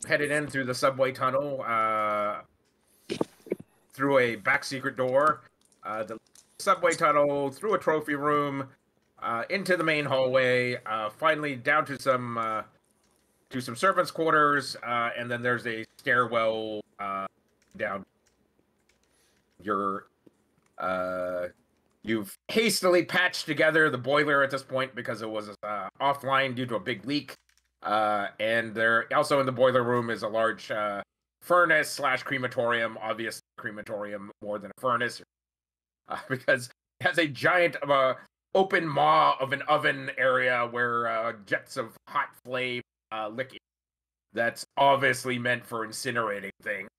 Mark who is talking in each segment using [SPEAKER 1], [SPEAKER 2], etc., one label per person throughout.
[SPEAKER 1] headed in through the subway tunnel, through a back secret door, the subway tunnel, through a trophy room, into the main hallway, finally down to some servants' quarters, and then there's a stairwell down. You've hastily patched together the boiler at this point because it was offline due to a big leak. And there also in the boiler room is a large furnace / crematorium, obviously crematorium more than a furnace, because it has a giant open maw of an oven area where jets of hot flame licking. That's obviously meant for incinerating things.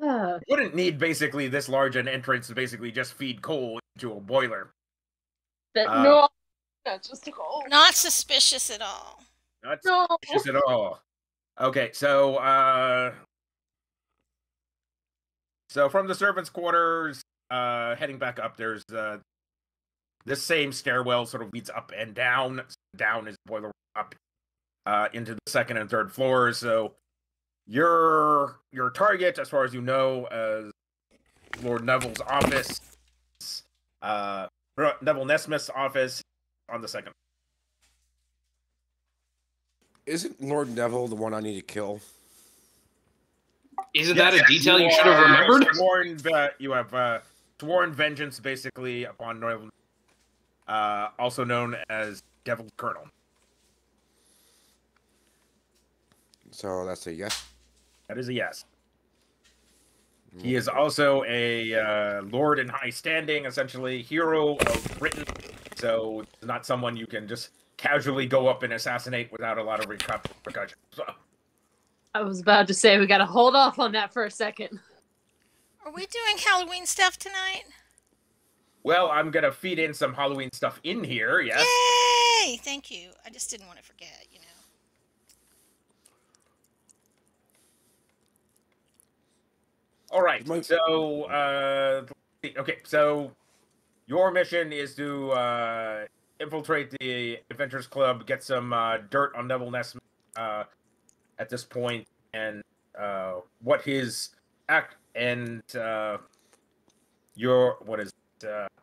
[SPEAKER 1] You wouldn't need basically this large an entrance to basically just feed coal into a boiler.
[SPEAKER 2] No, not just coal.
[SPEAKER 3] Not suspicious at all.
[SPEAKER 1] Not suspicious at all. Okay, so from the servants' quarters, heading back up, there's this same stairwell sort of leads up and down. Down is boiler up into the second and third floors. So your target, as far as you know, as Lord Neville's office, Neville Nesmith's office on the second.
[SPEAKER 4] Isn't Lord Neville the one I need to kill?
[SPEAKER 5] Isn't that a detail you should have remembered?
[SPEAKER 1] You have sworn vengeance, basically, upon Neville, also known as Devil's Colonel.
[SPEAKER 4] So that's a yes?
[SPEAKER 1] That is a yes. He is also a lord in high standing, essentially hero of Britain. So not someone you can just casually go up and assassinate without a lot of repercussions. So.
[SPEAKER 2] I was about to say we gotta hold off on that for a second.
[SPEAKER 3] Are we doing Halloween stuff tonight?
[SPEAKER 1] Well, I'm gonna feed in some Halloween stuff in here, yes.
[SPEAKER 3] Yay! Thank you. I just didn't want to forget, you know.
[SPEAKER 1] All right, so, okay, so your mission is to infiltrate the Adventurers Club, get some dirt on Neville Nesmith at this point, and what his act and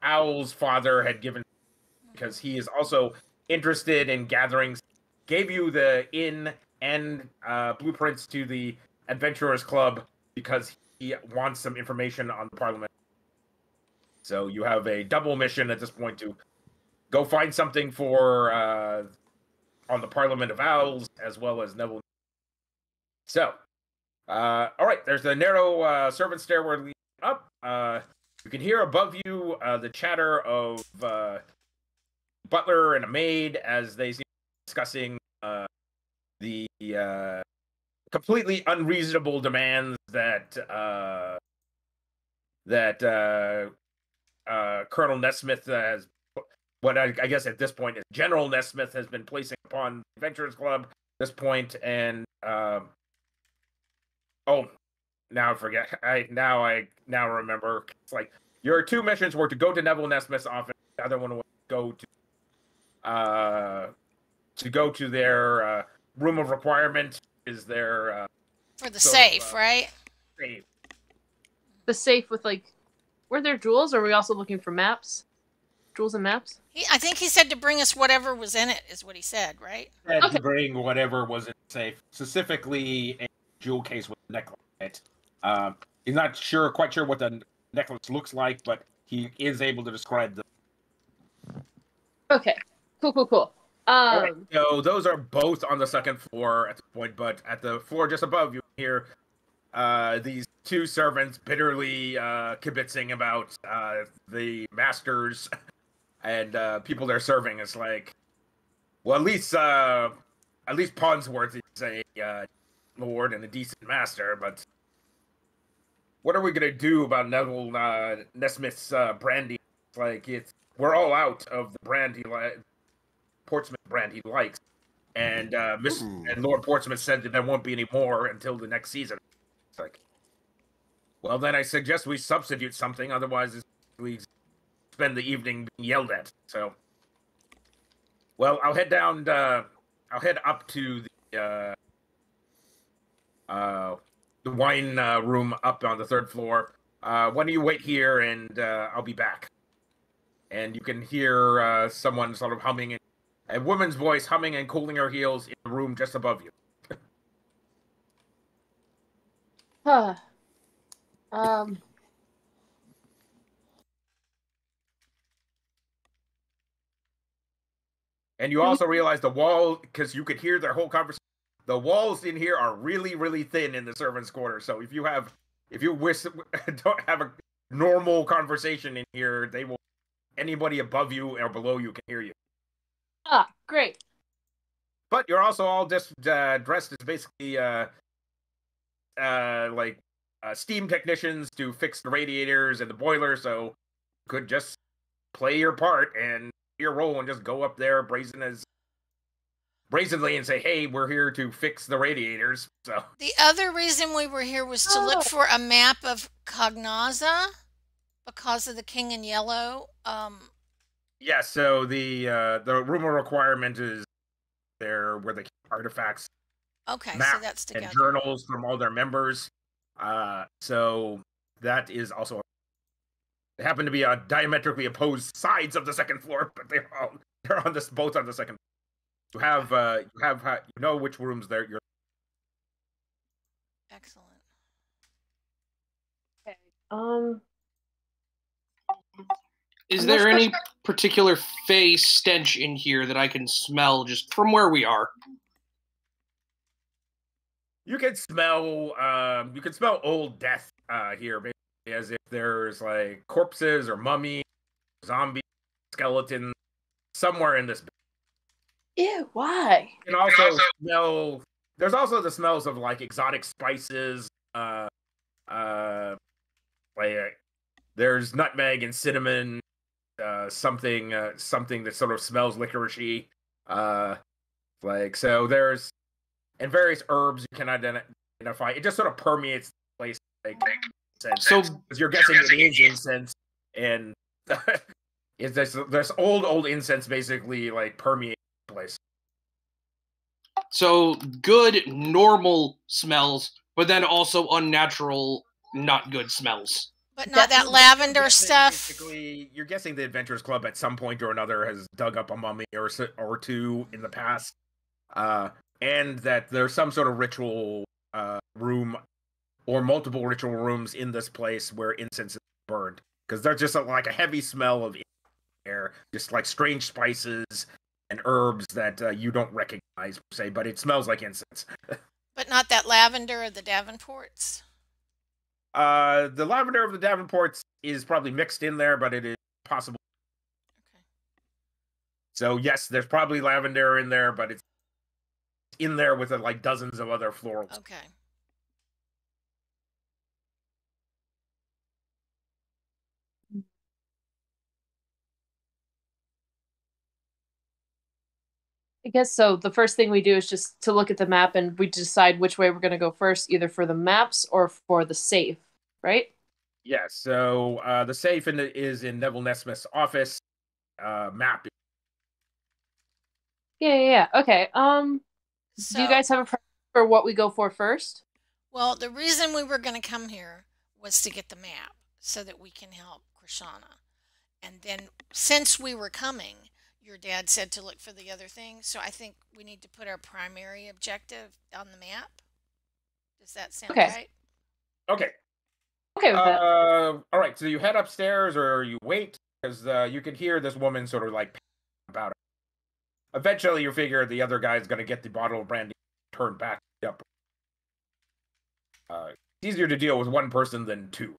[SPEAKER 1] Owl's father had given, because he is also interested in gathering, gave you the inn and blueprints to the Adventurers Club because he wants some information on the Parliament. So you have a double mission at this point to go find something for on the Parliament of Owls, as well as Neville. So, all right, there's the narrow servant stairway leading up. You can hear above you the chatter of butler and a maid as they seem to be discussing the completely unreasonable demands that Colonel Nesmith has, what I guess at this point is General Nesmith has been placing upon the Adventurers Club at this point, and now I forget. I remember. It's like your two missions were to go to Neville Nesmith's office. The other one was to go to their room of requirement. Is their
[SPEAKER 3] for the safe, right?
[SPEAKER 1] Safe.
[SPEAKER 2] The safe with were there jewels? Or are we also looking for maps? Jewels and maps?
[SPEAKER 3] I think he said to bring us whatever was in it, is what he said, right?
[SPEAKER 1] To bring whatever was in the safe, specifically a jewel case with a necklace in it. He's not quite sure what the necklace looks like, but he is able to describe them.
[SPEAKER 2] Okay, cool.
[SPEAKER 1] Right, so those are both on the second floor at this point, but at the floor just above, you hear these two servants bitterly kibitzing about the masters and people they're serving. It's like, well, at least Ponsworth is a lord and a decent master, but what are we gonna do about Neville Nesmith's brandy? It's like we're all out of the brand Portsmouth brand he likes, and and Lord Portsmouth said that there won't be any more until the next season. It's like, well, then I suggest we substitute something, otherwise we spend the evening being yelled at. So, well, I'll head up to the wine room up on the 3rd floor. Why don't you wait here, and I'll be back. And you can hear someone sort of humming, a woman's voice humming and cooling her heels in the room just above you.
[SPEAKER 2] Huh.
[SPEAKER 1] And you also realize the wall, because you could hear their whole conversation. The walls in here are really, really thin in the servants' quarter. So if you don't have a normal conversation in here, anybody above you or below you can hear you.
[SPEAKER 2] Ah, great.
[SPEAKER 1] But you're also all just dressed as basically steam technicians to fix the radiators and the boiler. So you could just play your part and your role and just go up there brazenly and say, "Hey, we're here to fix the radiators." So
[SPEAKER 3] The other reason we were here was to look for a map of Cognaza because of the King in Yellow.
[SPEAKER 1] yeah, so the rumor requirement is there where the artifacts,
[SPEAKER 3] Okay, so
[SPEAKER 1] maps,
[SPEAKER 3] that's
[SPEAKER 1] and
[SPEAKER 3] together.
[SPEAKER 1] journals from all their members. So that is also. They happen to be on diametrically opposed sides of the 2nd floor, but they're on this both on the 2nd. You know which rooms you're.
[SPEAKER 3] Excellent.
[SPEAKER 2] Okay.
[SPEAKER 5] Is
[SPEAKER 2] I'm
[SPEAKER 5] there
[SPEAKER 2] not
[SPEAKER 5] any particular fey stench in here that I can smell just from where we are?
[SPEAKER 1] You can smell old death here, basically, as if there's like corpses or mummies, zombies, skeletons somewhere in this.
[SPEAKER 2] Ew, why?
[SPEAKER 1] You can also smell. There's also the smells of like exotic spices. There's nutmeg and cinnamon. Something that sort of smells licoricey. So there's and various herbs you can identify. It just sort of permeates the place. So you're guessing it is incense, and is this old incense basically like permeates the place.
[SPEAKER 5] So good, normal smells, but then also unnatural, not good smells.
[SPEAKER 3] But not that lavender stuff.
[SPEAKER 1] Basically, you're guessing the Adventurers Club at some point or another has dug up a mummy or two in the past, and that there's some sort of ritual room or multiple ritual rooms in this place where incense is burned, because there's just like a heavy smell of air, just like strange spices and herbs that you don't recognize per se, but it smells like incense.
[SPEAKER 3] But not that lavender of the Davenports.
[SPEAKER 1] The lavender of the Davenports is probably mixed in there, but it is possible.
[SPEAKER 3] Okay.
[SPEAKER 1] So yes, there's probably lavender in there, but it's in there with like dozens of other florals.
[SPEAKER 3] Okay.
[SPEAKER 2] I guess so. The first thing we do is just to look at the map and we decide which way we're going to go first, either for the maps or for the safe, right?
[SPEAKER 1] Yes, so the safe is in Neville Nesmith's office. Map.
[SPEAKER 2] Yeah. Okay.
[SPEAKER 3] So,
[SPEAKER 2] do you guys have a preference for what we go for first?
[SPEAKER 3] well, the reason we were going to come here was to get the map so that we can help Krishana. And then since we were coming, your dad said to look for the other thing. So I think we need to put our primary objective on the map. Does that sound right?
[SPEAKER 1] Okay.
[SPEAKER 2] Okay with that.
[SPEAKER 1] All right, so you head upstairs or you wait, because you can hear this woman sort of like about it. Eventually, you figure the other guy's going to get the bottle of brandy turned back up. It's easier to deal with one person than two.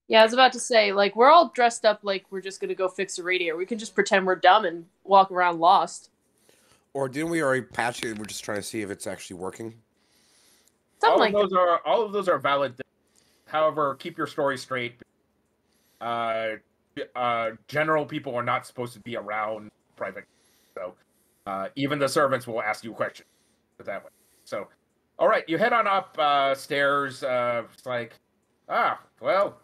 [SPEAKER 2] Yeah, I was about to say, like, we're all dressed up like we're just going to go fix a radiator. We can just pretend we're dumb and walk around lost.
[SPEAKER 4] Or didn't we already patch it? We're just trying to see if it's actually working.
[SPEAKER 1] All of those are valid. However, keep your story straight. General people are not supposed to be around private, so even the servants will ask you questions that way. So, all right, you head on up stairs. It's like, well,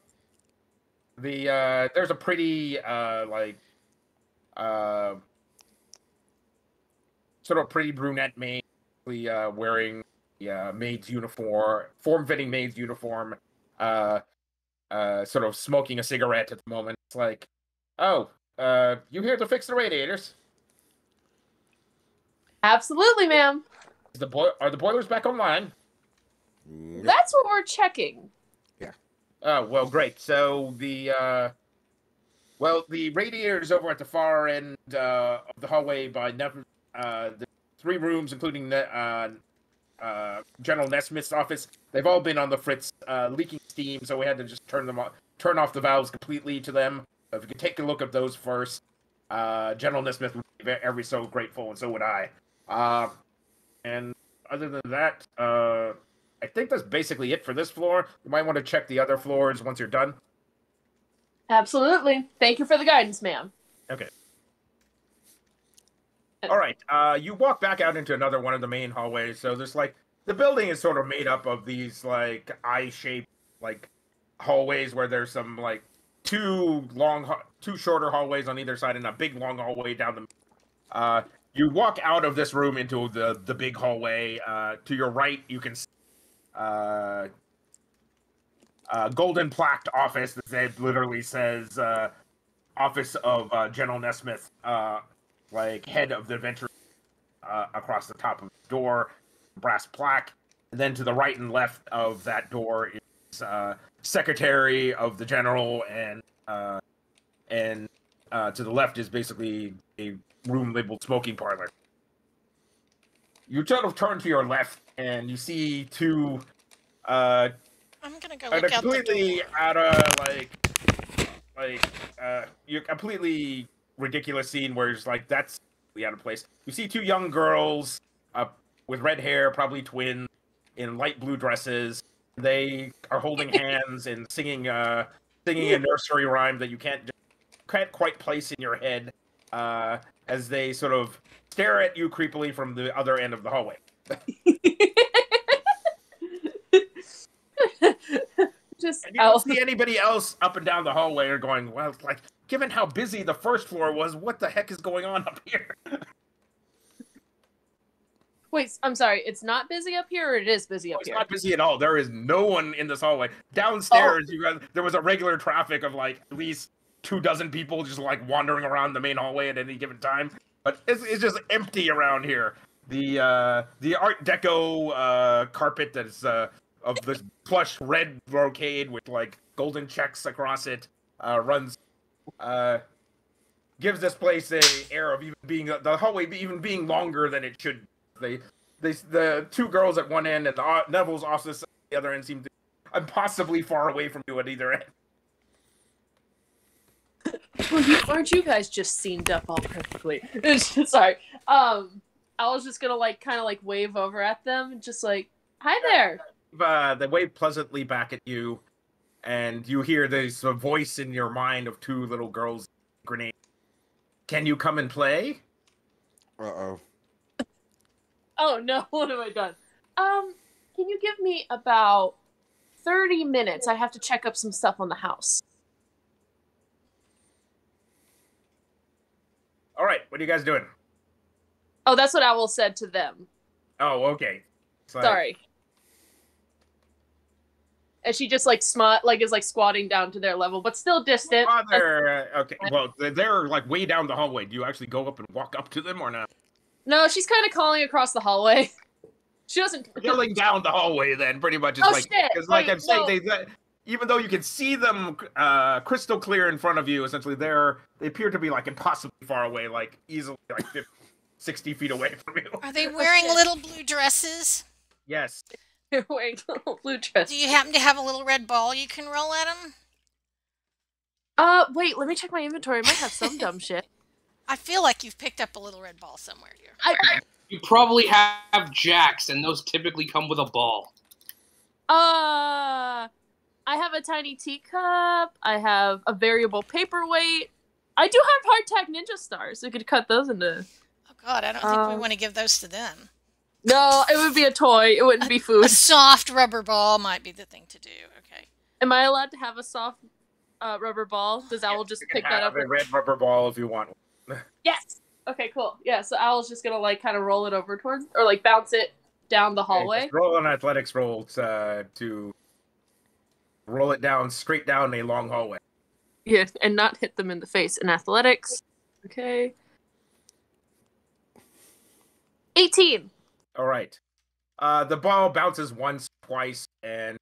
[SPEAKER 1] there's a pretty sort of pretty brunette maid wearing maid's uniform, form-fitting maid's uniform, sort of smoking a cigarette at the moment. It's like, oh, you here to fix the radiators?
[SPEAKER 2] Absolutely, ma'am.
[SPEAKER 1] Are the boilers back online?
[SPEAKER 2] That's what we're checking.
[SPEAKER 4] Yeah.
[SPEAKER 1] Oh, well, great. So the radiators over at the far end of the hallway by the 3 rooms, including General Nesmith's office, they've all been on the fritz, leaking steam. So we had to just turn off the valves completely to them. If you could take a look at those first, General Nesmith would be ever so grateful, and so would I. And other than that, I think that's basically it for this floor. You might want to check the other floors once you're done.
[SPEAKER 2] Absolutely. Thank you for the guidance, ma'am.
[SPEAKER 1] Okay. All right. You walk back out into another one of the main hallways. So there's the building is sort of made up of these eye-shaped hallways where there's some two shorter hallways on either side and a big long hallway down the. You walk out of this room into the big hallway. To your right, you can see golden plaqued office that literally says Office of General Nesmith, head of the adventure across the top of the door, brass plaque. And then to the right and left of that door is Secretary of the General, and to the left is basically a room labeled smoking parlor. You sort of turn to your left and you see 2
[SPEAKER 3] I'm gonna go look out
[SPEAKER 1] completely
[SPEAKER 3] the door.
[SPEAKER 1] out of you're completely ridiculous scene where it's that's out of place. You see 2 young girls with red hair, probably twins, in light blue dresses. They are holding hands and singing a nursery rhyme that you can't quite place in your head, as they sort of stare at you creepily from the other end of the hallway. And you don't see anybody else up and down the hallway are going, well, given how busy the first floor was, what the heck is going on up here?
[SPEAKER 2] Wait, I'm sorry. It's not busy up here, or it is busy up here?
[SPEAKER 1] It's not busy at all. There is no one in this hallway. Downstairs, there was a regular traffic of at least 24 people just wandering around the main hallway at any given time. But it's just empty around here. The Art Deco carpet that's of this plush red brocade with golden checks across it runs gives this place a air of even being the hallway even being longer than it should. The 2 girls at one end and the Neville's office at the other end seem to be impossibly far away from you at either end.
[SPEAKER 2] Well, aren't you guys just scened up all perfectly? Sorry. I was just gonna kind of wave over at them and just hi there.
[SPEAKER 1] They wave pleasantly back at you, and you hear this voice in your mind of 2 little girls. Grenade. Can you come and play?
[SPEAKER 4] Uh-oh.
[SPEAKER 2] Oh no, what have I done? Can you give me about 30 minutes? I have to check up some stuff on the house.
[SPEAKER 1] All right, what are you guys doing?
[SPEAKER 2] Oh, that's what Owl said to them.
[SPEAKER 1] Oh, okay.
[SPEAKER 2] Sorry. And she just is squatting down to their level, but still distant.
[SPEAKER 1] Okay. Well, they're way down the hallway. Do you actually go up and walk up to them or not?
[SPEAKER 2] No, she's kind of calling across the hallway. She doesn't
[SPEAKER 1] yelling down the hallway. Then pretty much is
[SPEAKER 2] shit.
[SPEAKER 1] Because I'm saying, even though you can see them crystal clear in front of you, essentially they appear to be impossibly far away, easily 50, 60 feet away from you.
[SPEAKER 3] Are they wearing little blue dresses?
[SPEAKER 1] Yes.
[SPEAKER 2] They're wearing little blue dresses.
[SPEAKER 3] Do you happen to have a little red ball you can roll at them?
[SPEAKER 2] Wait, let me check my inventory. I might have some dumb shit.
[SPEAKER 3] I feel like you've picked up a little red ball somewhere, dear.
[SPEAKER 5] You probably have jacks, and those typically come with a ball.
[SPEAKER 2] I have a tiny teacup. I have a variable paperweight. I do have hardtack ninja stars. We could cut those into.
[SPEAKER 3] Oh God, I don't think we want to give those to them.
[SPEAKER 2] No, it would be a toy. It wouldn't be food.
[SPEAKER 3] A soft rubber ball might be the thing to do. Okay.
[SPEAKER 2] Am I allowed to have a soft rubber ball? Does Owl just pick that up?
[SPEAKER 1] A red rubber ball if you want.
[SPEAKER 2] Yes. Okay, cool. Yeah, so Owl's just gonna like kind of roll it over towards, or like bounce it down the hallway.
[SPEAKER 1] Just roll an athletics roll to roll it down straight down a long hallway.
[SPEAKER 2] Yeah, and not hit them in the face. In athletics, okay. 18.
[SPEAKER 1] All right. The ball bounces once, twice, and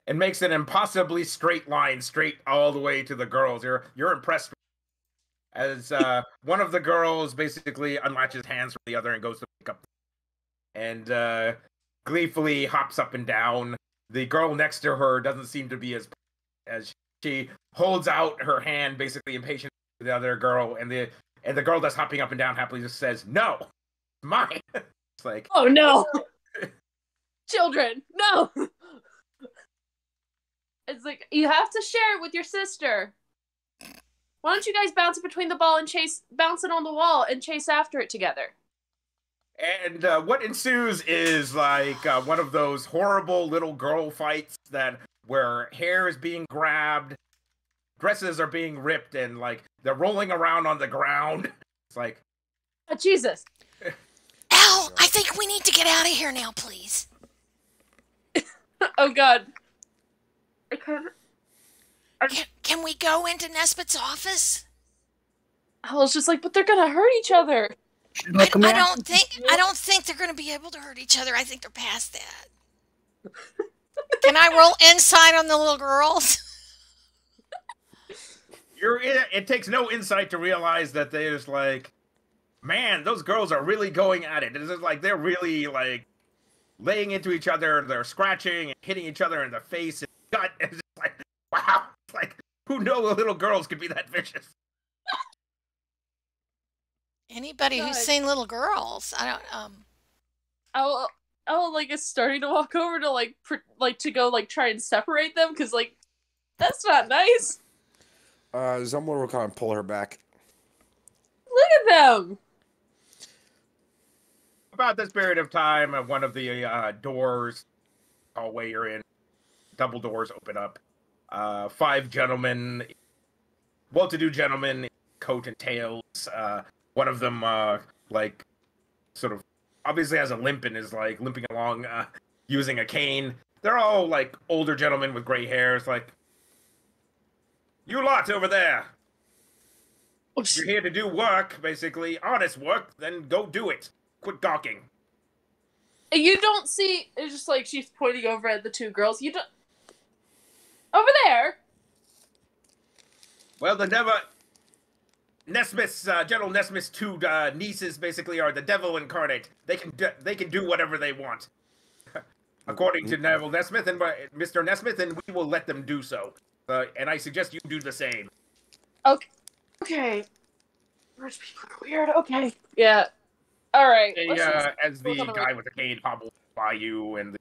[SPEAKER 1] it makes an impossibly straight line, straight all the way to the girls. You're impressed as one of the girls basically unlatches hands from the other and goes to pick up, and gleefully hops up and down. The girl next to her doesn't seem to be as she holds out her hand, basically impatient to the other girl, and the girl that's hopping up and down happily just says, "No, mine." It's like,
[SPEAKER 2] oh no, children, no. It's like you have to share it with your sister. Why don't you guys bounce it between the ball and bounce it on the wall and chase after it together?
[SPEAKER 1] And what ensues is like one of those horrible little girl fights where hair is being grabbed, dresses are being ripped, and like they're rolling around on the ground. It's like,
[SPEAKER 2] oh, Jesus.
[SPEAKER 3] Al, I think we need to get out of here now, please.
[SPEAKER 2] Oh God.
[SPEAKER 3] Can we go into Nesbitt's office?
[SPEAKER 2] I was just like, but they're gonna hurt each other.
[SPEAKER 3] I don't think they're gonna be able to hurt each other. I think they're past that. Can I roll insight on the little girls?
[SPEAKER 1] It takes no insight to realize that there's like, man, those girls are really going at it. It's just like they're really like laying into each other. They're scratching and hitting each other in the face and gut. And it's just like, wow. It's like, who knew little girls could be that vicious?
[SPEAKER 3] Anybody who's seen little girls, I don't.
[SPEAKER 2] Oh, like is starting to walk over to like to go like try and separate them because like that's not nice.
[SPEAKER 4] Zumlar will kind of pull her back.
[SPEAKER 2] Look at them.
[SPEAKER 1] About this period of time, one of the doors, hallway you're in, double doors open up. 5 gentlemen, well-to-do gentlemen, coat and tails. One of them, like, sort of, obviously has a limp and is like limping along, using a cane. They're all like older gentlemen with gray hair. It's like, you lot over there. You're here to do work, basically, honest work. Then go do it. Quit gawking.
[SPEAKER 2] You don't see. It's just like she's pointing over at the 2 girls. You don't. Over there.
[SPEAKER 1] Well, Nesmith's, General Nesmith's 2 nieces basically are the devil incarnate. They can do whatever they want, according to Neville Nesmith and Mr. Nesmith, and we will let them do so. And I suggest you do the same.
[SPEAKER 2] Okay. Rich people are weird. Okay. Yeah. All right.
[SPEAKER 1] As the guy with the cane hobbles by you, and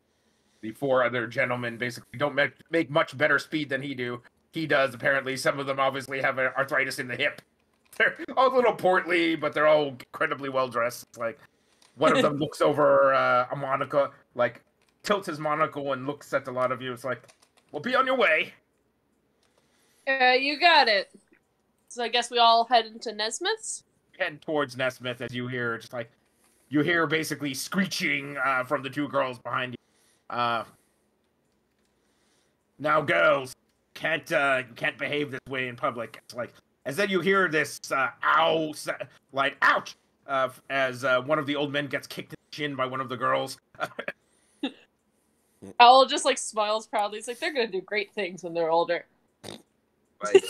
[SPEAKER 1] the 4 other gentlemen basically don't make much better speed than he does. Apparently, some of them obviously have arthritis in the hip. They're all a little portly, but they're all incredibly well dressed. It's like one of them looks over a monocle, like tilts his monocle and looks at a lot of you. It's like, well, be on your way.
[SPEAKER 2] You got it. So I guess we all head into Nesmith's?
[SPEAKER 1] Head towards Nesmith as you hear basically screeching from the 2 girls behind you. Now, girls, can't behave this way in public. It's like, as then you hear this ow, like ouch, as one of the old men gets kicked in the shin by one of the girls.
[SPEAKER 2] Owl just like smiles proudly. It's like they're gonna do great things when they're older.
[SPEAKER 1] Like,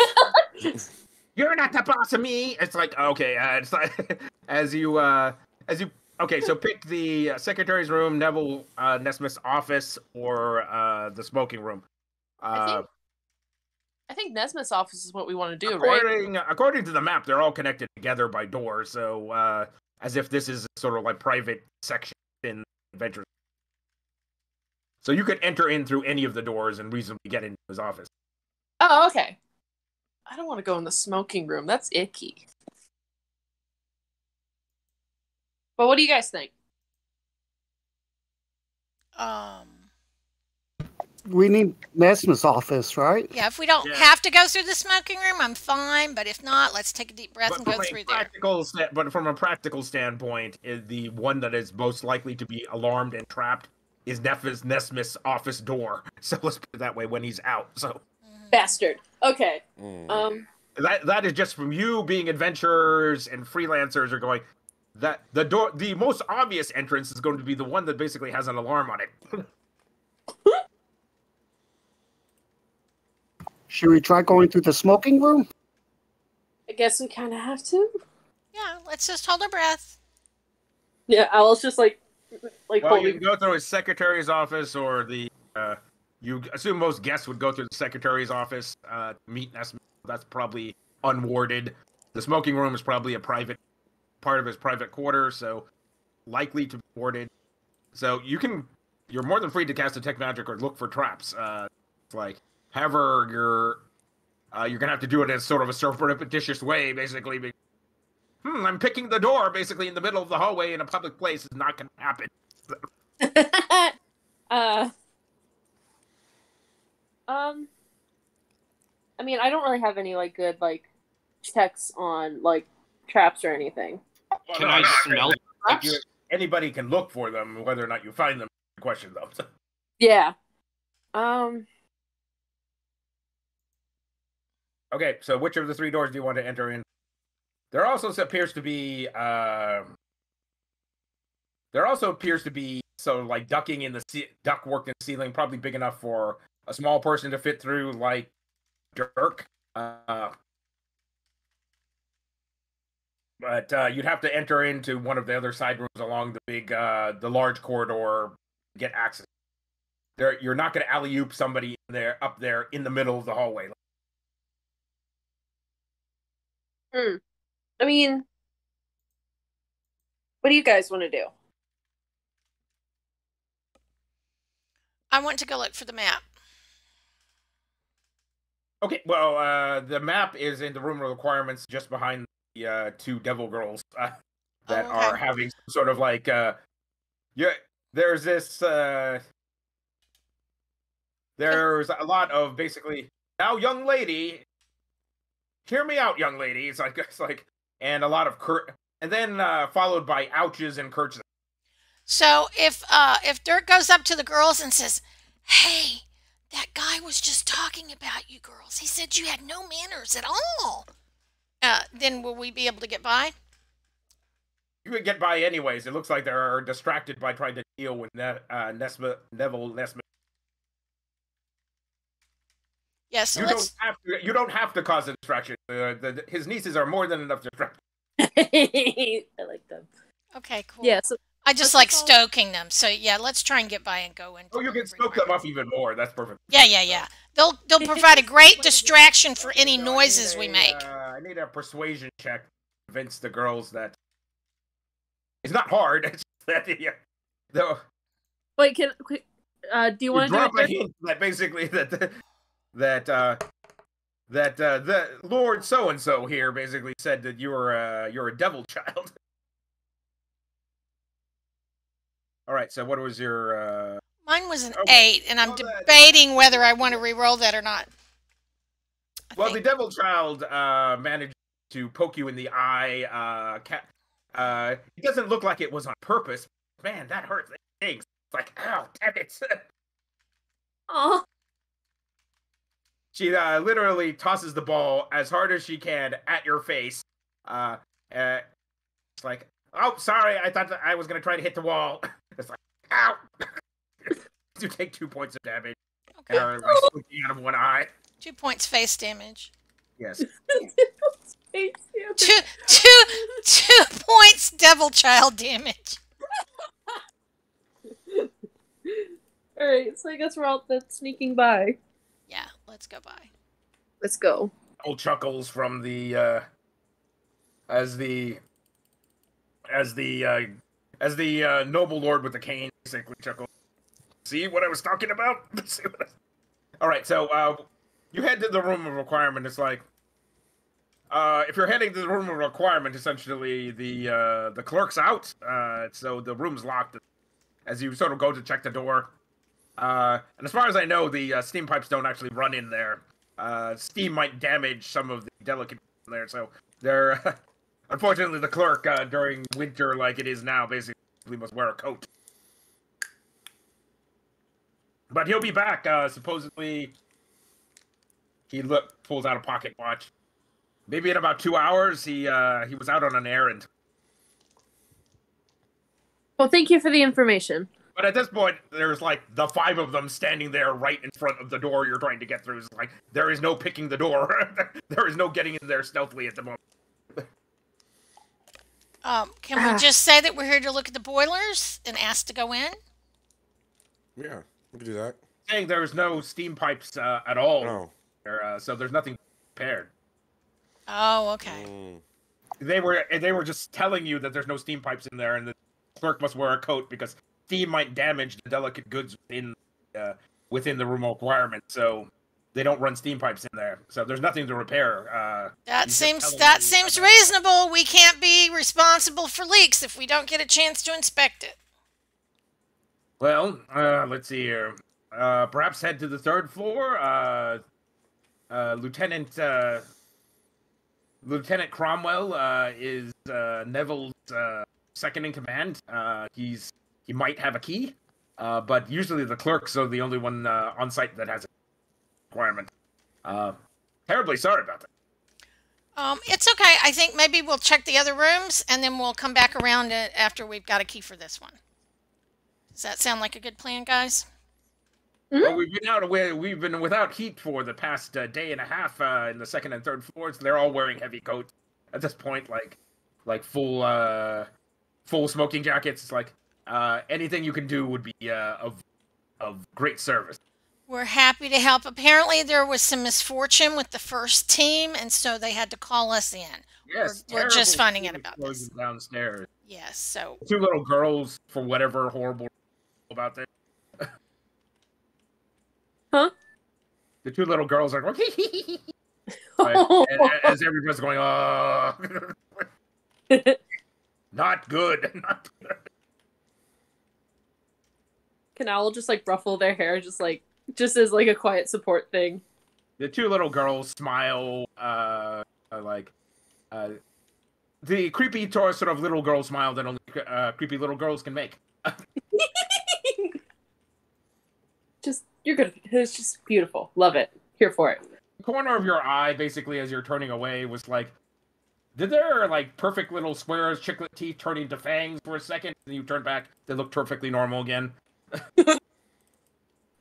[SPEAKER 1] you're not the boss of me. It's like, okay, it's like okay, so pick the secretary's room, Neville Nesmith's office, or the smoking room.
[SPEAKER 2] I think Nesmith's office is what we want to do, right?
[SPEAKER 1] According to the map, they're all connected together by doors, so as if this is sort of like private section in Adventure. So you could enter in through any of the doors and reasonably get into his office.
[SPEAKER 2] Oh, okay. I don't want to go in the smoking room. That's icky. But what do you guys think?
[SPEAKER 6] we need Nesmith's office, right?
[SPEAKER 3] Yeah, if we don't have to go through the smoking room, I'm fine. But if not, let's take a deep breath and go through there.
[SPEAKER 1] But from a practical standpoint, the one that is most likely to be alarmed and trapped is Nesmith's office door. So let's put it that way when he's out. So
[SPEAKER 2] bastard. Okay.
[SPEAKER 1] That is just from you being adventurers and freelancers are going. That the most obvious entrance is going to be the one that basically has an alarm on it.
[SPEAKER 6] Should we try going through the smoking room?
[SPEAKER 2] I guess we kind of have to.
[SPEAKER 3] Yeah, let's just hold our breath.
[SPEAKER 2] Yeah, I was just like
[SPEAKER 1] well, you can go through his secretary's office or the. You assume most guests would go through the secretary's office to meet Nesmith. That's probably unwarded. The smoking room is probably a private part of his private quarters, so likely to be warded. So you're more than free to cast detect magic or look for traps. However, you're gonna have to do it in sort of a surreptitious way, basically. I'm picking the door, basically in the middle of the hallway in a public place is not gonna happen.
[SPEAKER 2] I mean, I don't really have any good checks on traps or anything.
[SPEAKER 5] Can I smell traps?
[SPEAKER 1] Anybody can look for them, whether or not you find them. Question though.
[SPEAKER 2] Yeah.
[SPEAKER 1] Okay, so which of the 3 doors do you want to enter in? There also appears to be ducking in the ductwork in the ceiling, probably big enough for a small person to fit through, like Dirk. But you'd have to enter into one of the other side rooms along the large corridor to get access. You're not going to alley-oop somebody up there in the middle of the hallway.
[SPEAKER 2] I mean, what do you guys want to do?
[SPEAKER 3] I want to go look for the map.
[SPEAKER 1] Okay, well, the map is in the room of requirements just behind the 2 devil girls that are having sort of there's this there's a lot of basically, now young lady, hear me out, young lady. It's like and a lot of and then followed by ouches and curses.
[SPEAKER 3] So if Dirk goes up to the girls and says, "Hey, that guy was just talking about you girls. He said you had no manners at all." Then will we be able to get by?
[SPEAKER 1] You would get by anyways. It looks like they're distracted by trying to deal with Neville Nesmith.
[SPEAKER 3] Yes.
[SPEAKER 1] You don't have to cause a distraction. His nieces are more than enough distraction.
[SPEAKER 2] I like them.
[SPEAKER 3] Okay, cool.
[SPEAKER 2] Yeah, so
[SPEAKER 3] I just like stoking them. So yeah, let's try and get by and go in.
[SPEAKER 1] Oh, you can stoke them up even more. That's perfect.
[SPEAKER 3] Yeah. They'll provide a great distraction for any noises we make.
[SPEAKER 1] I need a persuasion check to convince the girls that it's not hard. It's that
[SPEAKER 2] wait, do you want to
[SPEAKER 1] drop
[SPEAKER 2] do
[SPEAKER 1] a
[SPEAKER 2] it?
[SPEAKER 1] hint that basically that the Lord so and so here basically said that you're a devil child. All right, so what was your?
[SPEAKER 3] Mine was an 8, and I'm debating whether I want to re-roll that or not.
[SPEAKER 1] The devil child managed to poke you in the eye. It doesn't look like it was on purpose. Man, that hurts. It stings. It's like, ow, damn it.
[SPEAKER 2] Oh.
[SPEAKER 1] She literally tosses the ball as hard as she can at your face. It's like, oh, sorry, I thought that I was going to try to hit the wall. It's like, ow! You take 2 points of damage.
[SPEAKER 3] Okay.
[SPEAKER 1] Squinting out of one eye.
[SPEAKER 3] 2 points face damage.
[SPEAKER 1] Yes.
[SPEAKER 3] 2 points devil child damage.
[SPEAKER 2] Alright, so I guess we're all sneaking by.
[SPEAKER 3] Yeah, let's go by.
[SPEAKER 2] Let's go.
[SPEAKER 1] Old chuckles from the as the noble lord with the cane basically chuckles. See what I was talking about? All right, so you head to the room of requirement. It's like if you're heading to the room of requirement, essentially the clerk's out, so the room's locked. As you sort of go to check the door, And as far as I know, the steam pipes don't actually run in there. Steam might damage some of the delicate in there, so they're unfortunately the clerk during winter, like it is now, basically must wear a coat. But he'll be back. Supposedly, he pulls out a pocket watch. Maybe in about 2 hours. He was out on an errand.
[SPEAKER 2] Well, thank you for the information.
[SPEAKER 1] But at this point, there's like the 5 of them standing there right in front of the door you're trying to get through. It's like there is no picking the door. There is no getting in there stealthily at the moment.
[SPEAKER 3] Can we just say that we're here to look at the boilers and ask to go in?
[SPEAKER 4] Yeah, we can do that.
[SPEAKER 1] Saying there's no steam pipes at all.
[SPEAKER 4] No.
[SPEAKER 1] There, so there's nothing prepared.
[SPEAKER 3] Oh, okay.
[SPEAKER 1] They were just telling you that there's no steam pipes in there, and the clerk must wear a coat because steam might damage the delicate goods within the room requirement. So they don't run steam pipes in there. So there's nothing to repair.
[SPEAKER 3] That seems reasonable. We can't be responsible for leaks if we don't get a chance to inspect it.
[SPEAKER 1] Well, let's see here. Perhaps head to the 3rd floor. Lieutenant Cromwell is Neville's second in command. He might have a key, but usually the clerks are the only one on site that has a requirement. Terribly sorry about that.
[SPEAKER 3] It's okay. I think maybe we'll check the other rooms and then we'll come back around after we've got a key for this one. Does that sound like a good plan, guys?
[SPEAKER 1] Well, we've been without heat for the past day and a half in the 2nd and 3rd floors. They're all wearing heavy coats at this point, like full smoking jackets. It's like anything you can do would be of great service.
[SPEAKER 3] We're happy to help. Apparently, there was some misfortune with the first team, and so they had to call us in.
[SPEAKER 1] Yes,
[SPEAKER 3] we're just finding out about this
[SPEAKER 1] downstairs.
[SPEAKER 3] Yes, so
[SPEAKER 1] 2 little girls, for whatever horrible about this.
[SPEAKER 2] Huh?
[SPEAKER 1] The 2 little girls are going, as everybody's going, oh, not good, not good.
[SPEAKER 2] Can Owl just like ruffle their hair, just as like a quiet support thing?
[SPEAKER 1] The 2 little girls smile, the creepy sort of little girl smile that only creepy little girls can make.
[SPEAKER 2] You're good. It's just beautiful. Love it. Here for it.
[SPEAKER 1] The corner of your eye, basically, as you're turning away, was like, did their like perfect little squares, chiclet teeth turn into fangs for a second? And you turn back, they look perfectly normal again.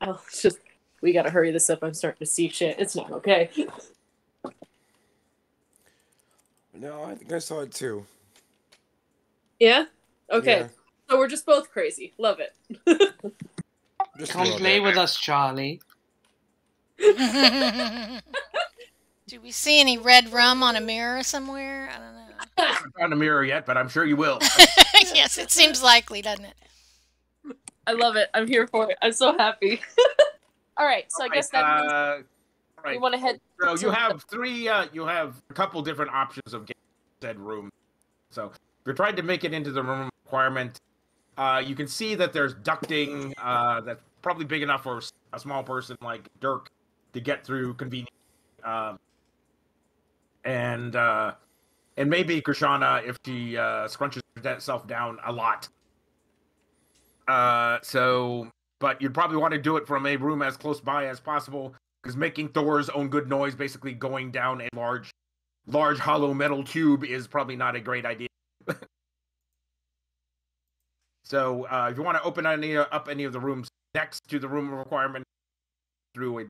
[SPEAKER 2] Oh, it's just, we gotta hurry this up. I'm starting to see shit. It's not okay.
[SPEAKER 4] No, I think I saw it too.
[SPEAKER 2] Yeah? Okay.
[SPEAKER 4] Yeah.
[SPEAKER 2] So we're just both crazy. Love it.
[SPEAKER 4] Just
[SPEAKER 5] Come play with us, Charlie.
[SPEAKER 3] do we see any red rum on a mirror somewhere? I don't know.
[SPEAKER 1] I haven't found a mirror yet, but I'm sure you will.
[SPEAKER 3] Yes, it seems likely, doesn't it?
[SPEAKER 2] I love it. I'm here for it. I'm so happy. All right, so I guess that means we want to head.
[SPEAKER 1] So you have 3. You have a couple different options of getting said room. So if you're trying to make it into the room requirement, you can see that there's ducting that's probably big enough for a small person like Dirk to get through conveniently. And maybe Krishana if she scrunches herself down a lot. But you'd probably want to do it from a room as close by as possible, because making Thor's own good noise, basically going down a large hollow metal tube, is probably not a great idea. So if you want to open up any of the rooms next to the room requirement through a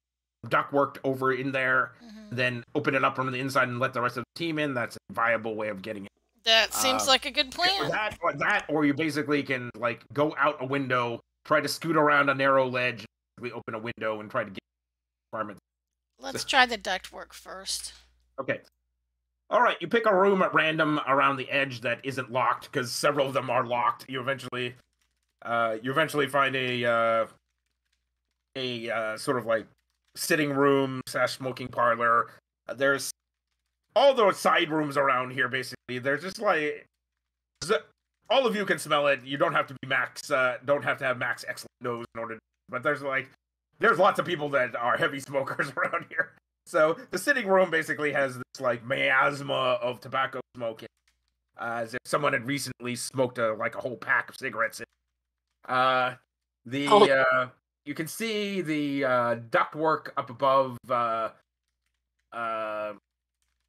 [SPEAKER 1] ductwork over in there, then open it up from the inside and let the rest of the team in, that's a viable way of getting it.
[SPEAKER 3] That seems like a good plan.
[SPEAKER 1] Or you basically can like go out a window, try to scoot around a narrow ledge, open a window, and try to get the requirement.
[SPEAKER 3] Let's try the ductwork first.
[SPEAKER 1] Okay. All right, you pick a room at random around the edge that isn't locked, because several of them are locked. You eventually find a sort of like sitting room / smoking parlor. There's all those side rooms around here. Basically, they're just like all of you can smell it. You don't have to be Max. Don't have to have Max excellent nose in order to but there's lots of people that are heavy smokers around here. So the sitting room basically has this like miasma of tobacco smoke, as if someone had recently smoked a whole pack of cigarettes. You can see the ductwork up above.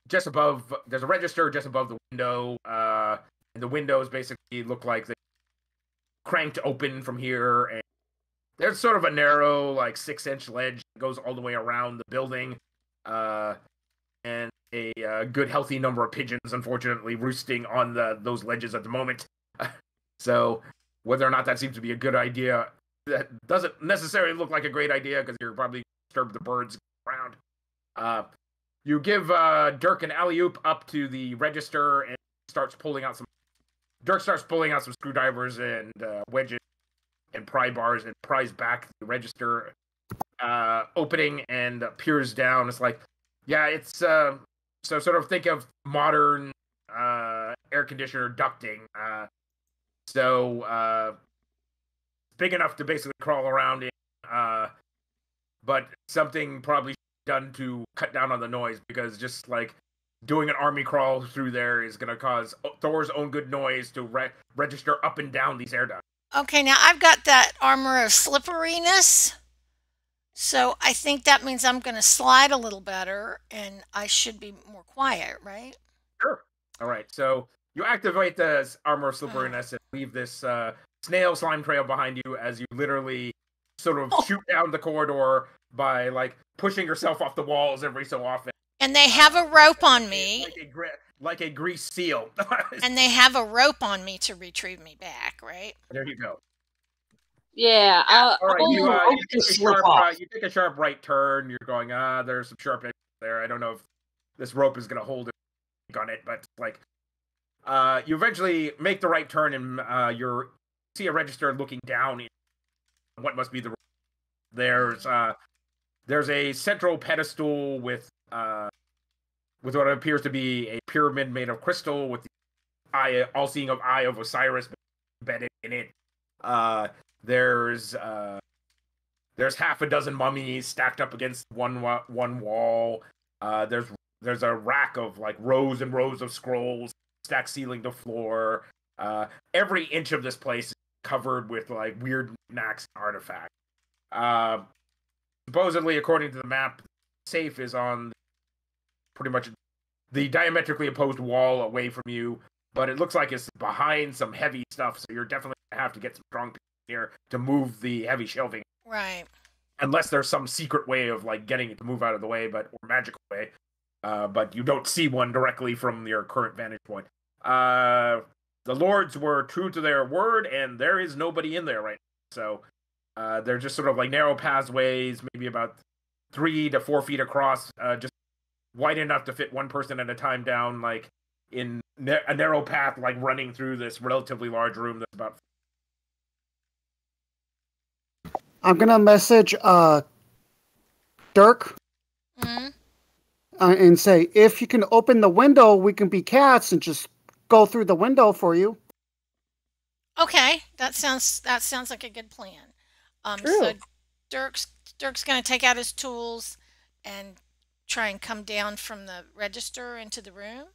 [SPEAKER 1] Just above, there's a register just above the window, and the windows basically look like they cranked open from here, and there's sort of a narrow, like 6-inch ledge that goes all the way around the building, and a good healthy number of pigeons, unfortunately, roosting on those ledges at the moment. So whether or not that seems to be a good idea, that doesn't necessarily look like a great idea, because you're probably disturb the birds around. You give Dirk an alley-oop up to the register, and Dirk starts pulling out some screwdrivers and wedges and pry bars, and pries back the register opening and peers down. It's like, yeah, it's so sort of think of modern air conditioner ducting. Big enough to basically crawl around in, but something probably done to cut down on the noise, because just like doing an army crawl through there is going to cause Thor's own good noise to register up and down these air ducts.
[SPEAKER 3] Okay, now I've got that armor of slipperiness, so I think that means I'm going to slide a little better, and I should be more quiet, right?
[SPEAKER 1] Sure. All right, so you activate the armor of slipperiness and leave this snail slime trail behind you as you literally sort of shoot down the corridor by like pushing yourself off the walls every so often.
[SPEAKER 3] And they have a rope on me.
[SPEAKER 1] Like a greased seal.
[SPEAKER 3] And they have a rope on me to retrieve me back, right?
[SPEAKER 1] There you go.
[SPEAKER 2] Yeah.
[SPEAKER 1] All right, you take a sharp right turn. You're going, there's some sharp edges there. I don't know if this rope is going to hold it on it, but like, you eventually make the right turn, and you see a register looking down in what must be the room. There's a central pedestal with what appears to be a pyramid made of crystal with the all-seeing eye of Osiris embedded in it. There's half a dozen mummies stacked up against one wall. There's a rack of like rows and rows of scrolls stacked ceiling to floor. Every inch of this place is covered with like weird knacks and artifacts. Supposedly, according to the map, the safe is on pretty much the diametrically opposed wall away from you, but it looks like it's behind some heavy stuff, so you're definitely going to have to get some strong people here to move the heavy shelving.
[SPEAKER 3] Right. Unless
[SPEAKER 1] there's some secret way of like getting it to move out of the way, or magical way, but you don't see one directly from your current vantage point. The lords were true to their word, and there is nobody in there right now, so they're just sort of like narrow pathways, maybe about 3 to 4 feet across, just wide enough to fit one person at a time down, like in a narrow path, like running through this relatively large room that's about.
[SPEAKER 6] I'm gonna message Dirk and say, if you can open the window, we can be cats and just go through the window for you.
[SPEAKER 3] Okay, that sounds like a good plan. So Dirk's going to take out his tools and try and come down from the register into the room.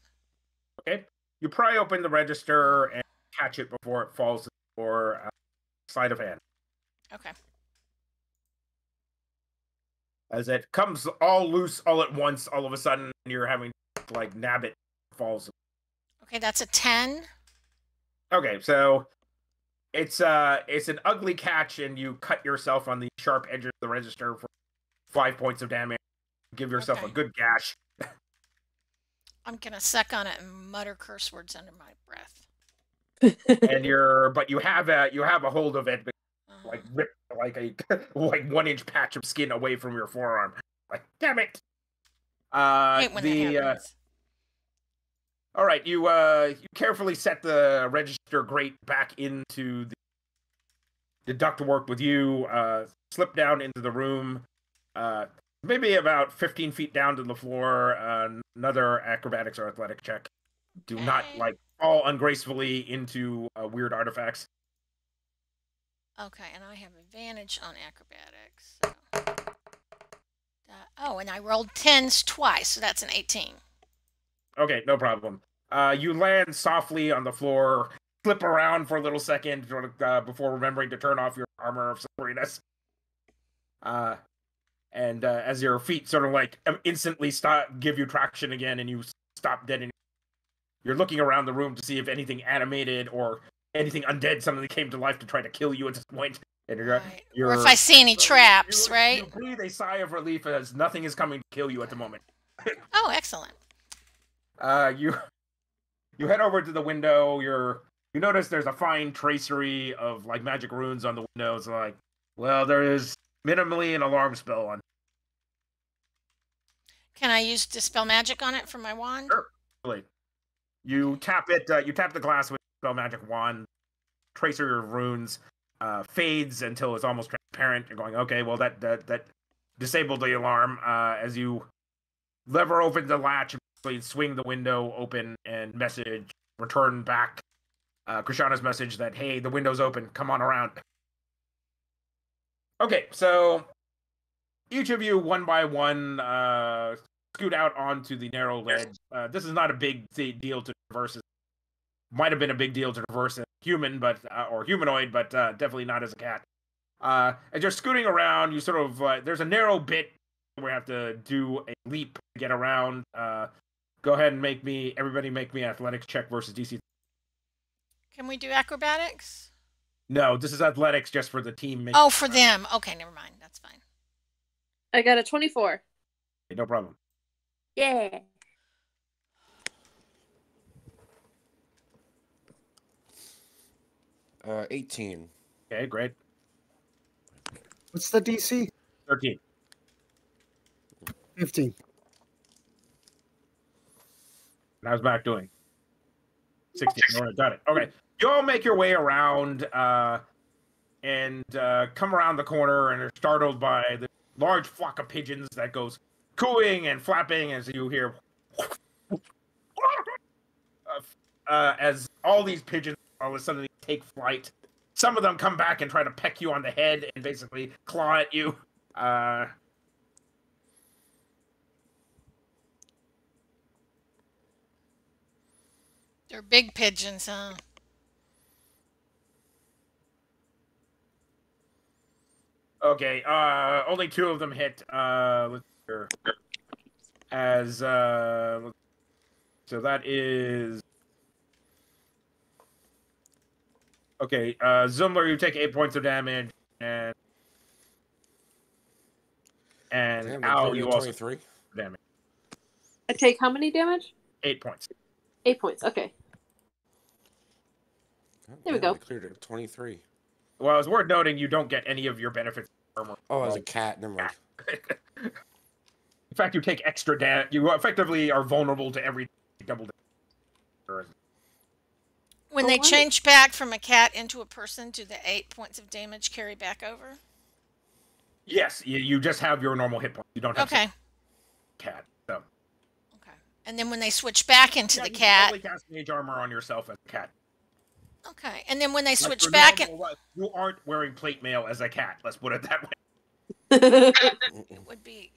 [SPEAKER 1] Okay, you pry open the register and catch it before it falls to the floor, sleight of hand.
[SPEAKER 3] Okay.
[SPEAKER 1] As it comes all loose all at once, all of a sudden you're having to like nab it, falls.
[SPEAKER 3] Okay, that's a 10.
[SPEAKER 1] Okay, so it's an ugly catch, and you cut yourself on the sharp edge of the register for 5 points of damage. Give yourself a good gash.
[SPEAKER 3] I'm gonna suck on it and mutter curse words under my breath.
[SPEAKER 1] And you have a hold of it, like rip like a 1-inch patch of skin away from your forearm. Like, damn it!
[SPEAKER 3] I hate when that happens.
[SPEAKER 1] All right, you carefully set the register grate back into the ductwork with you. Slip down into the room. Maybe about 15 feet down to the floor. Another acrobatics or athletic check. Do not like fall ungracefully into weird artifacts.
[SPEAKER 3] Okay, and I have advantage on acrobatics. So. Oh, and I rolled 10s twice, so that's an 18.
[SPEAKER 1] Okay, no problem. You land softly on the floor, flip around for a little second before remembering to turn off your armor of Sabrina's. And as your feet sort of like instantly give you traction again, and you stop dead, and you're looking around the room to see if anything animated or anything undead suddenly came to life to try to kill you at this point. And
[SPEAKER 3] Right. Or if I see any traps, right?
[SPEAKER 1] You breathe a sigh of relief as nothing is coming to kill you at the moment.
[SPEAKER 3] Oh, excellent.
[SPEAKER 1] You head over to the window. You notice there's a fine tracery of like magic runes on the windows. Like, well, there is minimally an alarm spell on.
[SPEAKER 3] Can I use Dispel Magic on it for my wand?
[SPEAKER 1] Sure. Really. You tap it. You tap the glass with Dispel Magic wand. Tracer of runes fades until it's almost transparent. You're going, okay, well that disabled the alarm. As you lever open the latch and swing the window open and return back Krishana's message that, hey, the window's open, come on around. Okay, so each of you, one by one, scoot out onto the narrow ledge. This is not a big deal to traverse. Might have been a big deal to traverse as a human, or humanoid, but definitely not as a cat. As you're scooting around, you sort of there's a narrow bit where you have to do a leap to get around. Go ahead and everybody make me athletics check versus DC.
[SPEAKER 3] Can we do acrobatics?
[SPEAKER 1] No, this is athletics just for the team.
[SPEAKER 3] Oh, for them. Okay, never mind. That's fine.
[SPEAKER 2] I got a 24.
[SPEAKER 1] Okay, no problem.
[SPEAKER 2] Yeah.
[SPEAKER 4] Uh, 18.
[SPEAKER 1] Okay, great.
[SPEAKER 6] What's the DC?
[SPEAKER 1] 13.
[SPEAKER 6] 15.
[SPEAKER 1] How's Mack doing? 16. All right, got it. Okay. You all make your way around and come around the corner and are startled by the large flock of pigeons that goes cooing and flapping as you hear as all these pigeons all of a sudden take flight. Some of them come back and try to peck you on the head and basically claw at you.
[SPEAKER 3] They're big pigeons, huh?
[SPEAKER 1] Okay, only 2 of them hit. Let's see here. So that is okay. Zumlar, you take 8 points of damage, and
[SPEAKER 4] Damn,
[SPEAKER 1] Al, you also
[SPEAKER 4] 23.
[SPEAKER 1] damage.
[SPEAKER 2] I take how many damage?
[SPEAKER 1] 8 points.
[SPEAKER 2] 8 points. Okay. There we go.
[SPEAKER 4] I cleared it. 23.
[SPEAKER 1] Well, it's worth noting you don't get any of your benefits.
[SPEAKER 4] Oh, as a cat. Never mind.
[SPEAKER 1] In fact, you take extra damage. You effectively are vulnerable to every double damage.
[SPEAKER 3] When they change back from a cat into a person, do the 8 points of damage carry back over?
[SPEAKER 1] Yes, you just have your normal hit points. You don't have cat. So.
[SPEAKER 3] Okay. And then when they switch back into the
[SPEAKER 1] you
[SPEAKER 3] cat.
[SPEAKER 1] only cast mage armor on yourself as a cat.
[SPEAKER 3] Okay. And then when they switch back.
[SPEAKER 1] You aren't wearing plate mail as a cat. Let's put it that way.
[SPEAKER 3] It would be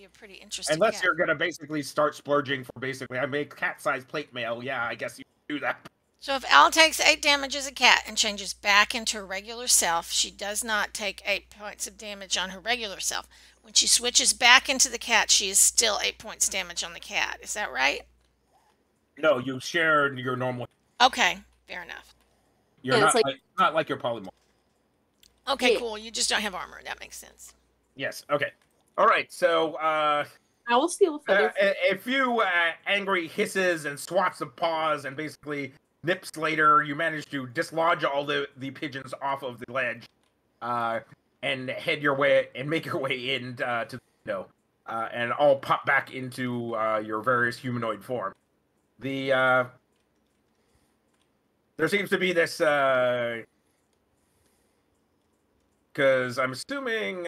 [SPEAKER 3] a pretty interesting.
[SPEAKER 1] Unless you're gonna basically start splurging for I make cat-sized plate mail. Yeah, I guess you can do that.
[SPEAKER 3] So if Al takes 8 damage as a cat and changes back into her regular self, she does not take 8 points of damage on her regular self. When she switches back into the cat, she is still 8 points damage on the cat. Is that right?
[SPEAKER 1] No, you share your normal.
[SPEAKER 3] Okay, fair enough.
[SPEAKER 1] You're not like your polymorph.
[SPEAKER 3] Okay, cool. You just don't have armor. That makes sense.
[SPEAKER 1] Yes. Okay. All right. So
[SPEAKER 2] I will steal a feather.
[SPEAKER 1] a few angry hisses and swats of paws, and basically nips later, you manage to dislodge all the pigeons off of the ledge, and make your way in to the window, and all pop back into your various humanoid form. There seems to be this, because I'm assuming,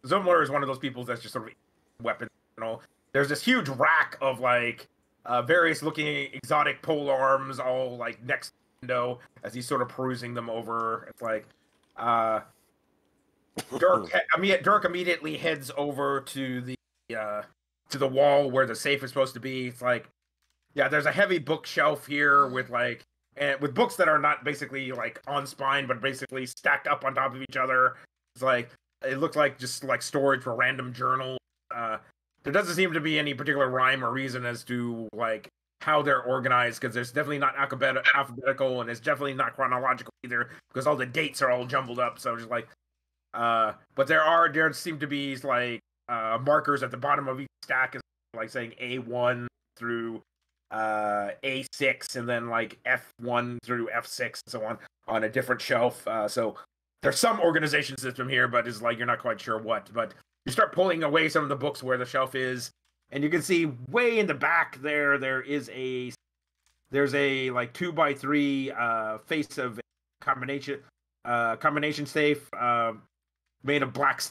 [SPEAKER 1] Zumlar is one of those people that's just sort of weapons, There's this huge rack of, various looking exotic pole arms all, next to the window, as he's sort of perusing them over. It's like Dirk immediately heads over to the wall where the safe is supposed to be. It's like, yeah, there's a heavy bookshelf here with with books that are not basically like on spine, but basically stacked up on top of each other. It's like it looks like just like storage for random journals. There doesn't seem to be any particular rhyme or reason as to like how they're organized, because there's definitely not alphabetical, and it's definitely not chronological either, because all the dates are all jumbled up. So just like, but there seem to be like markers at the bottom of each stack, is like saying A1 through A6, and then like F1 through F6 and so on a different shelf. So there's some organization system here, but it's like you're not quite sure what. But you start pulling away some of the books where the shelf is, and you can see way in the back there's a like 2x3 face of combination safe made of black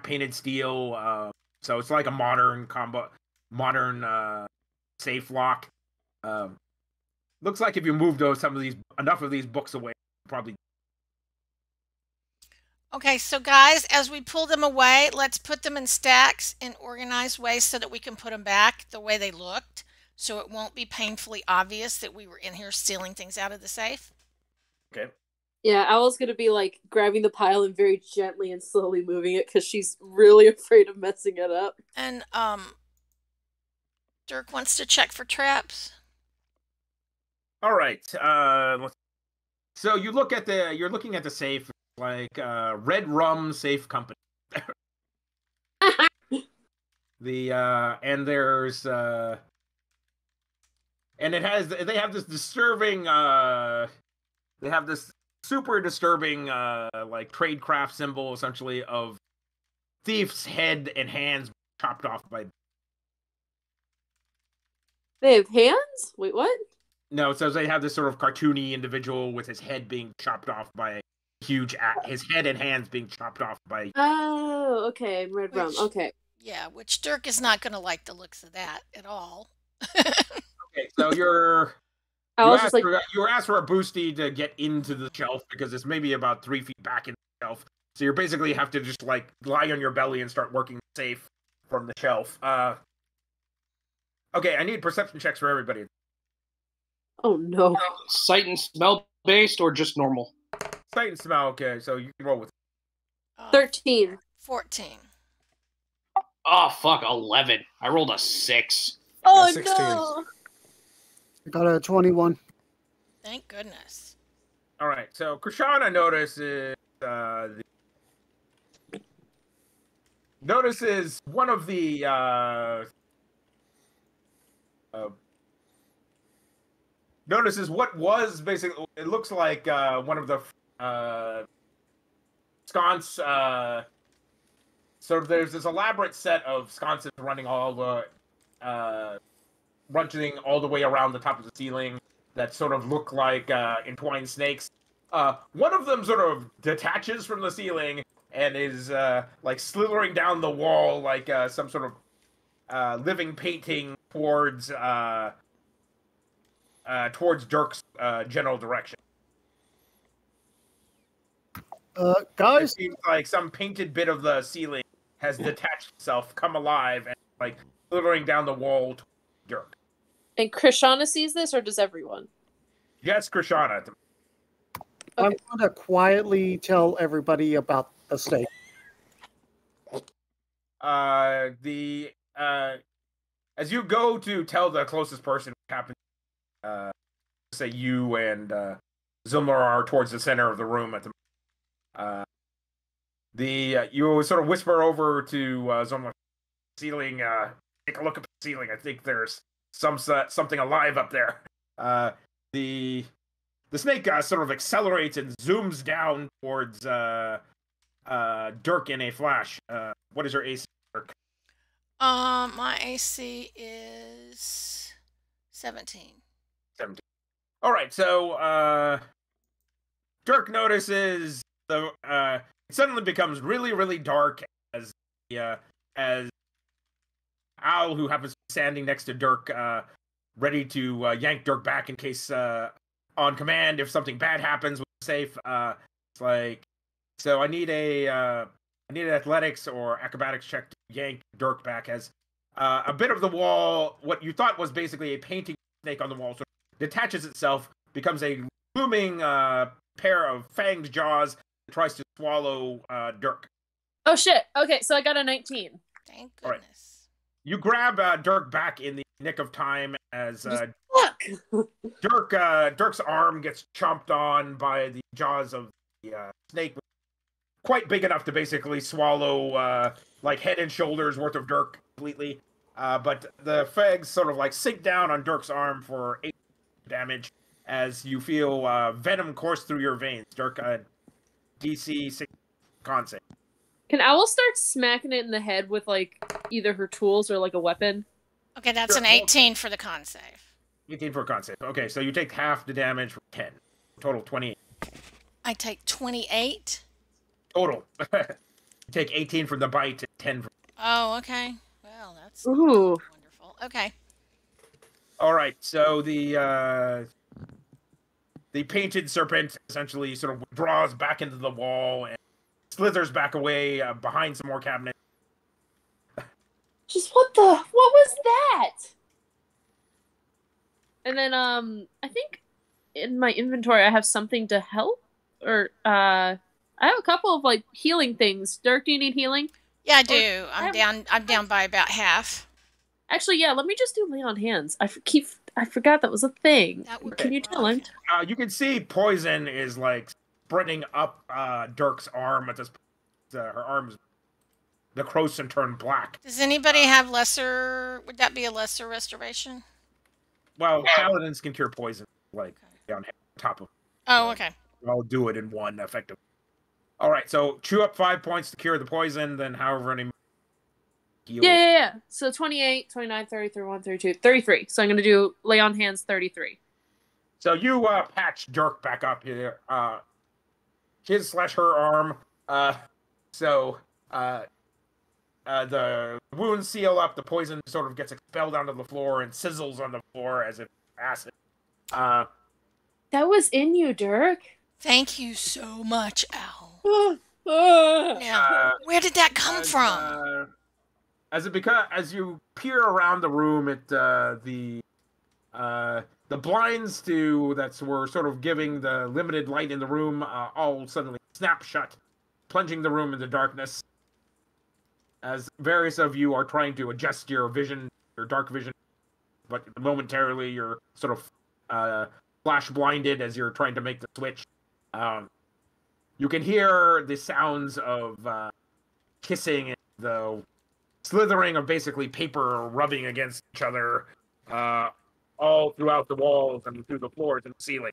[SPEAKER 1] painted steel. So it's like a modern safe lock. Looks like if you moved enough of these books away, probably.
[SPEAKER 3] Okay, so guys, as we pull them away, let's put them in stacks in organized ways so that we can put them back the way they looked, so it won't be painfully obvious that we were in here stealing things out of the safe.
[SPEAKER 1] Okay.
[SPEAKER 2] Yeah, Owl's gonna be like grabbing the pile and very gently and slowly moving it because she's really afraid of messing it up.
[SPEAKER 3] And Dirk wants to check for traps.
[SPEAKER 1] All right. So you're looking at the safe, like Red Rum Safe Company. And there's and they have this disturbing super disturbing like tradecraft symbol, essentially, of thief's head and hands chopped off by.
[SPEAKER 2] They have hands? Wait, what?
[SPEAKER 1] No, it says they have this sort of cartoony individual with his head being chopped off by a huge his head and hands being chopped off by.
[SPEAKER 2] Oh, okay, Red Rum. Okay.
[SPEAKER 3] Yeah, which Dirk is not going to like the looks of that at all.
[SPEAKER 1] Okay, so you were asked for a boosty to get into the shelf, because it's maybe about 3 feet back in the shelf. So you basically have to just like lie on your belly and start working safe from the shelf. Okay, I need perception checks for everybody.
[SPEAKER 2] Oh no.
[SPEAKER 5] Sight and smell based or just normal?
[SPEAKER 1] Sight and smell. Okay, so you can roll with
[SPEAKER 2] 13.
[SPEAKER 3] 14.
[SPEAKER 5] Oh fuck, 11. I rolled a 6.
[SPEAKER 2] Oh
[SPEAKER 4] 16.
[SPEAKER 2] no.
[SPEAKER 6] I got a 21.
[SPEAKER 3] Thank goodness.
[SPEAKER 1] All right, so Krishana notices one of the notices what was basically, it looks like one of the sconce. So there's this elaborate set of sconces running all the way around the top of the ceiling that sort of look like entwined snakes. One of them sort of detaches from the ceiling and is like slithering down the wall like some sort of living painting towards Dirk's general direction.
[SPEAKER 6] Guys,
[SPEAKER 1] It seems like some painted bit of the ceiling has detached itself, come alive, and like slithering down the wall to Dirk.
[SPEAKER 2] And Krishana sees this, or does everyone?
[SPEAKER 1] Yes, Krishana.
[SPEAKER 6] I'm going to quietly tell everybody about the snake.
[SPEAKER 1] As you go to tell the closest person what happened, say you and Zumlar are towards the center of the room at the. You sort of whisper over to Zumlar, ceiling. Take a look at the ceiling. I think there's something alive up there. The snake sort of accelerates and zooms down towards Dirk in a flash. What is your AC, Dirk?
[SPEAKER 3] My AC is 17.
[SPEAKER 1] 17. All right, so Dirk notices it suddenly becomes really, really dark as Owl, who happens to be standing next to Dirk, ready to yank Dirk back in case on command if something bad happens with the safe. It's like, so I need an athletics or acrobatics check to yank Dirk back, as a bit of the wall, what you thought was basically a painting snake on the wall, sort of detaches itself, becomes a looming pair of fanged jaws that tries to swallow Dirk.
[SPEAKER 2] Oh shit. Okay, so I got a 19.
[SPEAKER 3] Thank
[SPEAKER 1] All right.
[SPEAKER 3] goodness.
[SPEAKER 1] You grab Dirk back in the nick of time as
[SPEAKER 2] Fuck!
[SPEAKER 1] Dirk's arm gets chomped on by the jaws of the snake, quite big enough to basically swallow like head and shoulders worth of Dirk completely. But the fangs sort of like sink down on Dirk's arm for 8 damage as you feel venom course through your veins. Dirk, DC 6 con save.
[SPEAKER 2] Can Owl start smacking it in the head with like either her tools or like a weapon?
[SPEAKER 3] Okay, that's
[SPEAKER 1] Sure.
[SPEAKER 3] an 18 for the con save.
[SPEAKER 1] 18 for a con save. Okay, so you take half the damage from 10. Total 28.
[SPEAKER 3] I take 28.
[SPEAKER 1] Total. You take 18 from the bite and 10 from...
[SPEAKER 3] Oh, okay. Well, that's
[SPEAKER 2] Ooh.
[SPEAKER 3] wonderful. Okay.
[SPEAKER 1] All right, so the painted serpent essentially sort of draws back into the wall and slithers back away behind some more cabinets.
[SPEAKER 2] Just what was that? And then I think in my inventory I have something to help, or I have a couple of like healing things. Dirk, do you need healing?
[SPEAKER 3] Yeah, I do. I'm down by about half.
[SPEAKER 2] Actually, yeah. Let me just do lay on hands. I forgot that was a thing.
[SPEAKER 3] That would
[SPEAKER 2] Can
[SPEAKER 3] be
[SPEAKER 2] you tell him?
[SPEAKER 1] You can see poison is like spreading up Dirk's arm at this point. Her arm's the croson turned black.
[SPEAKER 3] Does anybody have lesser? Would that be a lesser restoration?
[SPEAKER 1] Well, paladins can cure poison, like on top of.
[SPEAKER 3] Oh, okay.
[SPEAKER 1] I'll do it in one effective. All right, so chew up 5 points to cure the poison, then however many.
[SPEAKER 2] Yeah. So 28, 29, 30, 31, 32, 33. So I'm going to do lay on hands 33.
[SPEAKER 1] So you patch Dirk back up here. His/her arm. So the wounds seal up, the poison sort of gets expelled onto the floor and sizzles on the floor as if acid.
[SPEAKER 2] That was in you, Dirk.
[SPEAKER 3] Thank you so much, Owl.
[SPEAKER 2] Ah.
[SPEAKER 3] Now, where did that come from?
[SPEAKER 1] As you peer around the room at the blinds that were sort of giving the limited light in the room all suddenly snap shut, plunging the room into darkness. As various of you are trying to adjust your vision, your dark vision, but momentarily you're sort of flash blinded as you're trying to make the switch. You can hear the sounds of kissing and the slithering of basically paper rubbing against each other all throughout the walls and through the floors and the ceiling.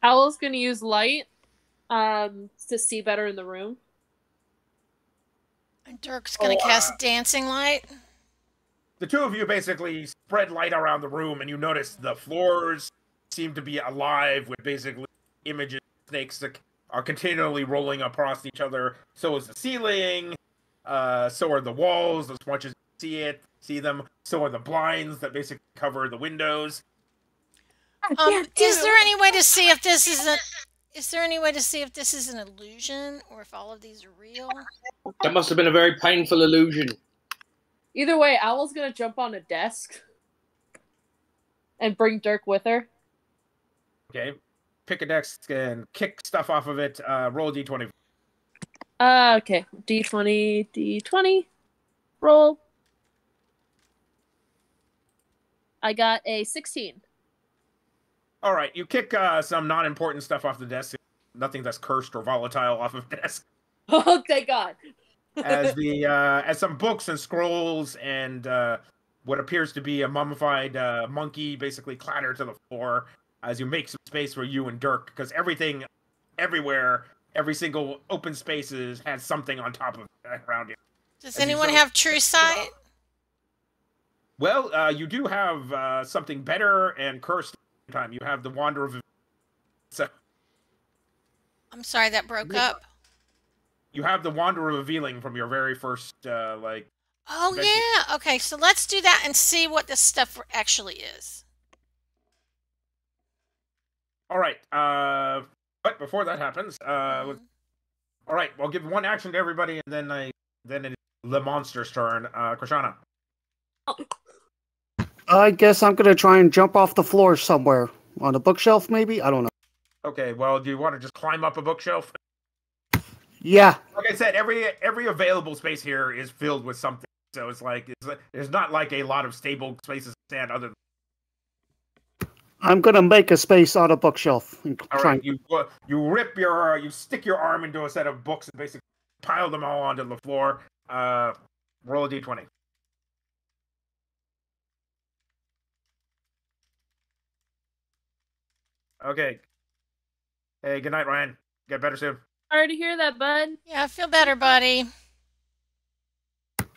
[SPEAKER 2] Owl's going to use light to see better in the room.
[SPEAKER 3] And Dirk's going to cast dancing light.
[SPEAKER 1] The two of you basically spread light around the room, and you notice the floors seem to be alive with basically images of snakes that are continually rolling across each other. So is the ceiling. So are the walls, as much as you see them. So are the blinds that basically cover the windows.
[SPEAKER 3] Is there any way to see if this is a... Is there any way to see if this is an illusion or if all of these are real?
[SPEAKER 5] That must have been a very painful illusion.
[SPEAKER 2] Either way, Owl's going to jump on a desk and bring Dirk with her.
[SPEAKER 1] Okay. Pick a desk and kick stuff off of it. Roll a d20.
[SPEAKER 2] Okay. D20. Roll. I got a 16.
[SPEAKER 1] All right, you kick some non-important stuff off the desk. Nothing that's cursed or volatile off of the desk.
[SPEAKER 2] Oh, thank God.
[SPEAKER 1] As some books and scrolls and what appears to be a mummified monkey basically clatter to the floor as you make some space for you and Dirk, because everything, everywhere, every single open spaces has something on top of it around you.
[SPEAKER 3] Does anyone have true sight?
[SPEAKER 1] Well, you do have something better and cursed. Time you have the Wanderer of... So
[SPEAKER 3] I'm sorry, that broke up.
[SPEAKER 1] You have the Wanderer revealing from your very first like...
[SPEAKER 3] Oh yeah, okay, so let's do that and see what this stuff actually is.
[SPEAKER 1] All right. But before that happens, all right. I'll give one action to everybody, and then it's the monster's turn. Krishana.
[SPEAKER 6] I guess I'm gonna try and jump off the floor somewhere on a bookshelf, maybe. I don't know.
[SPEAKER 1] Okay. Well, do you want to just climb up a bookshelf?
[SPEAKER 6] Yeah.
[SPEAKER 1] Like I said, every available space here is filled with something. So it's there's not like a lot of stable spaces to stand other than.
[SPEAKER 6] I'm gonna make a space on a bookshelf. And
[SPEAKER 1] All
[SPEAKER 6] try
[SPEAKER 1] right, you stick your arm into a set of books and basically pile them all onto the floor. Roll a d20. Okay. Hey, good night, Ryan. Get better soon.
[SPEAKER 2] Sorry to hear that, bud.
[SPEAKER 3] Yeah, I feel better, buddy.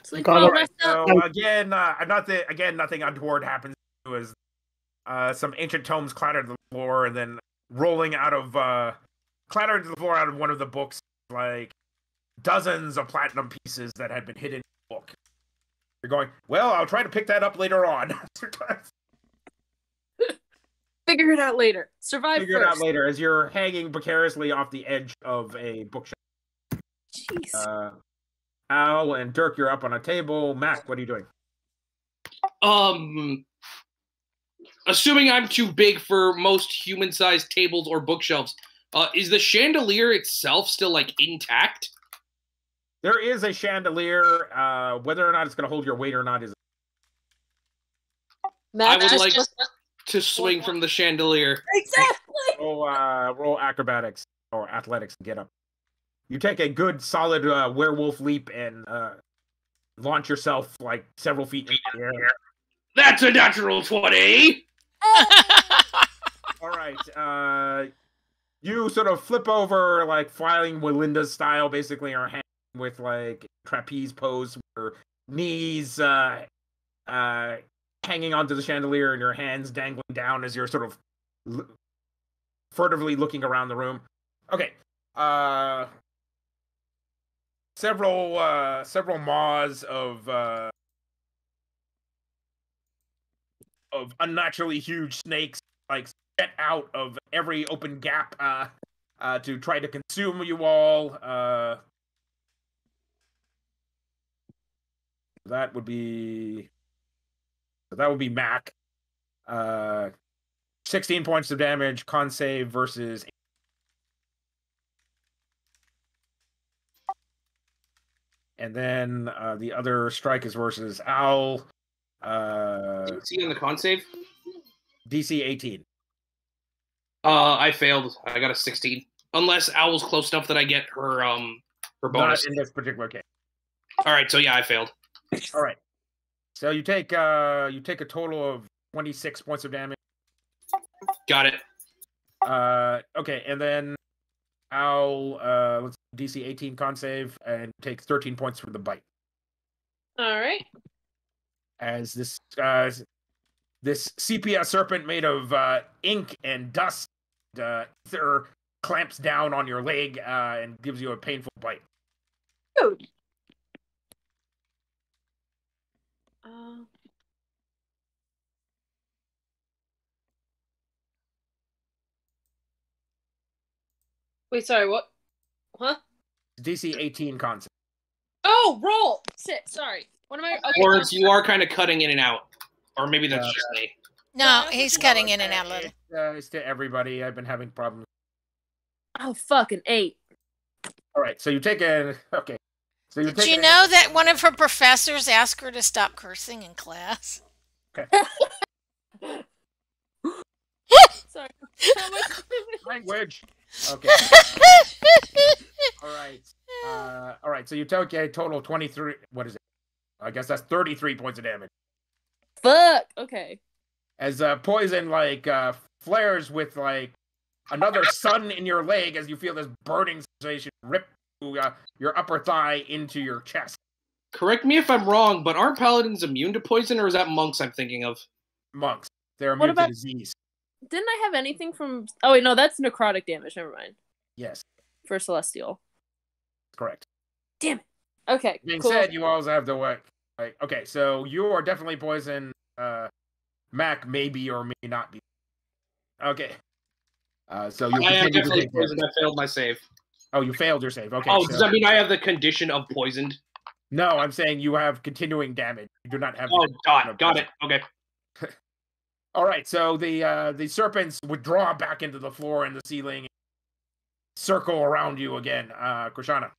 [SPEAKER 2] Sleep
[SPEAKER 6] Got
[SPEAKER 2] well,
[SPEAKER 6] it.
[SPEAKER 2] rest up.
[SPEAKER 1] So again, nothing untoward happens. It was some ancient tomes clattered to the floor, and then clattered to the floor out of one of the books, like dozens of platinum pieces that had been hidden in the book. You're going, well, I'll try to pick that up later on.
[SPEAKER 2] Figure it out later. Survive
[SPEAKER 1] Figure it out
[SPEAKER 2] first.
[SPEAKER 1] later as you're hanging precariously off the edge of a bookshelf.
[SPEAKER 2] Jeez.
[SPEAKER 1] Al and Dirk, you're up on a table. Mack, what are you doing?
[SPEAKER 5] Assuming I'm too big for most human-sized tables or bookshelves, is the chandelier itself still like intact?
[SPEAKER 1] There is a chandelier. Whether or not it's going to hold your weight or not is.
[SPEAKER 2] Matt,
[SPEAKER 5] I would
[SPEAKER 2] just-
[SPEAKER 5] like to swing from the chandelier.
[SPEAKER 2] Exactly.
[SPEAKER 1] Roll acrobatics or athletics and get up. You take a good solid werewolf leap and launch yourself like several feet in the air.
[SPEAKER 5] That's a natural 20!
[SPEAKER 1] All right. You sort of flip over, like flying Walinda style, basically, or hanging with like trapeze pose, with your knees hanging onto the chandelier and your hands dangling down as you're sort of furtively looking around the room. Okay. Several maws of unnaturally huge snakes like get out of every open gap to try to consume you all. That would be Mack. 16 points of damage, con save versus. And then the other strike is versus Owl.
[SPEAKER 5] See on the con save?
[SPEAKER 1] DC 18.
[SPEAKER 5] I failed. I got a 16. Unless Owl's close enough that I get her bonus.
[SPEAKER 1] Not in this particular case.
[SPEAKER 5] All right, so yeah, I failed.
[SPEAKER 1] All right. So you take a total of 26 points of damage.
[SPEAKER 5] Got it.
[SPEAKER 1] Okay, and then Owl let's DC 18 con save and takes 13 points for the bite.
[SPEAKER 2] All right.
[SPEAKER 1] As this sepia serpent made of ink and dust ether clamps down on your leg and gives you a painful bite.
[SPEAKER 2] Dude. Wait, sorry, what? Huh?
[SPEAKER 1] DC 18 con save.
[SPEAKER 2] Oh, roll! Sit, sorry. What am I? Okay.
[SPEAKER 5] Lawrence, you are kind of cutting in and out. Or maybe that's just me.
[SPEAKER 3] No, he's cutting in and out a little.
[SPEAKER 1] It's to everybody. I've been having problems.
[SPEAKER 2] Oh, fucking 8.
[SPEAKER 1] All right, so you take a okay. So you
[SPEAKER 3] Did you know that one of her professors asked her to stop cursing in class?
[SPEAKER 1] Okay.
[SPEAKER 2] Sorry. How much?
[SPEAKER 1] Language. Okay. All right. So you take a total of 23. What is it? I guess that's 33 points of damage.
[SPEAKER 2] Fuck. Okay.
[SPEAKER 1] As poison flares with like another sun in your leg as you feel this burning sensation rip through your upper thigh into your chest.
[SPEAKER 5] Correct me if I'm wrong, but aren't paladins immune to poison, or is that monks I'm thinking of?
[SPEAKER 1] Monks. They're
[SPEAKER 2] What
[SPEAKER 1] immune to
[SPEAKER 2] about-
[SPEAKER 1] disease.
[SPEAKER 2] Didn't I have anything from? Oh wait, no, that's necrotic damage. Never mind.
[SPEAKER 1] Yes,
[SPEAKER 2] For celestial.
[SPEAKER 1] correct.
[SPEAKER 2] Damn it. Okay.
[SPEAKER 1] Being
[SPEAKER 2] cool.
[SPEAKER 1] said, you also have to work. Okay, so you are definitely poisoned. Mack may be or may not be. Okay. So you
[SPEAKER 5] I am
[SPEAKER 1] continue to
[SPEAKER 5] definitely
[SPEAKER 1] take
[SPEAKER 5] poisoned.
[SPEAKER 1] damage.
[SPEAKER 5] I failed my save.
[SPEAKER 1] Oh, you failed your save. Okay.
[SPEAKER 5] Oh,
[SPEAKER 1] so-
[SPEAKER 5] does that mean I have the condition of poisoned?
[SPEAKER 1] No, I'm saying you have continuing damage. You do not have.
[SPEAKER 5] Oh,
[SPEAKER 1] the
[SPEAKER 5] got it. Okay.
[SPEAKER 1] All right. So the serpents withdraw back into the floor and the ceiling, and circle around you again, Krishana.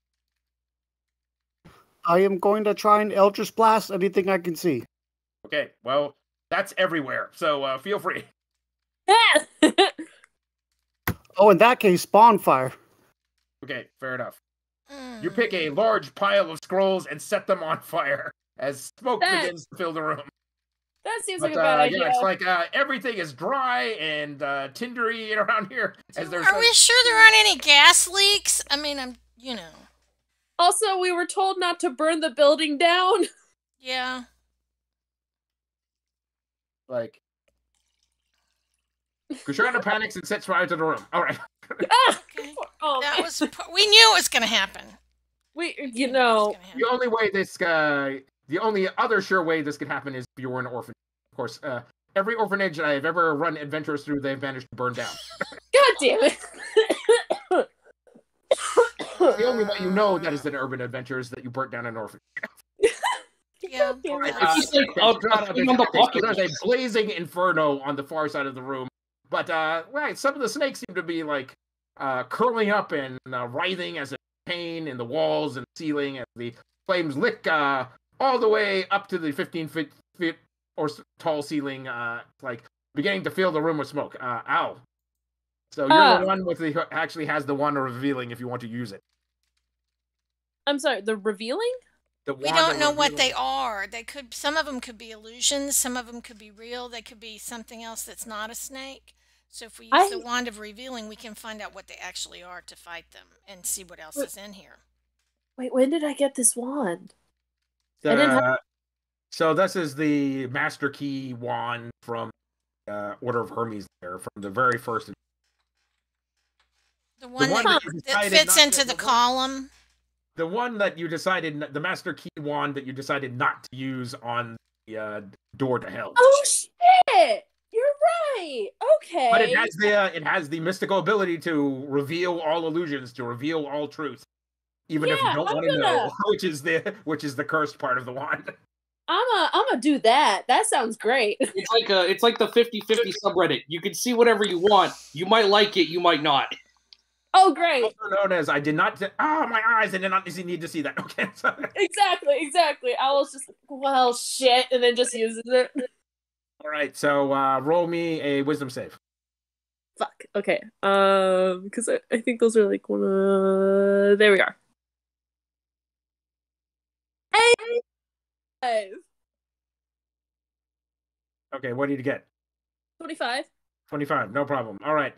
[SPEAKER 6] I am going to try and Eldritch Blast anything I can see.
[SPEAKER 1] Okay. Well, that's everywhere. So feel free.
[SPEAKER 6] Oh, in that case, bonfire.
[SPEAKER 1] Okay. Fair enough.
[SPEAKER 3] Mm.
[SPEAKER 1] You pick a large pile of scrolls and set them on fire as smoke begins to fill the room.
[SPEAKER 2] That seems
[SPEAKER 1] But,
[SPEAKER 2] like a bad idea.
[SPEAKER 1] yeah, it's like everything is dry and tindery around here. As there's
[SPEAKER 3] Are we sure there aren't any gas leaks? I mean, you know.
[SPEAKER 2] Also, we were told not to burn the building down.
[SPEAKER 3] Yeah.
[SPEAKER 1] like Krishana panics and sets fire to the room. All right.
[SPEAKER 3] Okay.
[SPEAKER 2] Oh,
[SPEAKER 3] That
[SPEAKER 2] man.
[SPEAKER 3] was. We knew it was going to happen.
[SPEAKER 2] You know,
[SPEAKER 1] The only way the only other sure way this could happen is if you were an orphanage. Of course, every orphanage I've ever run adventures through, they've managed to burn down.
[SPEAKER 2] God damn it.
[SPEAKER 1] The only way you know that is an urban adventure is that you burnt down an orphanage.
[SPEAKER 3] Yeah.
[SPEAKER 2] Damn it.
[SPEAKER 5] It's just like a thing on the bucket.
[SPEAKER 1] There's a blazing inferno on the far side of the room, but right, some of the snakes seem to be like curling up and writhing as a pain in the walls and ceiling, as the flames lick all the way up to the 15 feet or tall ceiling, like beginning to fill the room with smoke. Ow. So you're the one with the actually has the wand of revealing if you want to use it.
[SPEAKER 2] I'm sorry, the revealing?
[SPEAKER 1] The
[SPEAKER 3] We
[SPEAKER 1] wand
[SPEAKER 3] don't
[SPEAKER 1] of
[SPEAKER 3] know what
[SPEAKER 1] revealing.
[SPEAKER 3] they are. Some of them could be illusions. Some of them could be real. They could be something else that's not a snake. So if we use the wand of revealing, we can find out what they actually are to fight them and see what else is in here.
[SPEAKER 2] Wait, when did I get this wand? I didn't have-
[SPEAKER 1] So this is the Master Key wand from Order of Hermes there, from the very first.
[SPEAKER 3] The one,
[SPEAKER 1] one
[SPEAKER 3] that,
[SPEAKER 1] that you
[SPEAKER 3] that
[SPEAKER 1] decided
[SPEAKER 3] fits
[SPEAKER 1] not
[SPEAKER 3] into
[SPEAKER 1] to-
[SPEAKER 3] the column.
[SPEAKER 1] The one that you decided, the Master Key wand that you decided not to use on the door to hell.
[SPEAKER 2] Oh shit! You're right. Okay.
[SPEAKER 1] But it has the mystical ability to reveal all illusions, to reveal all truth, even if you
[SPEAKER 2] Yeah,
[SPEAKER 1] don't
[SPEAKER 2] I'm
[SPEAKER 1] want to know,
[SPEAKER 2] gonna-
[SPEAKER 1] which is the cursed part of the wand.
[SPEAKER 2] I'm gonna do that. That sounds great.
[SPEAKER 5] It's like the 50-50 subreddit. You can see whatever you want. You might like it, you might not.
[SPEAKER 2] Oh, great.
[SPEAKER 1] Also known as I did not. My eyes! I did not need to see that. Okay. So,
[SPEAKER 2] Exactly. I was just like, well, shit, and then just uses it.
[SPEAKER 1] all right. So roll me a wisdom save.
[SPEAKER 2] Fuck. Okay. Because I think those are like one. There we are. 5.
[SPEAKER 1] Okay. What did you get?
[SPEAKER 2] 25.
[SPEAKER 1] 25. No problem. All right.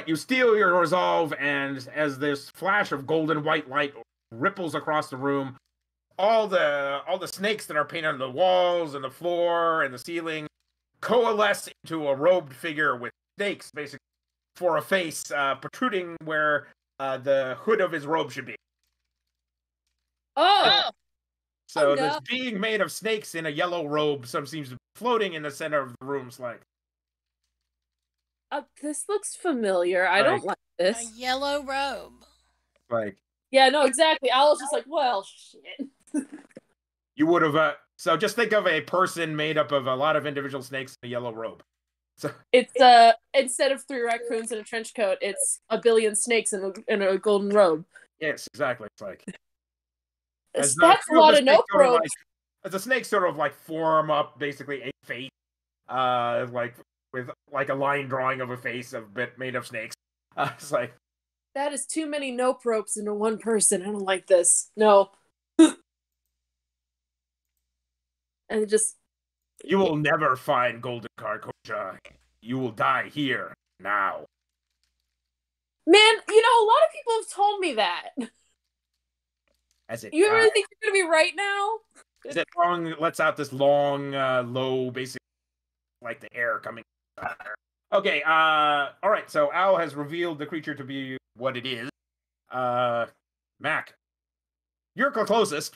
[SPEAKER 1] You steal your resolve, and as this flash of golden white light ripples across the room, all the snakes that are painted on the walls and the floor and the ceiling coalesce into a robed figure with snakes, basically, for a face protruding where the hood of his robe should be.
[SPEAKER 2] Oh.
[SPEAKER 1] So
[SPEAKER 2] Oh,
[SPEAKER 1] this
[SPEAKER 2] no.
[SPEAKER 1] being made of snakes in a yellow robe, some seems to be floating in the center of the room, like.
[SPEAKER 2] This looks familiar. I don't like
[SPEAKER 3] A
[SPEAKER 2] this.
[SPEAKER 3] yellow robe.
[SPEAKER 1] Like
[SPEAKER 2] Yeah, no, exactly. I was just like, well, shit.
[SPEAKER 1] you would have. So just think of a person made up of a lot of individual snakes in a yellow robe. So
[SPEAKER 2] It's instead of 3 raccoons in a trench coat, it's a billion snakes in a golden robe.
[SPEAKER 1] yes, exactly. It's like
[SPEAKER 2] That's
[SPEAKER 1] the
[SPEAKER 2] a lot of nope
[SPEAKER 1] sort of
[SPEAKER 2] robes.
[SPEAKER 1] as the snakes sort of like form up basically a face, like with like a line drawing of a face made of snakes. It's like
[SPEAKER 2] That is too many nope ropes into one person. I don't like this. No. And it just
[SPEAKER 1] you will never find Golden Karkoja. You will die here now.
[SPEAKER 2] man, a lot of people have told me that.
[SPEAKER 1] As it
[SPEAKER 2] You really think you're gonna be right now?
[SPEAKER 1] as it lets out this long, low, basically like the air coming. Okay, all right. So Al has revealed the creature to be what it is. Mack, you're closest.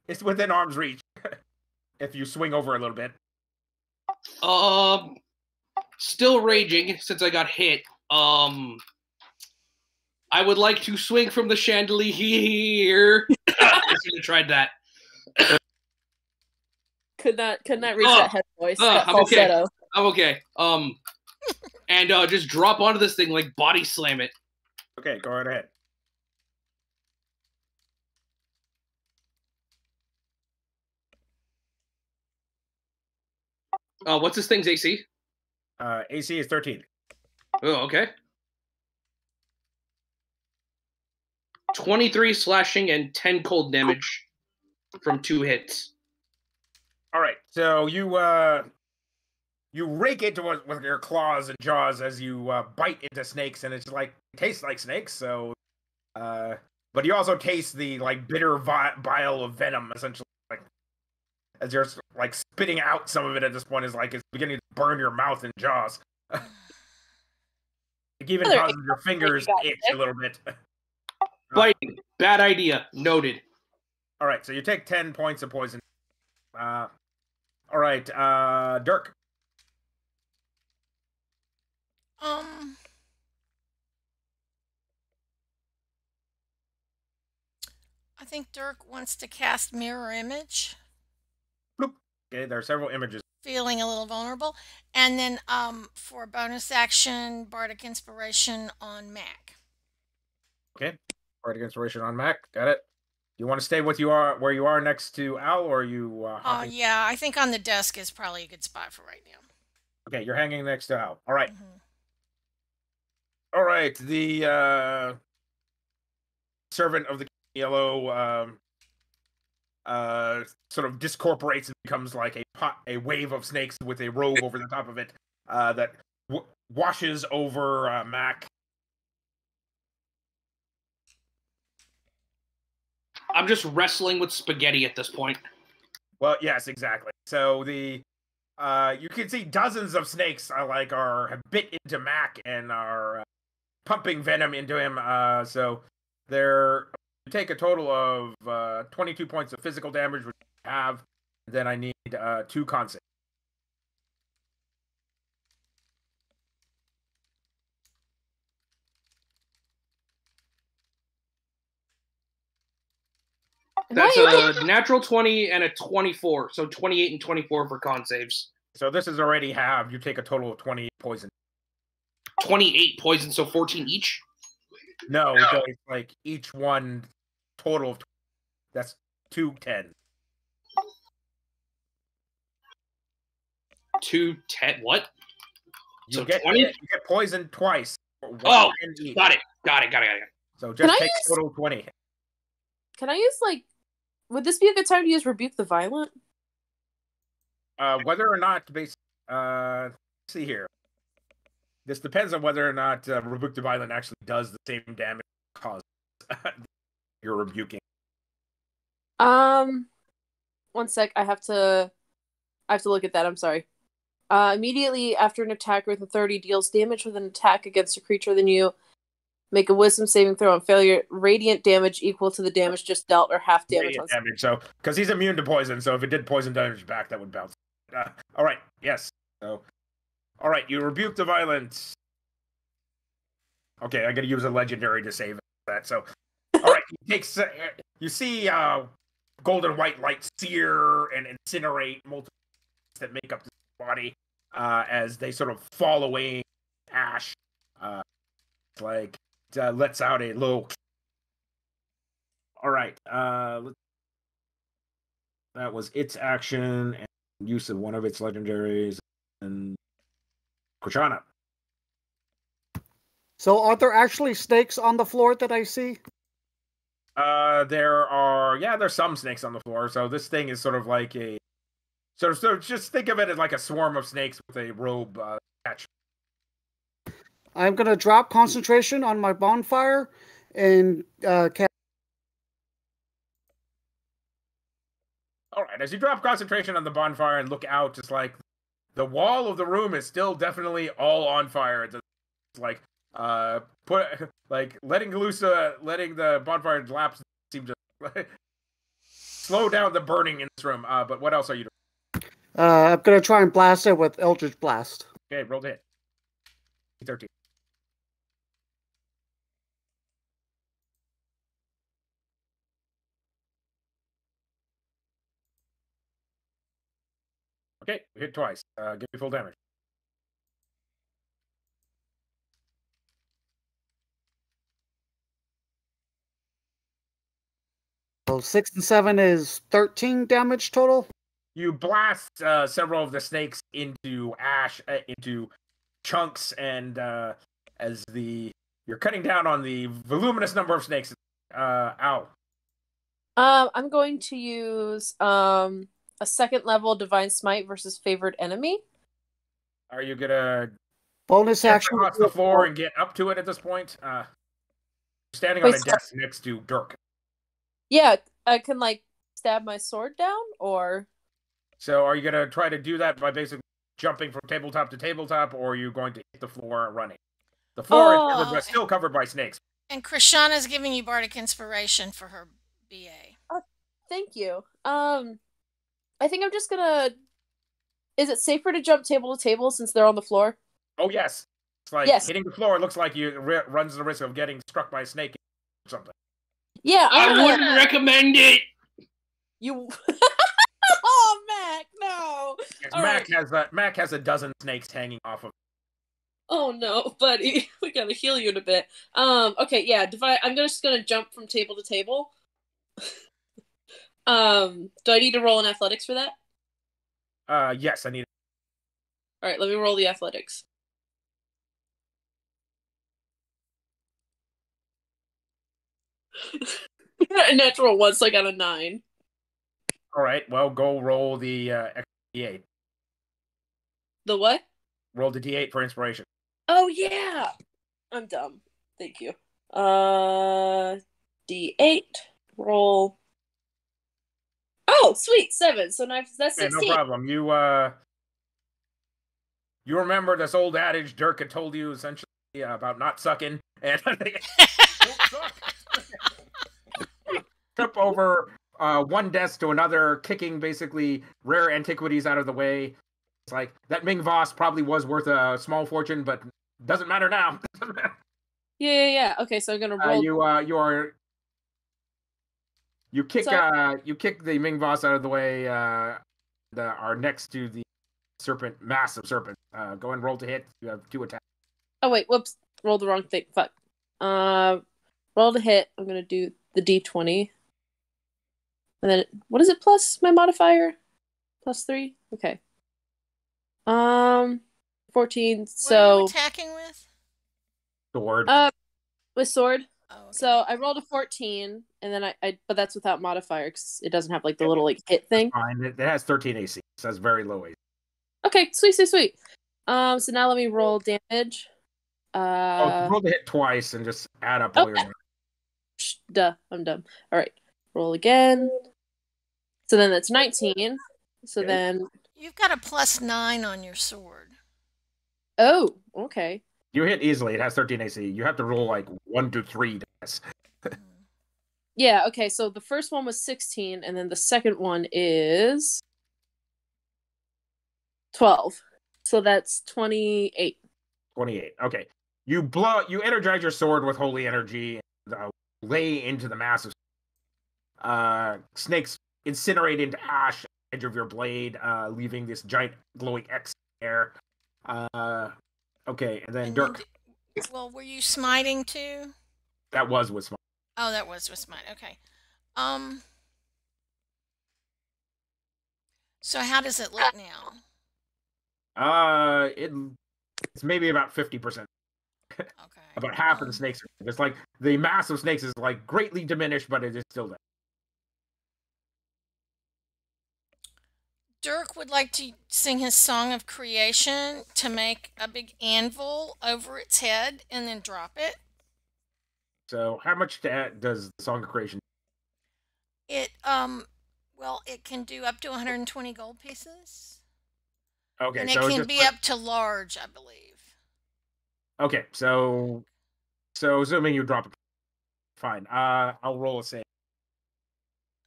[SPEAKER 1] It's within arm's reach. If you swing over a little bit.
[SPEAKER 5] Still raging since I got hit. I would like to swing from the chandelier. I should have tried that.
[SPEAKER 2] Could not reach that head voice. That
[SPEAKER 5] I'm okay.
[SPEAKER 2] falsetto.
[SPEAKER 5] I'm okay. And just drop onto this thing, like body slam it.
[SPEAKER 1] Okay, go right ahead.
[SPEAKER 5] What's this thing's AC?
[SPEAKER 1] AC is 13.
[SPEAKER 5] Oh, okay. 23 slashing and 10 cold damage from 2 hits.
[SPEAKER 1] All right, so you rake into it with your claws and jaws as you bite into snakes, and it's like it tastes like snakes. So, but you also taste the like bitter bile of venom, essentially, like as you're like spitting out some of it at this point. Is like it's beginning to burn your mouth and jaws. It even causes your fingers itch a little bit.
[SPEAKER 5] Biting, bad idea. Noted.
[SPEAKER 1] All right, so you take 10 points of poison. All right, Dirk.
[SPEAKER 3] I think Dirk wants to cast Mirror Image.
[SPEAKER 1] Bloop. Okay, there are several images.
[SPEAKER 3] Feeling a little vulnerable. And then for bonus action, Bardic Inspiration on Mack.
[SPEAKER 1] Okay, Bardic Inspiration on Mack. Got it. You want to stay where you are next to Al, or are you?
[SPEAKER 3] Yeah, I think on the desk is probably a good spot for right now.
[SPEAKER 1] Okay, you're hanging next to Al. All right. All right. The servant of the yellow sort of discorporates and becomes like a wave of snakes with a robe over the top of it that washes over Mack.
[SPEAKER 5] I'm just wrestling with spaghetti at this point.
[SPEAKER 1] Well, yes, exactly. So the you can see dozens of snakes have bit into Mack and are pumping venom into him. So they're take a total of 22 points of physical damage, which I have. Then I need 2 con saves.
[SPEAKER 5] That's a natural 20 and a 24. So 28 and 24 for con saves.
[SPEAKER 1] So this is already halved. You take a total of 20 poison.
[SPEAKER 5] 28 poison, so 14 each?
[SPEAKER 1] No, so it's like each one total of 20. That's 210.
[SPEAKER 5] 210. What?
[SPEAKER 1] You get poisoned twice.
[SPEAKER 5] Oh, got it.
[SPEAKER 1] So just take total 20.
[SPEAKER 2] Can I use would this be a good time to use Rebuke the Violent?
[SPEAKER 1] Whether or not, let's see here. This depends on whether or not Rebuke the Violent actually does the same damage cause you're rebuking.
[SPEAKER 2] 1 sec. I have to look at that. I'm sorry. Immediately after an attack with a 30 deals damage with an attack against a creature than you, make a Wisdom saving throw on failure. Radiant damage equal to the damage just dealt, or half damage.
[SPEAKER 1] Radiant damage. So, because he's immune to poison, so if it did poison damage back, that would bounce. All right. Yes. So, all right. You rebuke the violence. Okay, I got to use a legendary to save that. So, all right. He takes. You see, golden white light sear and incinerate multiple that make up the body as they sort of fall away in ash. Lets out a low. All right. That was its action and use of one of its legendaries. And Krishana.
[SPEAKER 6] So are there actually snakes on the floor that I see?
[SPEAKER 1] There's some snakes on the floor. So this thing is sort of like so just think of it as like a swarm of snakes with a robe attached.
[SPEAKER 6] I'm going to drop concentration on my bonfire and cast.
[SPEAKER 1] All right, as you drop concentration on the bonfire and look out, it's like the wall of the room is still definitely all on fire. It's like letting the bonfire lapse seems to slow down the burning in this room. But what else are you doing?
[SPEAKER 6] I'm going to try and blast it with Eldritch Blast.
[SPEAKER 1] Okay, roll the hit. 13. Okay, hit twice. Give me full damage.
[SPEAKER 6] So 6 and 7 is 13 damage total.
[SPEAKER 1] You blast several of the snakes into ash, into chunks, and as you're cutting down on the voluminous number of snakes. Ow.
[SPEAKER 2] I'm going to use a second level Divine Smite versus Favored Enemy.
[SPEAKER 1] Are you gonna
[SPEAKER 6] Bonus
[SPEAKER 1] jump
[SPEAKER 6] action.
[SPEAKER 1] across the floor and get up to it at this point? Standing
[SPEAKER 2] Wait,
[SPEAKER 1] on a desk next to Dirk.
[SPEAKER 2] Yeah, I can like stab my sword down, or
[SPEAKER 1] So are you gonna try to do that by basically jumping from tabletop to tabletop, or are you going to hit the floor running? The floor is still covered by snakes.
[SPEAKER 3] And Krishana's giving you bardic inspiration for her BA.
[SPEAKER 2] thank you. I think I'm just gonna. Is it safer to jump table to table since they're on the floor?
[SPEAKER 1] Oh yes, it's like hitting the floor. It looks like you runs the risk of getting struck by a snake or something.
[SPEAKER 2] Yeah,
[SPEAKER 5] I wouldn't recommend it.
[SPEAKER 2] You. Oh, Mack, no.
[SPEAKER 1] Yes, Mack has a dozen snakes hanging off of.
[SPEAKER 2] Oh no, buddy. We gotta heal you in a bit. Okay, yeah, I'm just gonna jump from table to table. Do I need to roll in athletics for that?
[SPEAKER 1] Yes, I need.
[SPEAKER 2] Alright, let me roll the athletics. A natural one, so I got a 9.
[SPEAKER 1] All right, well, go roll the D8.
[SPEAKER 2] The what?
[SPEAKER 1] Roll the D8 for inspiration.
[SPEAKER 2] Oh yeah! I'm dumb. Thank you. D8. Roll. Oh, sweet! 7. So that's 16.
[SPEAKER 1] No problem. You remember this old adage Dirk had told you essentially about not sucking, and don't suck. Trip over one desk to another, kicking basically rare antiquities out of the way. It's like that Ming Voss probably was worth a small fortune, but doesn't matter now.
[SPEAKER 2] Yeah. Okay, so I'm gonna roll.
[SPEAKER 1] You kick the Ming Voss out of the way. Are next to the massive serpent. Go and roll to hit. You have 2 attacks.
[SPEAKER 2] Oh wait, whoops! Rolled the wrong thing. Fuck. Roll to hit. I'm gonna do the D20. And then, what is it plus my modifier? +3? Okay. 14, so...
[SPEAKER 3] What are you attacking with?
[SPEAKER 1] Sword.
[SPEAKER 2] With sword.
[SPEAKER 3] Oh, okay.
[SPEAKER 2] So I rolled a 14, and then but that's without modifier, because it doesn't have, like, the little, like, hit thing.
[SPEAKER 1] Fine. It has 13 AC, so that's very low AC.
[SPEAKER 2] Okay, sweet. So now let me roll damage.
[SPEAKER 1] Roll the hit twice and just add up all your damage.
[SPEAKER 2] Duh, I'm dumb. Alright, roll again. So then that's 19. So then...
[SPEAKER 3] You've got a +9 on your sword.
[SPEAKER 2] Oh, okay.
[SPEAKER 1] You hit easily. It has 13 AC. You have to roll like 1 to 3 dice.
[SPEAKER 2] Yeah, okay, so the first one was 16, and then the second one is 12. So that's 28.
[SPEAKER 1] 28. Okay. You energize your sword with holy energy and lay into the massive snakes incinerate into ash at the edge of your blade, leaving this giant glowing X there. Okay, and then Dirk.
[SPEAKER 3] Well, were you smiting too?
[SPEAKER 1] That was with smite.
[SPEAKER 3] Oh, that was with smite. Okay. So how does it look now?
[SPEAKER 1] It's maybe about 50%.
[SPEAKER 3] Okay.
[SPEAKER 1] About half of the snakes. It's like the mass of snakes is like greatly diminished, but it is still there.
[SPEAKER 3] Dirk would like to sing his song of creation to make a big anvil over its head and then drop it.
[SPEAKER 1] So how much does the Song of Creation?
[SPEAKER 3] It well, it can do up to 120 gold pieces.
[SPEAKER 1] Okay,
[SPEAKER 3] and it can be up to large, I believe.
[SPEAKER 1] Okay, so assuming you drop it, fine. I'll roll a save.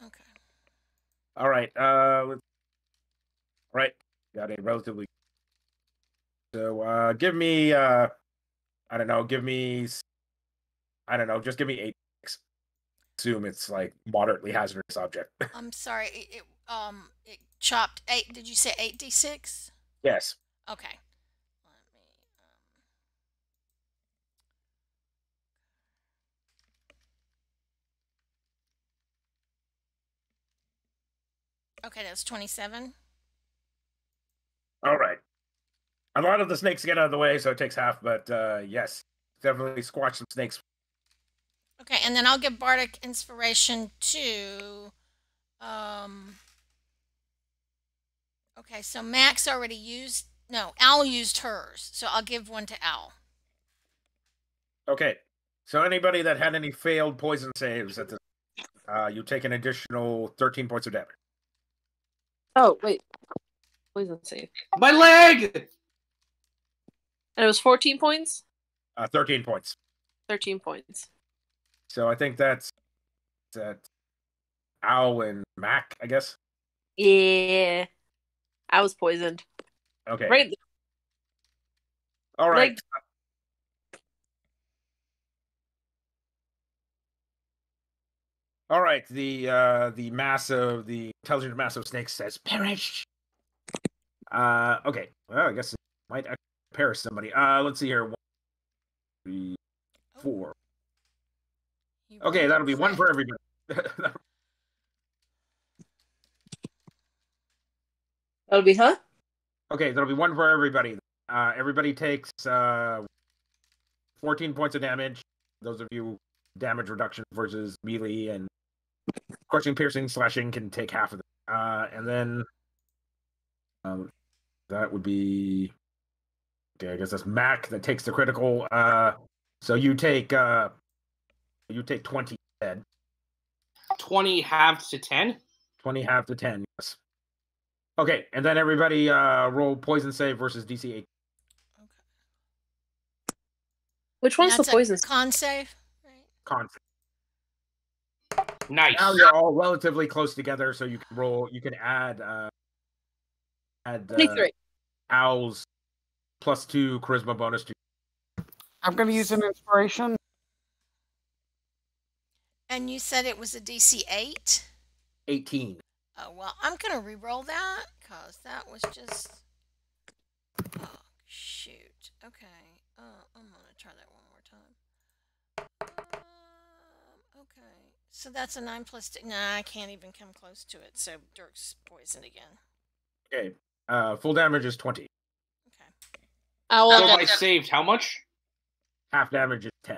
[SPEAKER 3] Okay.
[SPEAKER 1] All right. Right. Got a relatively. So give me I don't know. Just give me 8. Assume it's like moderately hazardous object.
[SPEAKER 3] I'm sorry. it chopped 8. Did you say 8d6?
[SPEAKER 1] Yes.
[SPEAKER 3] Okay. Let me. Okay, that's 27.
[SPEAKER 1] All right. A lot of the snakes get out of the way, so it takes half. But yes, definitely squash some snakes.
[SPEAKER 3] Okay, and then I'll give Bardic Inspiration to. Okay, so Max already used. No, Al used hers, so I'll give one to Al.
[SPEAKER 1] Okay. So anybody that had any failed poison saves at the, you take an additional 13 points of damage.
[SPEAKER 2] Oh, wait. Poison save.
[SPEAKER 5] My leg!
[SPEAKER 2] And it was 14 points?
[SPEAKER 1] 13 points.
[SPEAKER 2] 13 points.
[SPEAKER 1] So I think that's Al and Mack, I guess.
[SPEAKER 2] Yeah. I was poisoned.
[SPEAKER 1] Okay.
[SPEAKER 2] Right.
[SPEAKER 1] All right. All right. The intelligent mass of snakes says perish. Okay. Well, I guess it might perish somebody. Let's see here. 1, 3, 4. Okay, that'll be one for everybody.
[SPEAKER 2] That'll be, huh?
[SPEAKER 1] Okay, that'll be one for everybody. Everybody takes 14 points of damage. Those of you damage reduction versus melee and crushing, piercing, slashing can take half of it. And then that would be okay. I guess that's Mac that takes the critical. So you take 20 instead.
[SPEAKER 5] 20 halved to 10?
[SPEAKER 1] 20 half to 10, yes. Okay, and then everybody roll poison save versus DC 8.
[SPEAKER 3] Okay.
[SPEAKER 2] Which one's the poison?
[SPEAKER 3] Con save? Right.
[SPEAKER 1] Con.
[SPEAKER 5] Nice.
[SPEAKER 1] Now you're all relatively close together, so you can roll. You can add
[SPEAKER 2] 23.
[SPEAKER 1] Owl's +2 charisma bonus to.
[SPEAKER 6] I'm going to use an inspiration.
[SPEAKER 3] And you said it was a DC 8?
[SPEAKER 1] 18.
[SPEAKER 3] Oh, well, I'm going to re-roll that, because that was just... Oh, shoot. Okay. I'm going to try that one more time. Okay. So that's a 9 plus... Nah, I can't even come close to it, so Dirk's poisoned again.
[SPEAKER 1] Okay. Full damage is 20.
[SPEAKER 3] Okay.
[SPEAKER 5] So if I saved how much?
[SPEAKER 1] Half damage is 10.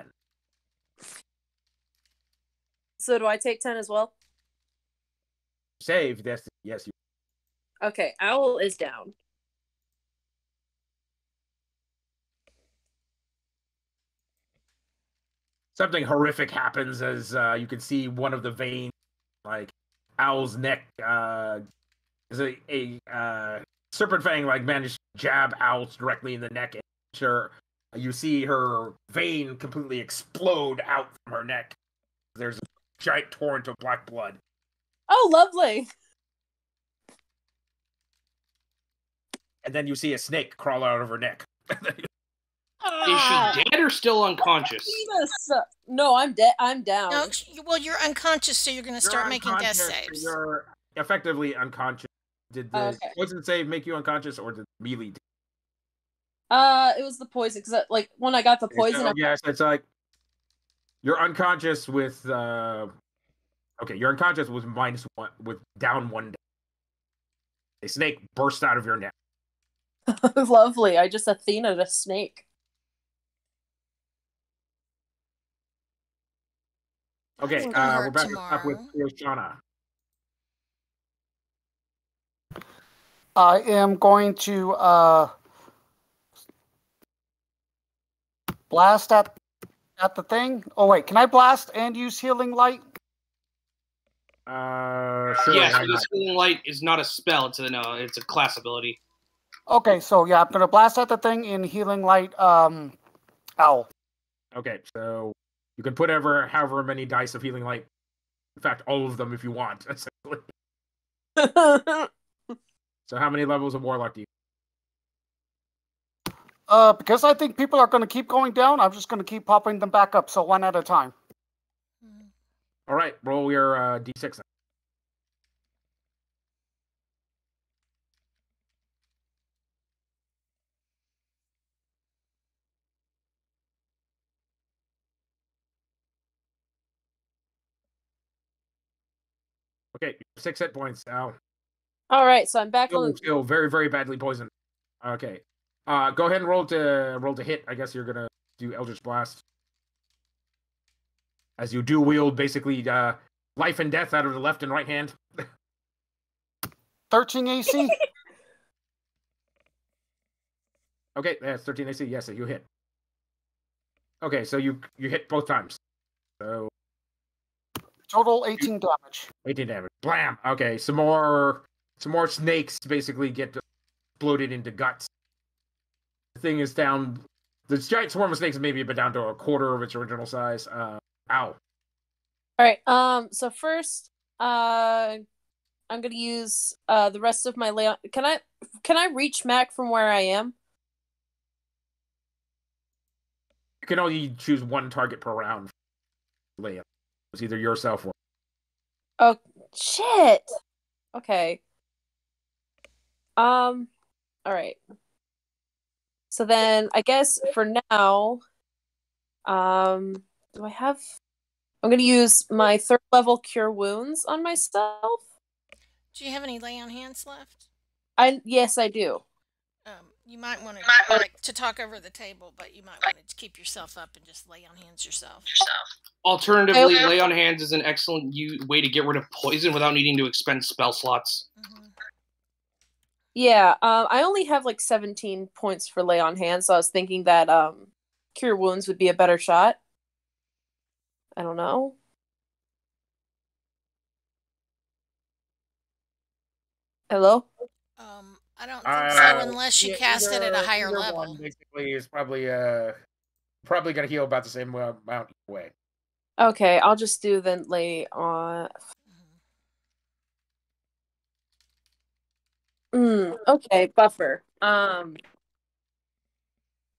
[SPEAKER 2] So do I take 10 as well?
[SPEAKER 1] Save, yes, you.
[SPEAKER 2] Okay, Owl is down.
[SPEAKER 1] Something horrific happens as you can see one of the veins, like Owl's neck, is a serpent fang like managed to jab Owl's directly in the neck, and sure you see her vein completely explode out from her neck. There's a giant torrent of black blood.
[SPEAKER 2] Oh, lovely.
[SPEAKER 1] And then you see a snake crawl out of her neck.
[SPEAKER 5] Is she dead or still unconscious?
[SPEAKER 2] No, I'm dead. I'm down.
[SPEAKER 3] No, well, you're unconscious, so you're going to start making death saves.
[SPEAKER 1] You're effectively unconscious. Did the poison save make you unconscious, or did melee?
[SPEAKER 2] It was the poison, because like when I got the poison.
[SPEAKER 1] So, yes, it's like you're unconscious with. Okay, you're unconscious with -1, with down 1. A snake bursts out of your neck.
[SPEAKER 2] Lovely. I just Athena'd a snake.
[SPEAKER 1] Okay, we're back up with Krishana.
[SPEAKER 6] I am going to blast at the thing. Oh wait, can I blast and use healing light?
[SPEAKER 1] Sure.
[SPEAKER 5] Yes, this healing light is not a spell. It's a class ability.
[SPEAKER 6] Okay, so yeah, I'm gonna blast at the thing in healing light. Owl.
[SPEAKER 1] Okay, so you can put however many dice of healing light. In fact, all of them if you want. Essentially. So how many levels of Warlock do you?
[SPEAKER 6] Because I think people are gonna keep going down, I'm just gonna keep popping them back up. So one at a time.
[SPEAKER 1] All right, roll your D6. Okay, 6 hit points now.
[SPEAKER 2] All right, so I'm back on.
[SPEAKER 1] Still very, very badly poisoned. Okay. Go ahead and roll to hit. I guess you're gonna do Eldritch Blast. As you do wield basically life and death out of the left and right hand.
[SPEAKER 6] 13 AC.
[SPEAKER 1] Okay, that's 13 AC. Yes, you hit. Okay, so you hit both times. So
[SPEAKER 6] Total 18 damage.
[SPEAKER 1] 18 damage. Blam. Okay, some more snakes basically get bloated into guts. The thing is down. The giant swarm of snakes is maybe down to a quarter of its original size. Ow.
[SPEAKER 2] All right. So first, I'm gonna use the rest of my lay on. Can I reach Mack from where I am?
[SPEAKER 1] You can only choose one target per round. Lay on. It's either yourself or.
[SPEAKER 2] Oh shit. Okay. All right. So then, I guess for now, do I have? I'm gonna use my 3rd level Cure Wounds on myself.
[SPEAKER 3] Do you have any lay on hands left?
[SPEAKER 2] Yes, I do.
[SPEAKER 3] You might want to talk over the table, but you might want to keep yourself up and just lay on hands yourself.
[SPEAKER 5] Alternatively, lay on hands is an excellent way to get rid of poison without needing to expend spell slots.
[SPEAKER 3] Mm-hmm.
[SPEAKER 2] Yeah, I only have like 17 points for lay on hands, so I was thinking that Cure Wounds would be a better shot. I don't know. Probably
[SPEAKER 3] I don't think so unless you cast it at a higher
[SPEAKER 1] either
[SPEAKER 3] level.
[SPEAKER 1] One basically is probably gonna heal about the same amount either way.
[SPEAKER 2] Okay, I'll just do then lay on. Okay, buffer.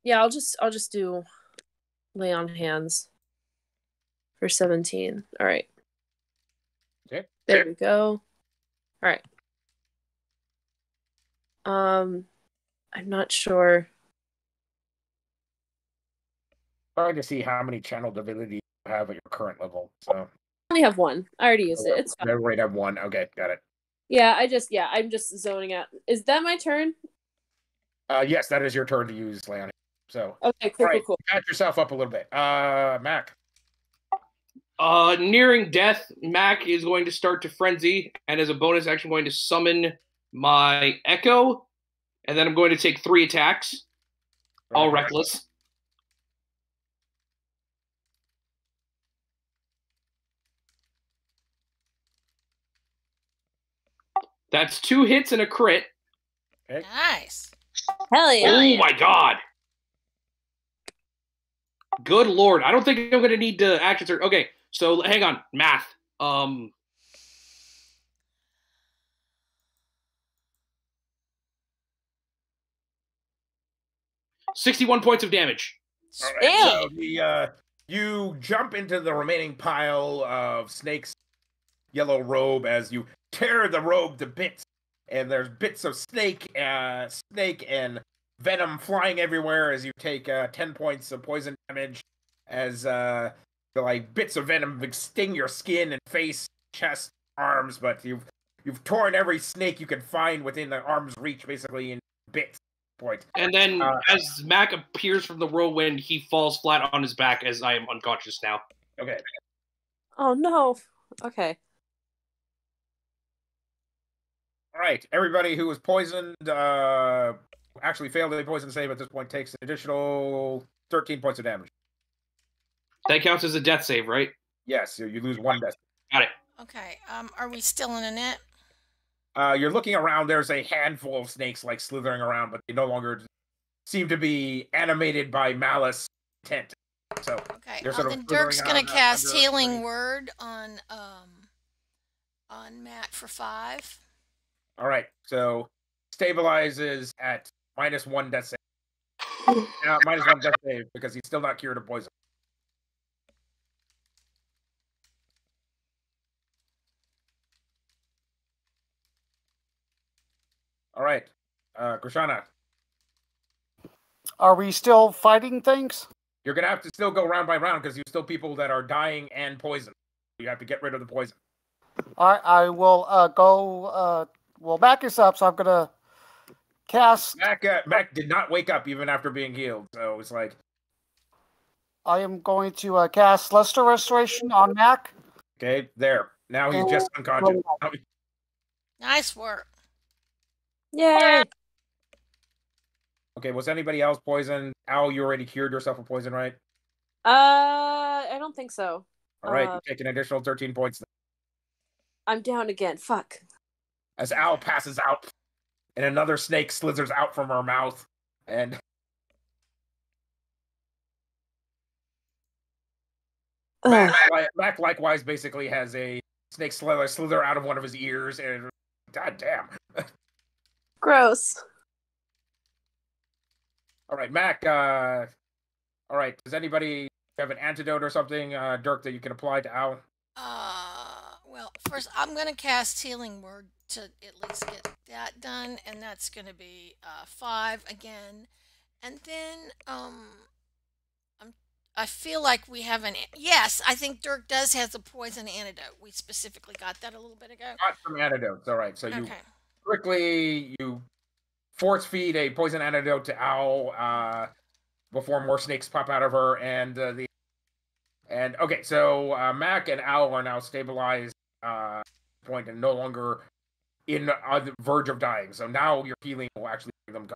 [SPEAKER 2] Yeah, I'll just do lay on hands for 17. All right.
[SPEAKER 1] Okay.
[SPEAKER 2] There we go. All right. I'm not sure.
[SPEAKER 1] Trying to see how many channel divinity you have at your current level. So
[SPEAKER 2] I only have one. I already used it. It's fine.
[SPEAKER 1] you already have one. Okay, got it.
[SPEAKER 2] Yeah, I'm just zoning out. Is that my turn?
[SPEAKER 1] Yes, that is your turn to use lay on hands. So
[SPEAKER 2] Okay, cool,
[SPEAKER 1] right,
[SPEAKER 2] cool.
[SPEAKER 1] Catch yourself up a little bit. Mac.
[SPEAKER 5] Nearing death, Mack is going to start to frenzy, and as a bonus action, going to summon my Echo, and then I'm going to take 3 attacks, all reckless. That's 2 hits and a crit.
[SPEAKER 1] Okay.
[SPEAKER 3] Nice.
[SPEAKER 2] Hell yeah.
[SPEAKER 5] Oh my god. Good lord. I don't think I'm going to need to action surge. Okay, so hang on. Math. 61 points of damage.
[SPEAKER 1] All right, so you jump into the remaining pile of snakes' yellow robe as you tear the robe to bits, and there's bits of snake and venom flying everywhere as you take 10 points of poison damage as the bits of venom sting your skin and face, chest, arms, but you've torn every snake you can find within the arm's reach, basically in bits. Point.
[SPEAKER 5] And then as Mack appears from the whirlwind, he falls flat on his back as I am unconscious now.
[SPEAKER 1] Okay.
[SPEAKER 2] Oh no. Okay.
[SPEAKER 1] All right. Everybody who was poisoned actually failed a poison save at this point takes an additional 13 points of damage.
[SPEAKER 5] That counts as a death save, right?
[SPEAKER 1] Yes, so you lose 1 death.
[SPEAKER 5] Got it.
[SPEAKER 3] Okay. Are we still in a net?
[SPEAKER 1] You're looking around. There's a handful of snakes slithering around, but they no longer seem to be animated by malice intent. So
[SPEAKER 3] okay.
[SPEAKER 1] Sort of
[SPEAKER 3] then Dirk's gonna cast
[SPEAKER 1] under
[SPEAKER 3] Healing Word on Matt for 5.
[SPEAKER 1] All right. So stabilizes at -1 death save. -1 death save because he's still not cured of poison. All right, Krishana.
[SPEAKER 6] Are we still fighting things?
[SPEAKER 1] You're gonna have to still go round by round because there's still people that are dying and poisoned. You have to get rid of the poison.
[SPEAKER 6] All right, I will go. Well, Mack is up, so I'm gonna cast.
[SPEAKER 1] Mack did not wake up even after being healed, so it's like.
[SPEAKER 6] I am going to cast Luster Restoration on Mack.
[SPEAKER 1] Okay, there. Now he's just unconscious.
[SPEAKER 3] Nice work.
[SPEAKER 2] Yay!
[SPEAKER 1] Okay, was anybody else poisoned? Al, you already cured yourself of poison, right?
[SPEAKER 2] I don't think so.
[SPEAKER 1] All right, you take an additional 13 points.
[SPEAKER 2] I'm down again. Fuck.
[SPEAKER 1] As Al passes out, and another snake slithers out from her mouth, and Mack likewise basically has a snake slither out of one of his ears, and god damn.
[SPEAKER 2] Gross.
[SPEAKER 1] All right, Mack. All right, does anybody have an antidote or something, Dirk, that you can apply to Al?
[SPEAKER 3] Well, first I'm going to cast Healing Word to at least get that done, and that's going to be 5 again. And then I feel like we have yes, I think Dirk does have the poison antidote. We specifically got that a little bit ago.
[SPEAKER 1] Got some antidotes. All right, so you quickly force feed a poison antidote to Owl before more snakes pop out of her, and okay, so Mack and Owl are now stabilized point and no longer in on the verge of dying. So now your healing will actually bring them.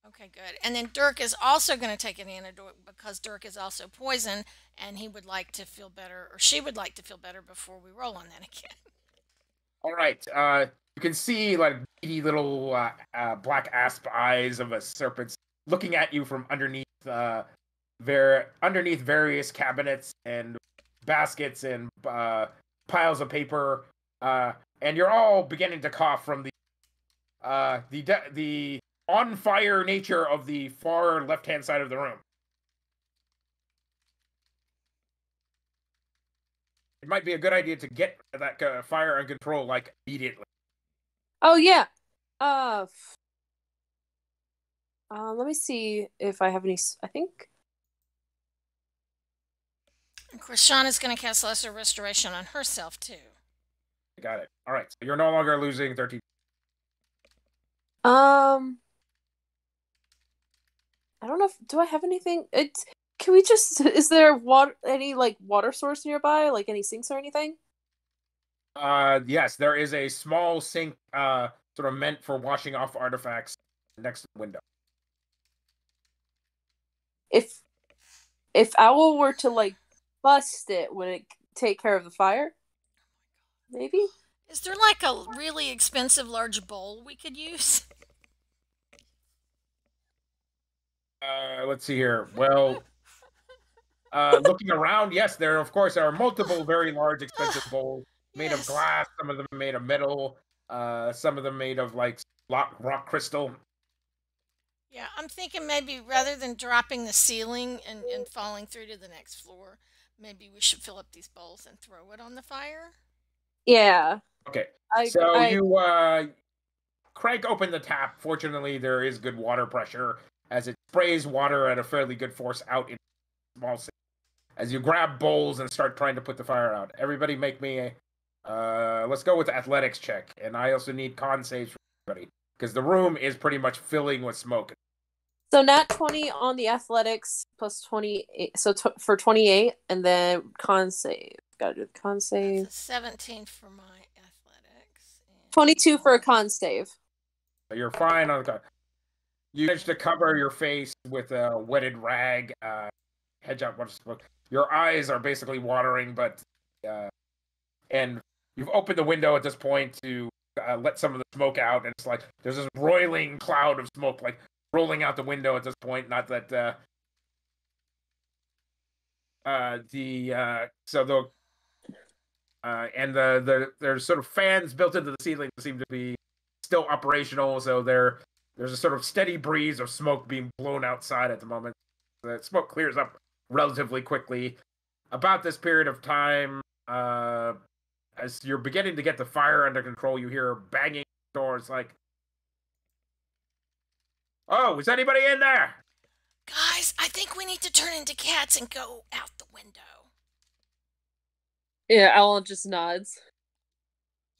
[SPEAKER 3] Okay, good. And then Dirk is also going to take an antidote because Dirk is also poison, and he would like to feel better, or she would like to feel better before we roll on that again.
[SPEAKER 1] All right. You can see like beady little black asp eyes of a serpent looking at you from underneath various cabinets and baskets and piles of paper, and you're all beginning to cough from the on fire nature of the far left hand side of the room. It might be a good idea to get that fire under control like immediately.
[SPEAKER 2] Oh yeah. Let me see if I have any. I think.
[SPEAKER 3] Krishana's going to cast Lesser Restoration on herself too.
[SPEAKER 1] Got it. All right. So you're no longer losing 13.
[SPEAKER 2] I don't know if do I have anything. Can we just? Is there any water source nearby, like any sinks or anything?
[SPEAKER 1] Yes, there is a small sink, sort of meant for washing off artifacts next to the window.
[SPEAKER 2] If Owl were to bust it, would it take care of the fire? Maybe.
[SPEAKER 3] Is there like a really expensive large bowl we could use?
[SPEAKER 1] Let's see here. Well, looking around, yes, there of course are multiple very large, expensive bowls made of glass. Some of them made of metal. Some of them made of rock crystal.
[SPEAKER 3] Yeah, I'm thinking maybe rather than dropping the ceiling and falling through to the next floor, maybe we should fill up these bowls and throw it on the fire.
[SPEAKER 2] Yeah.
[SPEAKER 1] Okay. You crank open the tap. Fortunately, there is good water pressure as it sprays water at a fairly good force out in small sink. As you grab bowls and start trying to put the fire out. Everybody make me a let's go with the athletics check, and I also need con saves for everybody because the room is pretty much filling with smoke.
[SPEAKER 2] So nat 20 on the athletics plus 28, so for 28, and then con save. Gotta do the con save.
[SPEAKER 3] That's a 17 for my athletics.
[SPEAKER 2] 22 for a con save.
[SPEAKER 1] So you're fine on the con. You managed to cover your face with a wetted rag. Hedge out what's smoke. Your eyes are basically watering, but and you've opened the window at this point to let some of the smoke out, and it's like there's this roiling cloud of smoke rolling out the window at this point. Not that there's sort of fans built into the ceiling that seem to be still operational, so there's a sort of steady breeze of smoke being blown outside at the moment. The smoke clears up relatively quickly. About this period of time, as you're beginning to get the fire under control, you hear banging doors like, "Oh, is anybody in there?"
[SPEAKER 3] Guys, I think we need to turn into cats and go out the window.
[SPEAKER 2] Yeah, Owl just nods.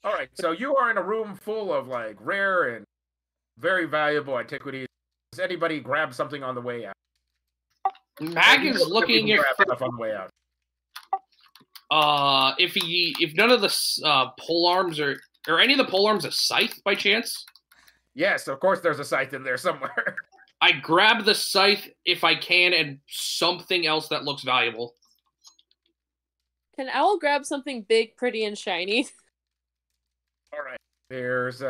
[SPEAKER 1] All right, so you are in a room full of like rare and very valuable antiquities. Does anybody grab something on the way out?
[SPEAKER 5] Mack is looking
[SPEAKER 1] grab stuff on the way out.
[SPEAKER 5] If none of the pole arms are any of the pole arms a scythe by chance?
[SPEAKER 1] Yes, of course. There's a scythe in there somewhere.
[SPEAKER 5] I grab the scythe if I can, and something else that looks valuable.
[SPEAKER 2] Can Owl grab something big, pretty, and shiny?
[SPEAKER 1] All right. There's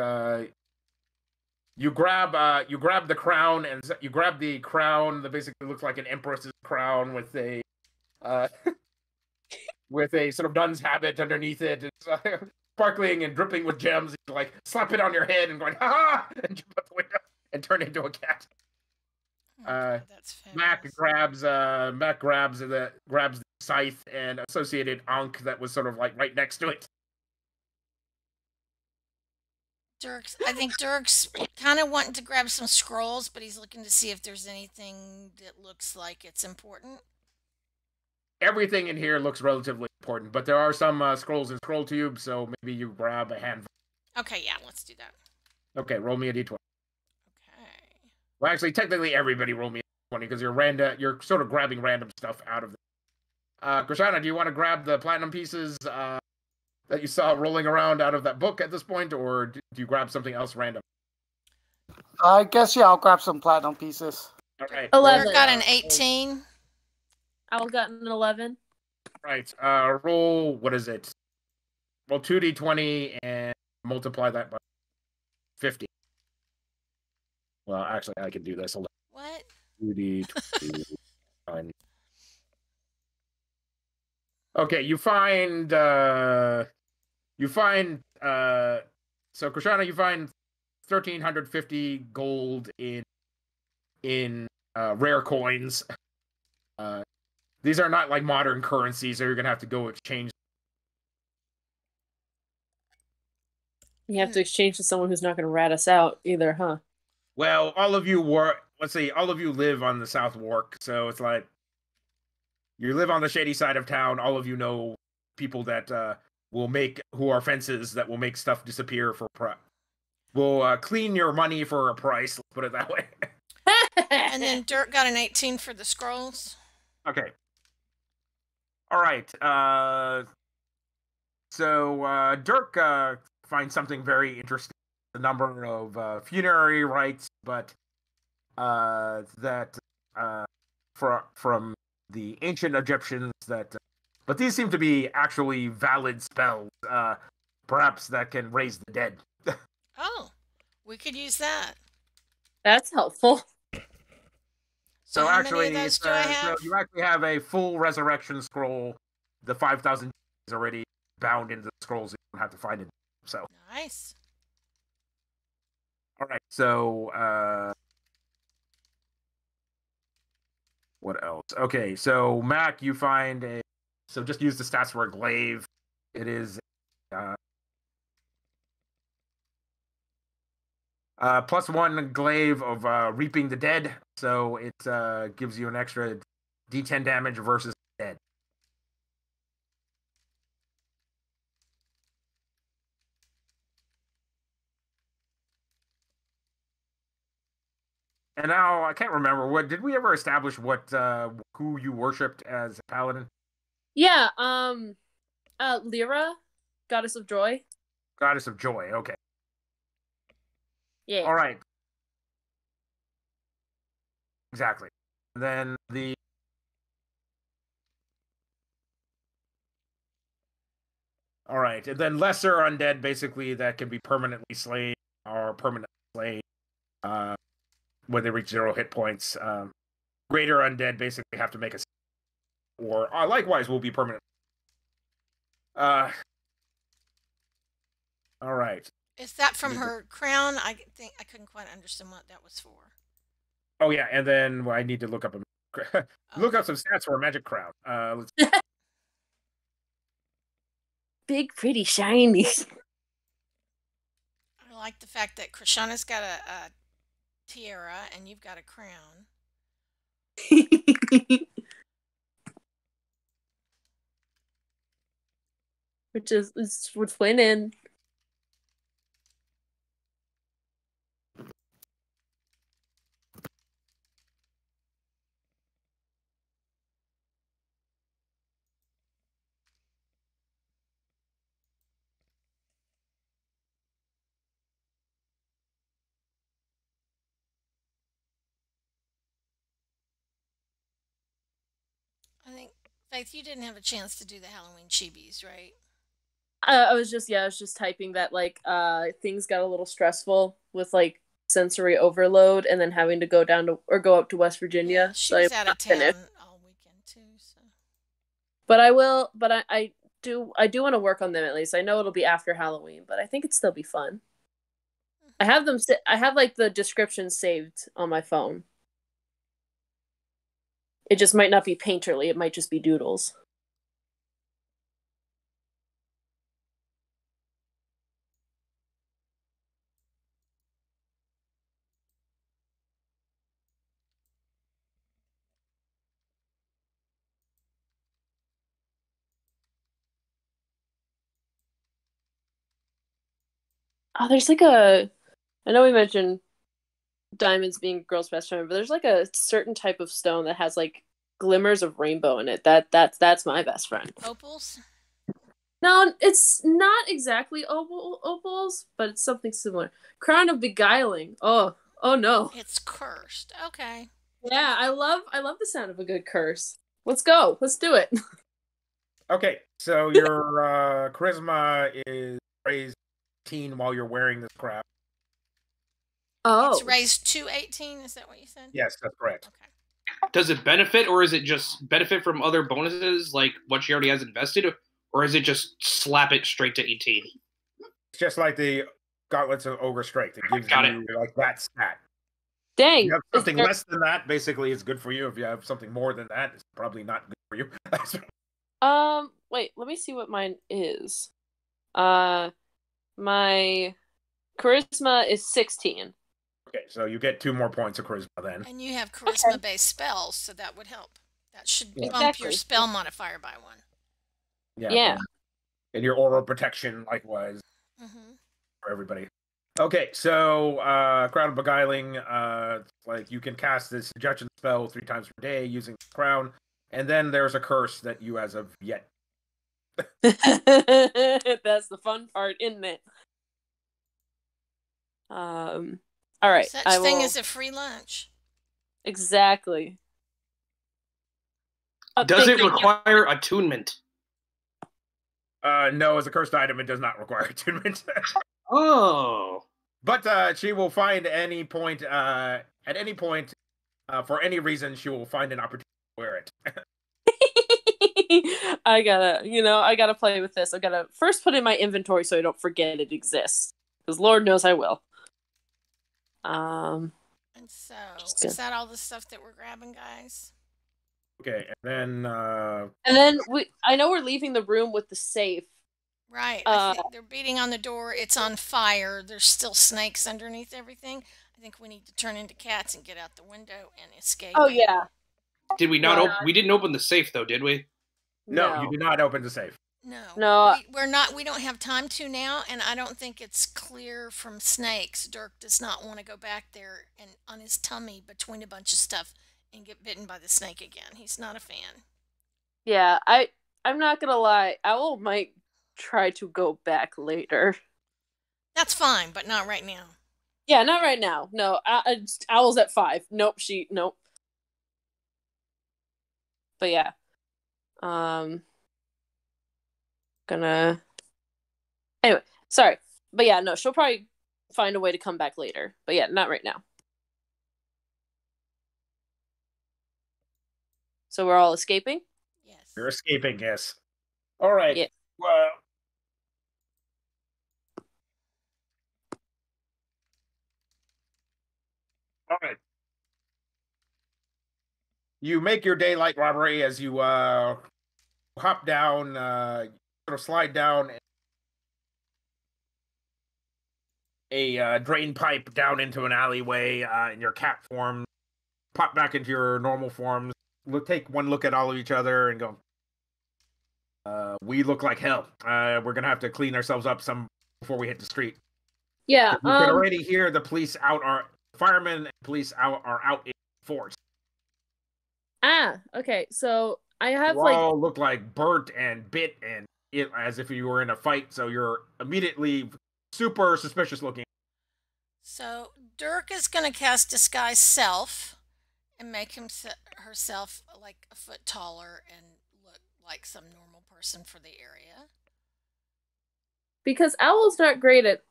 [SPEAKER 1] you grab the crown, and you grab the crown that basically looks like an empress's crown with a with a sort of nun's habit underneath it. It's sparkling and dripping with gems. You like slap it on your head and going ha ha, and jump out the window and turn into a cat.
[SPEAKER 3] Oh, God, that's
[SPEAKER 1] Mack grabs the scythe and associated ankh that was sort of like right next to it.
[SPEAKER 3] I think Dirk's kind of wanting to grab some scrolls, but he's looking to see if there's anything that looks like it's important.
[SPEAKER 1] Everything in here looks relatively important, but there are some scrolls in scroll tubes, so maybe you grab a handful.
[SPEAKER 3] Okay, yeah, let's do that.
[SPEAKER 1] Okay, roll me a d20.
[SPEAKER 3] Okay.
[SPEAKER 1] Well, actually, technically, everybody roll me a 20 because you're sort of grabbing random stuff out of it. Krishana, do you want to grab the platinum pieces that you saw rolling around out of that book at this point, or do you grab something else random?
[SPEAKER 6] I guess, yeah, I'll grab some platinum pieces.
[SPEAKER 1] All right.
[SPEAKER 2] 11.
[SPEAKER 3] Dirk got an 18.
[SPEAKER 2] Owl got an 11.
[SPEAKER 1] Right. Roll, what is it? Roll 2d20 and multiply that by 50. Well, actually, I can do this. Hold
[SPEAKER 3] What?
[SPEAKER 1] on. 2d20. Okay, you find so Krishana, you find 1,350 gold in rare coins. These are not like modern currencies, so you're gonna have to go exchange.
[SPEAKER 2] You have to exchange to someone who's not going to rat us out either, huh?
[SPEAKER 1] Well, all of you all of you live on the South Wark, so it's like you live on the shady side of town. All of you know people that who are fences that will make stuff disappear for will clean your money for a price. Let's put it that way.
[SPEAKER 3] And then Dirk got an 18 for the scrolls.
[SPEAKER 1] Okay. All right. So Dirk finds something very interesting. The number of funerary rites, but from the ancient Egyptians but these seem to be actually valid spells, perhaps that can raise the dead.
[SPEAKER 3] Oh, we could use that.
[SPEAKER 2] That's helpful.
[SPEAKER 1] So
[SPEAKER 3] how
[SPEAKER 1] actually,
[SPEAKER 3] many of those do I have?
[SPEAKER 1] so you actually have a full resurrection scroll. The 5,000 is already bound into the scrolls. You don't have to find it. So
[SPEAKER 3] Nice.
[SPEAKER 1] all right. So what else? Okay. So Mack, you find a. So just use the stats for a glaive. It is +1 glaive of reaping the dead. So it gives you an extra D10 damage versus dead. And now I can't remember what did we ever establish who you worshipped as a paladin?
[SPEAKER 2] Yeah, Lyra, goddess of joy.
[SPEAKER 1] Goddess of joy. Okay.
[SPEAKER 2] Yeah.
[SPEAKER 1] All right. Exactly. And then all right, and then lesser undead, basically that can be permanently slain or permanently slain when they reach 0 hit points. Greater undead basically have to make a or likewise will be permanent. All right.
[SPEAKER 3] Is that from her crown? I think I couldn't quite understand what that was for.
[SPEAKER 1] Oh yeah, and then I need to look up look up some stats for a magic crown. Let's
[SPEAKER 2] Big, pretty, shiny.
[SPEAKER 3] I like the fact that Krishana's got a tiara and you've got a crown.
[SPEAKER 2] Which is would win in.
[SPEAKER 3] Faith, you didn't have a chance to do the Halloween chibis, right?
[SPEAKER 2] I was just typing that like things got a little stressful with like sensory overload and then having to go up to West Virginia.
[SPEAKER 3] Yeah, she
[SPEAKER 2] so
[SPEAKER 3] was out of town all weekend too. So.
[SPEAKER 2] But I do want to work on them at least. I know it'll be after Halloween, but I think it'd still be fun. I have them. I have like the description saved on my phone. It just might not be painterly. It might just be doodles. Oh, there's like I know we mentioned diamonds being a girl's best friend, but there's like a certain type of stone that has like glimmers of rainbow in it. That's my best friend.
[SPEAKER 3] Opals?
[SPEAKER 2] No, it's not exactly opals, but it's something similar. Crown of Beguiling. Oh no.
[SPEAKER 3] It's cursed. Okay.
[SPEAKER 2] Yeah, I love the sound of a good curse. Let's go. Let's do it.
[SPEAKER 1] Okay, so your charisma is raised 18 while you're wearing this crap.
[SPEAKER 2] Oh.
[SPEAKER 3] It's raised to 18, is that what you said?
[SPEAKER 1] Yes, that's correct.
[SPEAKER 3] Okay.
[SPEAKER 5] Does it benefit, or is it just benefit from other bonuses, like what she already has invested, or is it just slap it straight to 18?
[SPEAKER 1] It's just like the Gauntlets of Ogre Strength. It gives you like that stat.
[SPEAKER 2] Dang.
[SPEAKER 1] If you have something less than that, basically it's good for you. If you have something more than that, it's probably not good for you.
[SPEAKER 2] Wait, let me see what mine is. My charisma is 16.
[SPEAKER 1] Okay, so you get 2 more points of charisma then.
[SPEAKER 3] And you have charisma-based spells, so that would help. That should bump your spell modifier by 1.
[SPEAKER 2] Yeah.
[SPEAKER 1] And your oral protection likewise for everybody. Okay, so Crown of Beguiling, like you can cast this suggestion spell 3 times per day using the crown, and then there's a curse that you as of yet.
[SPEAKER 2] That's the fun part, isn't it? All right.
[SPEAKER 3] Such thing as a free lunch.
[SPEAKER 2] Exactly.
[SPEAKER 5] Does it require attunement?
[SPEAKER 1] No, as a cursed item, it does not require attunement.
[SPEAKER 5] Oh.
[SPEAKER 1] But she will find any point, at any point, for any reason, she will find an opportunity to wear it.
[SPEAKER 2] I gotta play with this. I gotta first put it in my inventory so I don't forget it exists. Because Lord knows I will.
[SPEAKER 3] And so, is that all the stuff that we're grabbing, guys?
[SPEAKER 1] Okay, and then
[SPEAKER 2] I know we're leaving the room with the safe.
[SPEAKER 3] Right. I think they're beating on the door. It's on fire. There's still snakes underneath everything. I think we need to turn into cats and get out the window and escape.
[SPEAKER 2] Oh yeah.
[SPEAKER 5] Did we not? We didn't open the safe though, did we?
[SPEAKER 1] No, you did not open the safe.
[SPEAKER 3] No. We're not. We don't have time to now, and I don't think it's clear from snakes. Dirk does not want to go back there and on his tummy between a bunch of stuff and get bitten by the snake again. He's not a fan.
[SPEAKER 2] Yeah, I'm not gonna lie. Owl might try to go back later.
[SPEAKER 3] That's fine, but not right now.
[SPEAKER 2] Yeah, not right now. No, Owl's at 5. Nope. But yeah, anyway, sorry, but yeah, no, she'll probably find a way to come back later. But yeah, not right now. So we're all escaping?
[SPEAKER 3] Yes.
[SPEAKER 1] You're escaping, yes. All right.
[SPEAKER 2] Yeah.
[SPEAKER 1] Well, all right. You make your daylight robbery as you hop down, sort of slide down a drain pipe down into an alleyway in your cat form, pop back into your normal forms, take one look at all of each other and go, we look like hell. We're gonna have to clean ourselves up some before we hit the street.
[SPEAKER 2] Yeah.
[SPEAKER 1] You can already hear the police firemen and police are out in force.
[SPEAKER 2] Okay. So I have
[SPEAKER 1] you all look like burnt and bit and as if you were in a fight. So you're immediately super suspicious looking.
[SPEAKER 3] So Dirk is going to cast Disguise Self and make herself like a foot taller and look like some normal person for the area.
[SPEAKER 2] Because Owl's not great at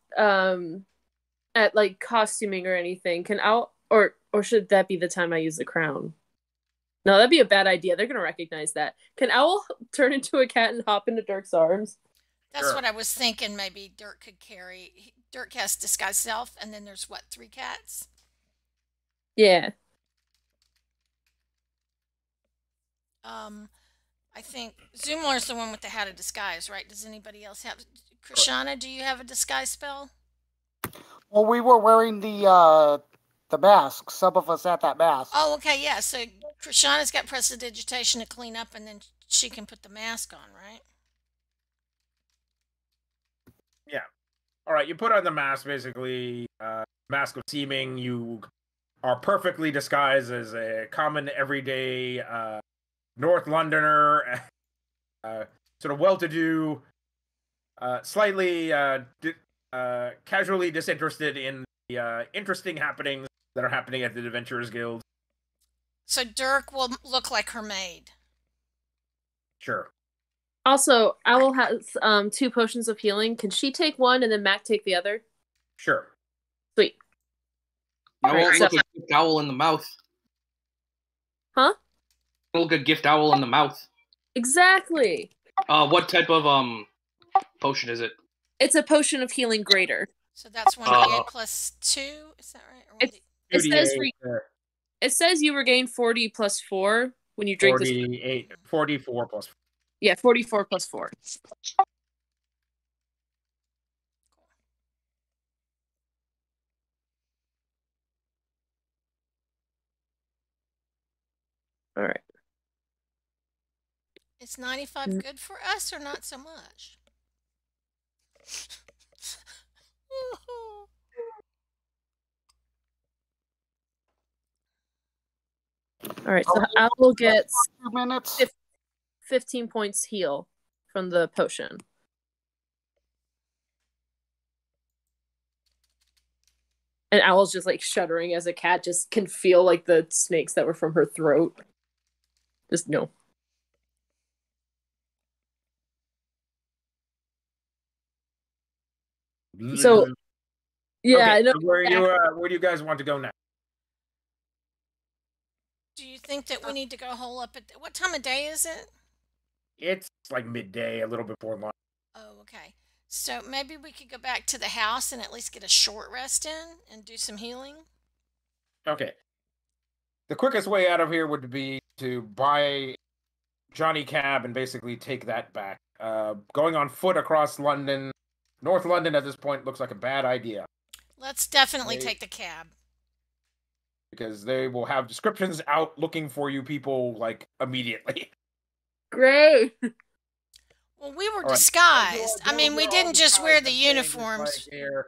[SPEAKER 2] like costuming or anything. Can Owl or should that be the time I use the crown? No, that'd be a bad idea. They're gonna recognize that. Can Owl turn into a cat and hop into Dirk's arms?
[SPEAKER 3] That's
[SPEAKER 1] Sure.
[SPEAKER 3] what I was thinking. Maybe Dirk could carry. Dirk has disguise self, and then there's what, 3 cats?
[SPEAKER 2] Yeah.
[SPEAKER 3] I think Zumlar's the one with the hat of disguise, right? Does anybody else have? Krishana, do you have a disguise spell?
[SPEAKER 6] Well, we were wearing the mask. Some of us had that mask.
[SPEAKER 3] Oh, okay, yeah. So Krishana's got prestidigitation to clean up, and then she can put the mask on, right?
[SPEAKER 1] Yeah. All right. You put on the mask, basically. Mask of seeming. You are perfectly disguised as a common, everyday North Londoner, sort of well-to-do, slightly casually disinterested in the interesting happenings that are happening at the Adventurers Guild.
[SPEAKER 3] So Dirk will look like her maid.
[SPEAKER 1] Sure.
[SPEAKER 2] Also, Owl has 2 potions of healing. Can she take one and then Mac take the other?
[SPEAKER 1] Sure.
[SPEAKER 2] Sweet.
[SPEAKER 5] I won't
[SPEAKER 2] Alright,
[SPEAKER 5] look
[SPEAKER 2] so-
[SPEAKER 5] a gift owl in the mouth.
[SPEAKER 2] Huh?
[SPEAKER 5] Look a gift owl in the mouth.
[SPEAKER 2] Exactly.
[SPEAKER 5] What type of potion is it?
[SPEAKER 2] It's a potion of healing greater.
[SPEAKER 3] So that's 1d8 plus 2. Is that right? Or
[SPEAKER 2] It says
[SPEAKER 1] 2d8,
[SPEAKER 2] it says you regain 40 plus 4 when you drink this.
[SPEAKER 1] 44 plus 4.
[SPEAKER 2] Yeah, 44 plus 4. All right.
[SPEAKER 3] Is 95 good for us or not so much?
[SPEAKER 2] All right. So Owl gets
[SPEAKER 6] 2 minutes.
[SPEAKER 2] 15 points heal from the potion. And Owl's just like shuddering as a cat just can feel like the snakes that were from her throat. Just no. So yeah,
[SPEAKER 1] okay,
[SPEAKER 2] no,
[SPEAKER 1] so where do you guys want to go now?
[SPEAKER 3] Do you think that we need to go hole up at what time of day is it?
[SPEAKER 1] It's like midday, a little before lunch.
[SPEAKER 3] Oh, okay. So maybe we could go back to the house and at least get a short rest in and do some healing.
[SPEAKER 1] Okay. The quickest way out of here would be to buy Johnny Cab and basically take that back. Going on foot across London, North London at this point looks like a bad idea.
[SPEAKER 3] Let's definitely take the cab.
[SPEAKER 1] Because they will have descriptions out looking for you people, like, immediately.
[SPEAKER 2] great.
[SPEAKER 3] Well, we were
[SPEAKER 1] All right.
[SPEAKER 3] disguised. I mean, we
[SPEAKER 1] They'll
[SPEAKER 3] didn't just wear the
[SPEAKER 1] disguise themselves,
[SPEAKER 3] uniforms.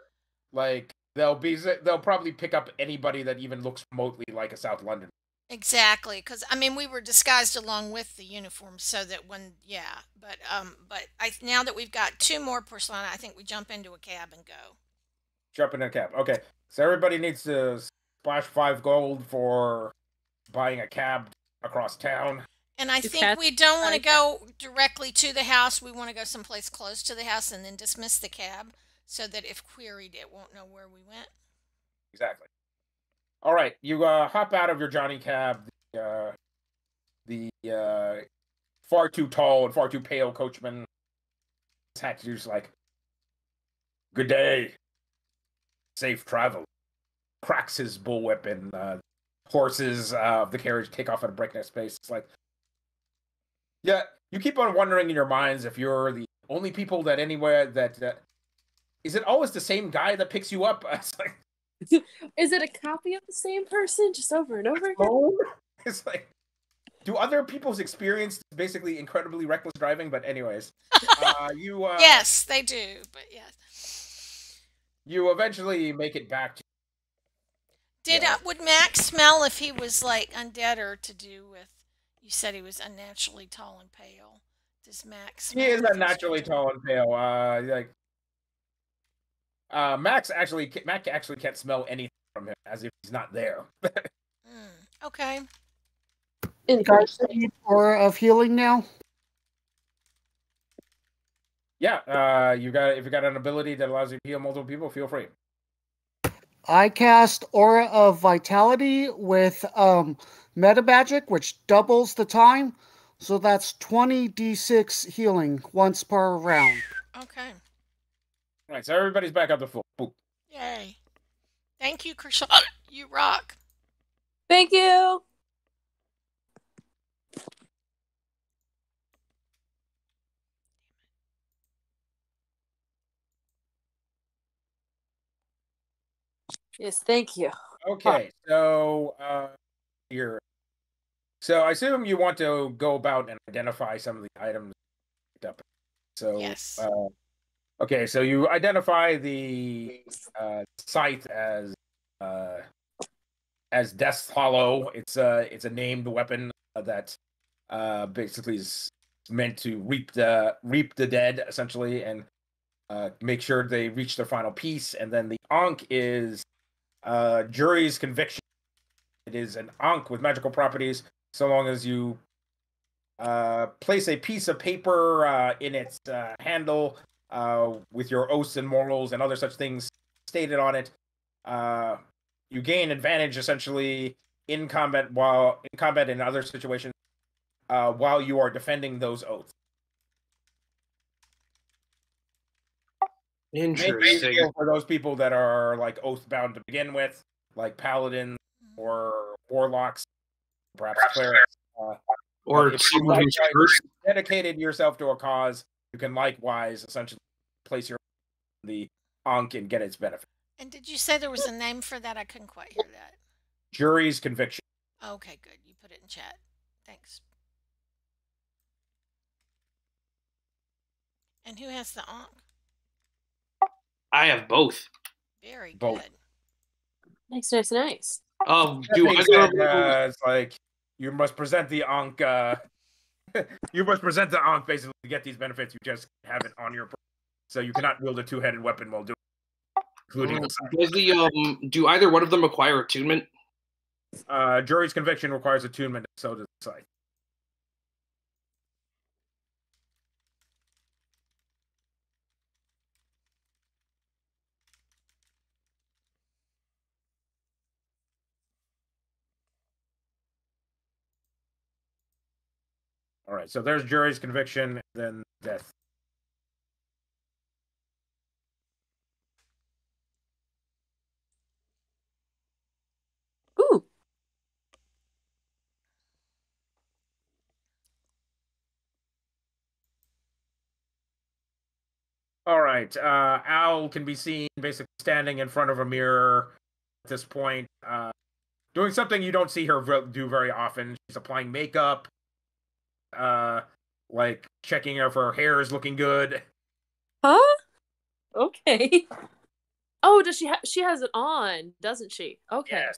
[SPEAKER 1] Like, they'll probably pick up anybody that even looks remotely like a South London.
[SPEAKER 3] Exactly, because I mean, we were disguised along with the uniforms, so that but now that we've got 2 more persona, I think we jump into a cab and go.
[SPEAKER 1] Jump in a cab. Okay, so everybody needs to splash 5 gold for buying a cab across town.
[SPEAKER 3] And I
[SPEAKER 2] The
[SPEAKER 3] think
[SPEAKER 2] cab-
[SPEAKER 3] we don't want to go directly to the house. We want to go someplace close to the house and then dismiss the cab, so that if queried, it won't know where we went.
[SPEAKER 1] Exactly. All right, you hop out of your Johnny Cab. The far too tall and far too pale coachman had to just like, "Good day, safe travel." Cracks his bullwhip and horses of the carriage take off at a breakneck pace. It's like, yeah, you keep on wondering in your minds if you're the only people that anywhere that is it always the same guy that picks you up? It's like,
[SPEAKER 2] Is it a copy of the same person just over and over again?
[SPEAKER 1] oh, it's like, do other people's experience basically incredibly reckless driving? But anyways, you
[SPEAKER 3] Yes, they do, but yes.
[SPEAKER 1] you eventually make it back to.
[SPEAKER 3] Would Max smell if he was like undead or to do with? You said he was unnaturally tall and pale. Does Max?
[SPEAKER 1] He is unnaturally tall and pale. Mack actually can't smell anything from him, as if he's not there.
[SPEAKER 3] Okay.
[SPEAKER 6] Guys, I need 4 of healing now.
[SPEAKER 1] Yeah, if you got an ability that allows you to heal multiple people, feel free.
[SPEAKER 6] I cast Aura of Vitality with Meta Magic, which doubles the time. So that's 20d6 healing once per round.
[SPEAKER 3] Okay.
[SPEAKER 1] All right, so everybody's back up to full. Boop.
[SPEAKER 3] Yay. Thank you, Krishana. You rock.
[SPEAKER 2] Thank you. Yes, thank you.
[SPEAKER 1] Okay, so here. So I assume you want to go about and identify some of the items picked up. So
[SPEAKER 3] Yes.
[SPEAKER 1] okay, so you identify the scythe as Death's Hollow. It's a named weapon that basically is meant to reap the dead essentially, and make sure they reach their final piece. And then the Ankh is Jury's Conviction. It is an Ankh with magical properties, so long as you place a piece of paper in its handle with your oaths and morals and other such things stated on it. You gain advantage essentially in combat in other situations while you are defending those oaths.
[SPEAKER 5] Interesting.
[SPEAKER 1] For those people that are like oath bound to begin with, like paladins or warlocks, perhaps clerics,
[SPEAKER 5] Or
[SPEAKER 1] if
[SPEAKER 5] someone
[SPEAKER 1] you
[SPEAKER 5] who's cursed.
[SPEAKER 1] dedicated yourself to a cause, you can likewise essentially place your the Ankh and get its benefit.
[SPEAKER 3] And did you say there was a name for that? I couldn't quite hear that.
[SPEAKER 1] Jury's Conviction.
[SPEAKER 3] Okay, good. You put it in chat. Thanks. And who has the Ankh?
[SPEAKER 5] I have both.
[SPEAKER 3] Very
[SPEAKER 1] Both.
[SPEAKER 3] good.
[SPEAKER 2] Nice, nice, nice.
[SPEAKER 5] Do
[SPEAKER 1] It's like you must present the Ankh. You must present the Ankh basically to get these benefits. You just have it on your person, so you cannot wield a two-headed weapon while doing it, including the scythe.
[SPEAKER 5] Do either one of them require attunement?
[SPEAKER 1] Jury's Conviction requires attunement, so does the scythe. All right, so there's Jury's Conviction, then Death.
[SPEAKER 2] Ooh.
[SPEAKER 1] All right, Owl can be seen basically standing in front of a mirror at this point, doing something you don't see her do very often. She's applying makeup, like checking if her hair is looking good.
[SPEAKER 2] Huh? Okay. Oh, does she has it on, doesn't she? Okay.
[SPEAKER 1] Yes.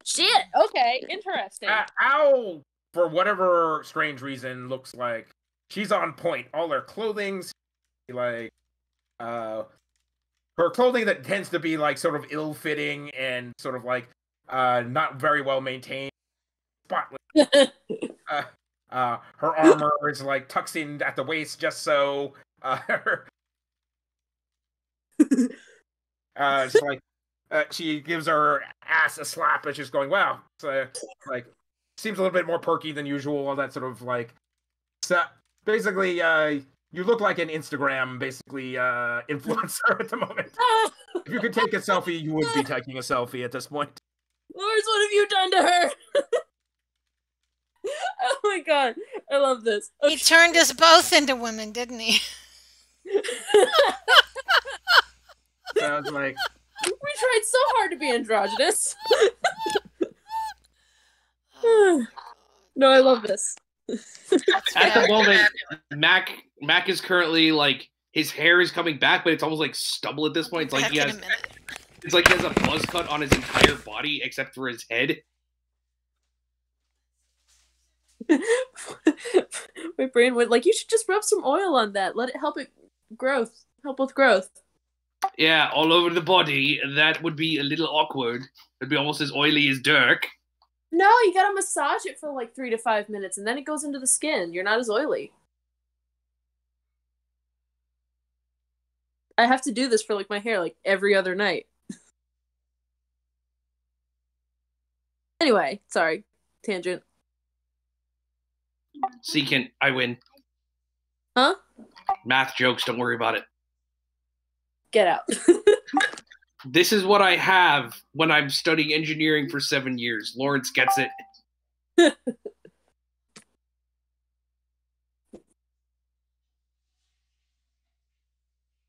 [SPEAKER 2] Shit. Okay. Interesting.
[SPEAKER 1] Owl, for whatever strange reason, looks like she's on point. All her clothing's like her clothing that tends to be like sort of ill-fitting and sort of like not very well maintained, spotless. Her armor is like tucks in at the waist just so. It's like she gives her ass a slap and she's going, "Wow!" So like seems a little bit more perky than usual. All that sort of like. So basically, you look like an Instagram basically influencer at the moment. If you could take a selfie, you would be taking a selfie at this point.
[SPEAKER 2] Lars, what have you done to her? Oh my god, I love this.
[SPEAKER 3] He turned us both into women, didn't he?
[SPEAKER 1] Sounds like
[SPEAKER 2] We tried so hard to be androgynous. No, I love this.
[SPEAKER 5] At the moment, Mack is currently like his hair is coming back, but it's almost like stubble at this point. It's like
[SPEAKER 3] Back
[SPEAKER 5] he
[SPEAKER 3] in
[SPEAKER 5] has
[SPEAKER 3] a minute.
[SPEAKER 5] it's like he has a buzz cut on his entire body except for his head.
[SPEAKER 2] My brain went like, you should just rub some oil on that. Let it help with growth.
[SPEAKER 5] Yeah, all over the body. That would be a little awkward. It'd be almost as oily as Dirk.
[SPEAKER 2] No, you gotta massage it for like 3 to 5 minutes, and then it goes into the skin. You're not as oily. I have to do this for like my hair like every other night. Anyway, sorry, tangent.
[SPEAKER 5] Secant, I win.
[SPEAKER 2] Huh?
[SPEAKER 5] Math jokes, don't worry about it.
[SPEAKER 2] Get out.
[SPEAKER 5] This is what I have when I'm studying engineering for 7 years. Lawrence gets it.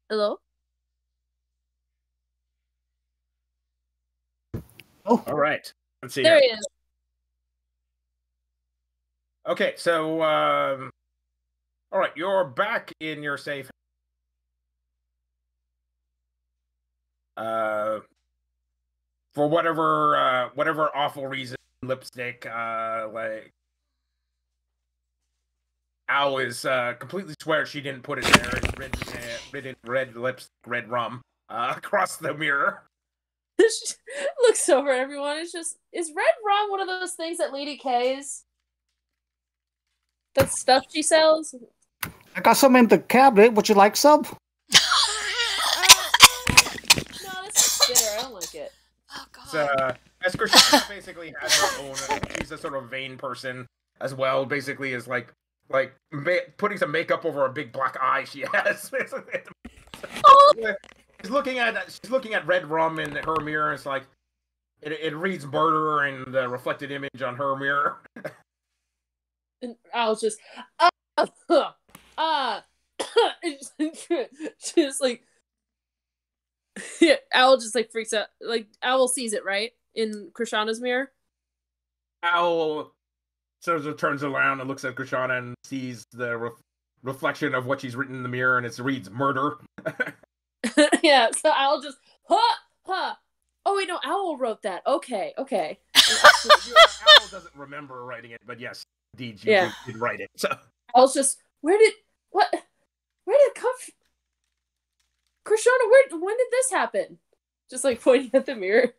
[SPEAKER 2] Hello?
[SPEAKER 6] Oh,
[SPEAKER 1] All right. Let's see.
[SPEAKER 2] There
[SPEAKER 1] Here.
[SPEAKER 2] he is.
[SPEAKER 1] Okay, so all right, you're back in your safe. For whatever awful reason, lipstick, like Owl is completely swear she didn't put it there. It's written red lipstick, red rum across the mirror.
[SPEAKER 2] She looks over at everyone. It's just, is red rum one of those things that Lady K's? That stuff she sells?
[SPEAKER 6] I got some in the cabinet. Would you like some?
[SPEAKER 2] No, that's bitter. I don't like it.
[SPEAKER 3] Oh God.
[SPEAKER 1] So, as Krishana basically has her own, she's a sort of vain person as well. Basically, is like putting some makeup over a big black eye she has.
[SPEAKER 2] Oh!
[SPEAKER 1] She's looking at red rum in her mirror. It's like it reads murder in the reflected image on her mirror.
[SPEAKER 2] And I was just, just like, yeah, Owl just like freaks out. Like, Owl sees it, right? In Krishana's mirror?
[SPEAKER 1] Owl sort of turns around and looks at Krishana and sees the reflection of what she's written in the mirror, and it reads murder.
[SPEAKER 2] Yeah, so Owl just, huh. Oh, wait, no, Owl wrote that. Okay.
[SPEAKER 1] Owl doesn't remember writing it, but yes, indeed, you did write it. So
[SPEAKER 2] Owl's just, where did it come from? Krishana, when did this happen? Just like pointing at the mirror.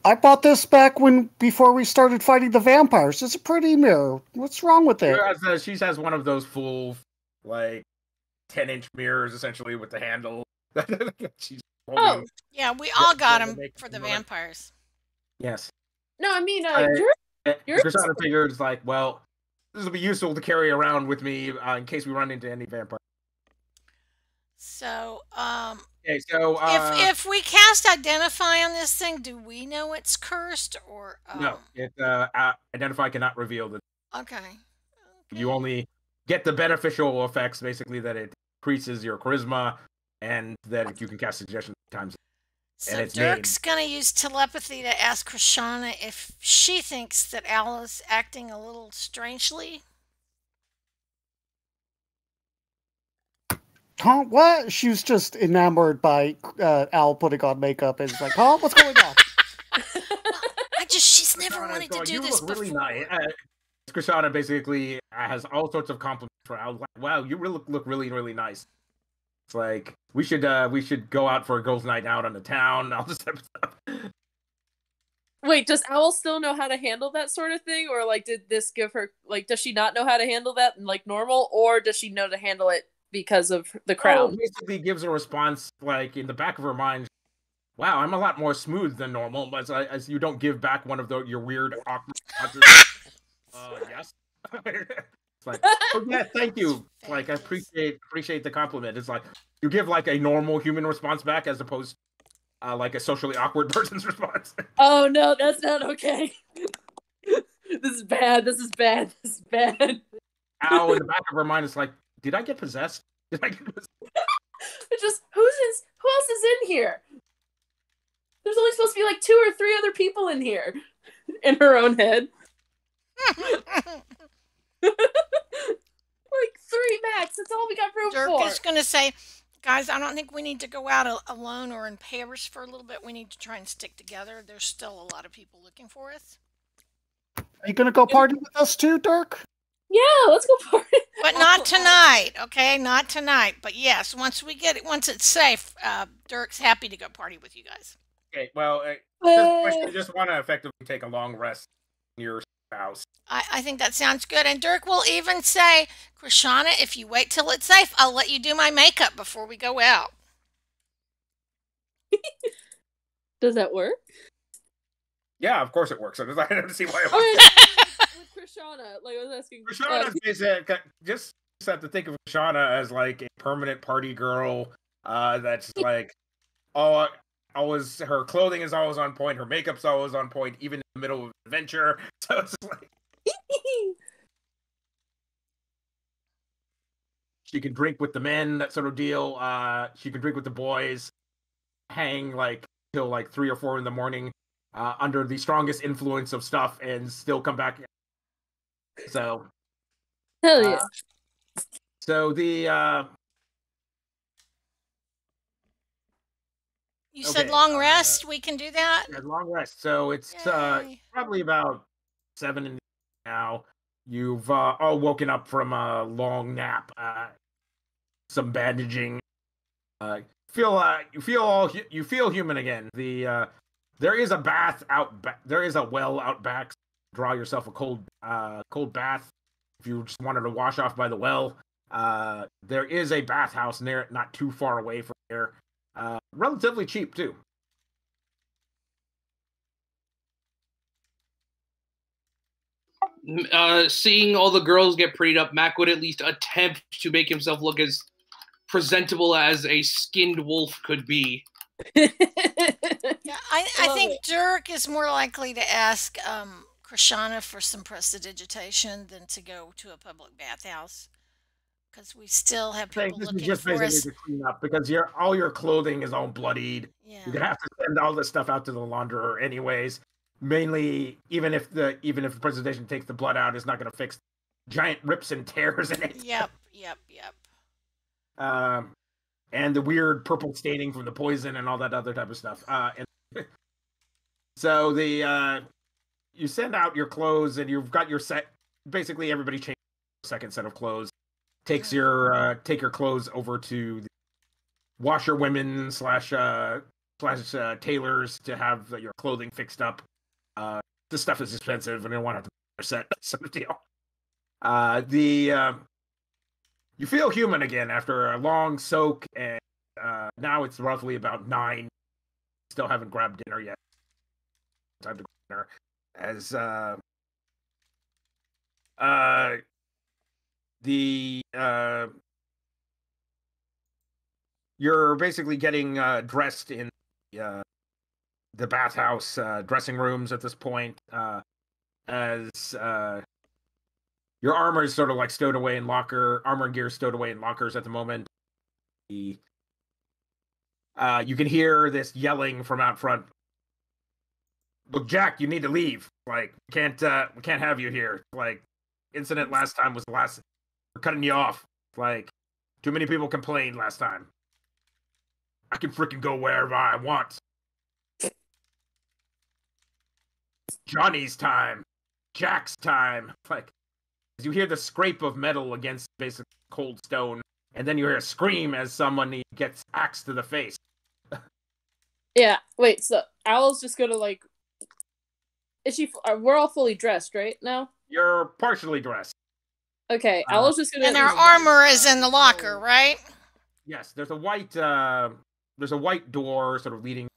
[SPEAKER 6] I bought this back before we started fighting the vampires. It's a pretty mirror. What's wrong with it?
[SPEAKER 1] She has one of those full, like, 10-inch mirrors, essentially, with the handle. She's holding.
[SPEAKER 3] Yeah, we all got them for the vampires.
[SPEAKER 1] Yes.
[SPEAKER 2] No, I mean,
[SPEAKER 1] you're Krishana figures like, well, this will be useful to carry around with me in case we run into any vampire.
[SPEAKER 3] So,
[SPEAKER 1] okay, so
[SPEAKER 3] if we cast Identify on this thing, do we know it's cursed or
[SPEAKER 1] no? Identify cannot reveal the.
[SPEAKER 3] Okay.
[SPEAKER 1] You only get the beneficial effects, basically that it increases your charisma and that you can cast suggestions times.
[SPEAKER 3] So Dirk's gonna use telepathy to ask Krishana if she thinks that Al is acting a little strangely.
[SPEAKER 6] Huh? What? She was just enamored by Al putting on makeup and is like, huh? What's going on?
[SPEAKER 3] She's never wanted to do this before.
[SPEAKER 1] Really nice. Krishana basically has all sorts of compliments for Al. Like, wow, you really look really, really nice. It's like we should go out for a girls' night out on the town. All this type of stuff.
[SPEAKER 2] Wait, does Owl still know how to handle that sort of thing, or like did this give her like does she not know how to handle that like normal, or does she know to handle it because of the crown?
[SPEAKER 1] Basically gives a response like in the back of her mind. Wow, I'm a lot more smooth than normal, but as you don't give back one of your weird awkward yes. It's like, oh yeah, thank you. Like I appreciate the compliment. It's like you give like a normal human response back as opposed like a socially awkward person's response.
[SPEAKER 2] Oh no, that's not okay. This is bad.
[SPEAKER 1] Ow, in the back of her mind, it's like, did I get possessed?
[SPEAKER 2] It's just who else is in here? There's only supposed to be like 2 or 3 other people in here. In her own head. Like 3 max. That's all we got room for.
[SPEAKER 3] Dirk is gonna say, guys, I don't think we need to go out alone or in pairs for a little bit. We need to try and stick together. There's still a lot of people looking for us.
[SPEAKER 6] Are you gonna go party with us too, Dirk?
[SPEAKER 2] Yeah, let's go party.
[SPEAKER 3] But not tonight, okay? Not tonight. But yes, once it's safe, Dirk's happy to go party with you guys.
[SPEAKER 1] Okay, well, I just want to effectively take a long rest in your house.
[SPEAKER 3] I think that sounds good. And Dirk will even say, Krishana, if you wait till it's safe, I'll let you do my makeup before we go out.
[SPEAKER 2] Does that work?
[SPEAKER 1] Yeah, of course it works. I don't see why it
[SPEAKER 2] Oh,
[SPEAKER 1] works.
[SPEAKER 2] yeah, with Krishana, like I was asking.
[SPEAKER 1] Krishana just have to think of Krishana as like a permanent party girl. That's like always her clothing is always on point, her makeup's always on point, even in the middle of an adventure. So it's like she can drink with the men, that sort of deal. She can drink with the boys, hang like till like 3 or 4 in the morning, under the strongest influence of stuff, and still come back. So
[SPEAKER 2] Hell yeah.
[SPEAKER 1] So the
[SPEAKER 3] You said long rest. We can do that.
[SPEAKER 1] long rest. So it's
[SPEAKER 3] Yay.
[SPEAKER 1] probably about 7 in the now. You've all woken up from a long nap, some bandaging. You feel human again. There is a bath out back. There is a well out back. Draw yourself a cold bath if you just wanted to wash off by the well. There is a bathhouse near, not too far away from here. Relatively cheap too.
[SPEAKER 5] Seeing all the girls get prettied up, Mack would at least attempt to make himself look as presentable as a skinned wolf could be.
[SPEAKER 3] Yeah, I think Dirk is more likely to ask Krishana for some prestidigitation than to go to a public bathhouse, because we still have people
[SPEAKER 1] This is
[SPEAKER 3] looking
[SPEAKER 1] just
[SPEAKER 3] for
[SPEAKER 1] basically
[SPEAKER 3] us.
[SPEAKER 1] to clean up, because all your clothing is all bloodied.
[SPEAKER 3] Yeah.
[SPEAKER 1] You're gonna have to send all this stuff out to the launderer anyways. Mainly, even if the presentation takes the blood out, it's not gonna fix giant rips and tears in it.
[SPEAKER 3] Yep.
[SPEAKER 1] And the weird purple staining from the poison and all that other type of stuff. So you send out your clothes, and you've got your set. Basically, everybody changes their second set of clothes. Take your clothes over to the washerwomen / tailors to have your clothing fixed up. This stuff is expensive, and they don't want to have to set sort of deal. You feel human again after a long soak, and now it's roughly about 9. Still haven't grabbed dinner yet. Time to grab dinner. As you're basically getting dressed in the bathhouse dressing rooms at this point, as your armor is sort of like stowed away in armor and gear is stowed away in lockers at the moment. You can hear this yelling from out front. Look, Jack, you need to leave. Like, we can't have you here. Like, incident last time was the last. We're cutting you off. Like, too many people complained last time. I can freaking go wherever I want. Johnny's time. Jack's time. Like, as you hear the scrape of metal against basic cold stone, and then you hear a scream as someone gets axed to the face.
[SPEAKER 2] Yeah. Wait. So Owl's just gonna like. Is she? We're all fully dressed, right now.
[SPEAKER 1] You're partially dressed.
[SPEAKER 2] Okay. Owl's just gonna.
[SPEAKER 3] And our armor is in the locker, right?
[SPEAKER 1] Yes. There's a white door sort of leading.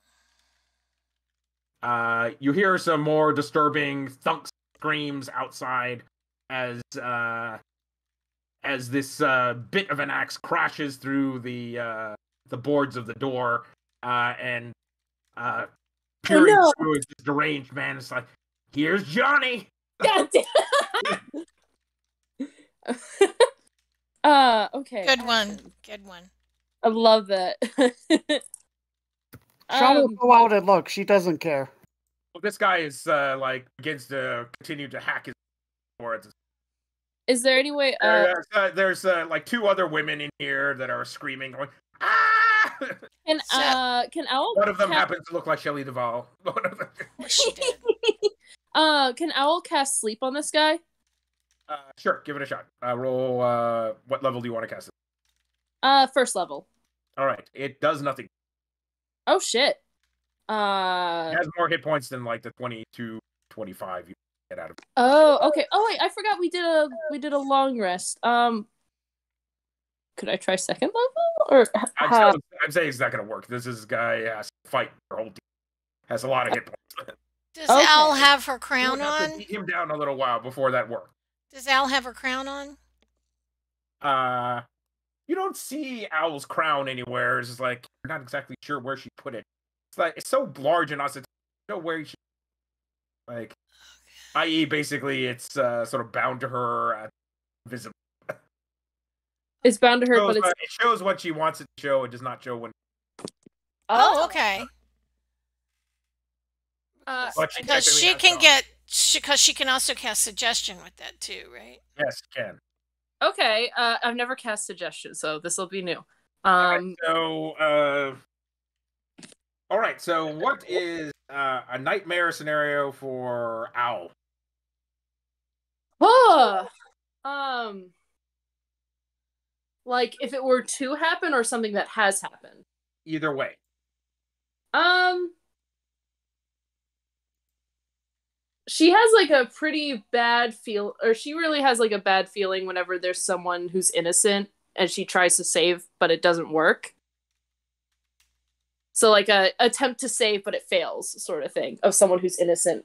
[SPEAKER 1] You hear some more disturbing thunk screams outside as this bit of an axe crashes through the boards of the door, and peering through this deranged man. It's like, here's Johnny.
[SPEAKER 2] God damn. Okay.
[SPEAKER 3] Good one.
[SPEAKER 2] I love that.
[SPEAKER 6] Sean will go out and look. She doesn't care.
[SPEAKER 1] Well, this guy is begins to continue to hack his boards.
[SPEAKER 2] Is there any way?
[SPEAKER 1] There's like 2 other women in here that are screaming, going, "Ah!"
[SPEAKER 2] Can Owl?
[SPEAKER 1] One of them happens to look like Shelley Duvall.
[SPEAKER 3] She did.
[SPEAKER 2] Can Owl cast sleep on this guy?
[SPEAKER 1] Sure, give it a shot. Roll. What level do you want to cast it?
[SPEAKER 2] First level.
[SPEAKER 1] All right, it does nothing.
[SPEAKER 2] Oh shit.
[SPEAKER 1] It has more hit points than like the 22, 25 you get out of it.
[SPEAKER 2] Oh, okay. Oh wait, I forgot we did a long rest. Could I try second level? Or
[SPEAKER 1] I'm saying it's not going to work. This guy has to fight your whole team. Has a lot of hit points.
[SPEAKER 3] Does Al have her crown on?
[SPEAKER 1] To beat him down a little while before that works.
[SPEAKER 3] Does Al have her crown on?
[SPEAKER 1] You don't see Owl's crown anywhere. It's just like you're not exactly sure where she put it. It's like it's so large and us. It's no where she like, i.e., basically it's sort of bound to her, visible.
[SPEAKER 2] It's bound to her, but
[SPEAKER 1] it shows what she wants it to show. It does not show when.
[SPEAKER 3] Oh, okay. Because she can also cast suggestion with that too, right?
[SPEAKER 1] Yes, she can.
[SPEAKER 2] Okay, I've never cast suggestion, so this will be new.
[SPEAKER 1] All right. So, what is a nightmare scenario for Owl?
[SPEAKER 2] Like if it were to happen or something that has happened.
[SPEAKER 1] Either way.
[SPEAKER 2] She has like a pretty bad she really has like a bad feeling whenever there's someone who's innocent and she tries to save, but it doesn't work. So like a attempt to save, but it fails sort of thing of someone who's innocent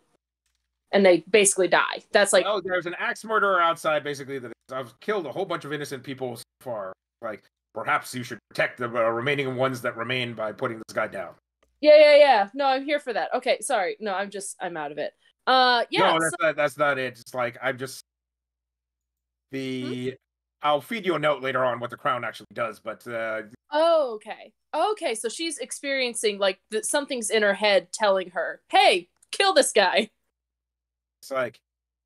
[SPEAKER 2] and they basically die. That's like,
[SPEAKER 1] oh, there's an axe murderer outside basically that I've killed a whole bunch of innocent people so far. Like, perhaps you should protect the remaining ones that remain by putting this guy down.
[SPEAKER 2] Yeah. No, I'm here for that. Okay, sorry. No, I'm out of it. Yeah.
[SPEAKER 1] No, that's not it. It's like I'll feed you a note later on what the crown actually does, but
[SPEAKER 2] oh, okay, so she's experiencing like something's in her head telling her, "Hey, kill this guy."
[SPEAKER 1] It's like,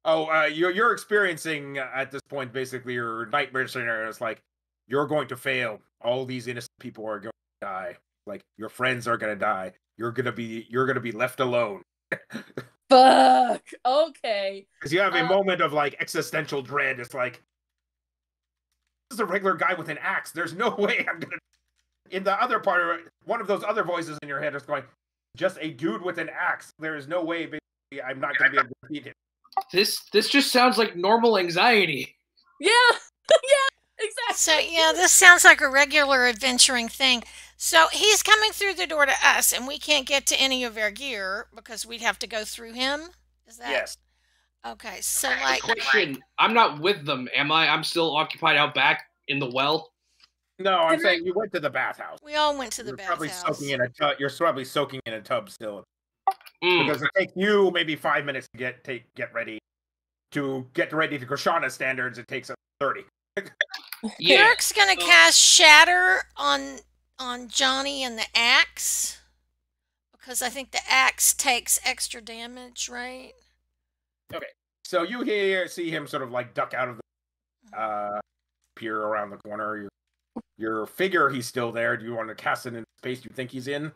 [SPEAKER 1] you're experiencing at this point basically your nightmare scenario. It's like you're going to fail. All these innocent people are going to die. Like your friends are going to die. You're gonna be left alone.
[SPEAKER 2] Fuck. Okay.
[SPEAKER 1] Because you have a moment of like existential dread. It's like, this is a regular guy with an axe. There's no way I'm gonna. In the other part of it, one of those other voices in your head is going, just a dude with an axe. There is no way I'm not gonna be able to beat him.
[SPEAKER 5] This just sounds like normal anxiety.
[SPEAKER 2] Yeah. Yeah. Exactly.
[SPEAKER 3] So yeah, this sounds like a regular adventuring thing. So he's coming through the door to us, and we can't get to any of our gear because we'd have to go through him. Is that?
[SPEAKER 1] Yes.
[SPEAKER 3] Okay, so like.
[SPEAKER 5] Question: I'm not with them, am I? I'm still occupied out back in the well.
[SPEAKER 1] No, I'm saying you went to the bathhouse.
[SPEAKER 3] We all went to the bathhouse.
[SPEAKER 1] You're probably soaking in a tub still, because it takes you maybe 5 minutes to get ready to Krishana standards. It takes 30.
[SPEAKER 5] Yeah.
[SPEAKER 3] Dirk's gonna cast Shatter on Johnny and the axe, because I think the axe takes extra damage, right?
[SPEAKER 1] Okay, so you see him sort of like duck out of the peer around the corner. Your figure, he's still there. Do you want to cast it in the space you think he's in?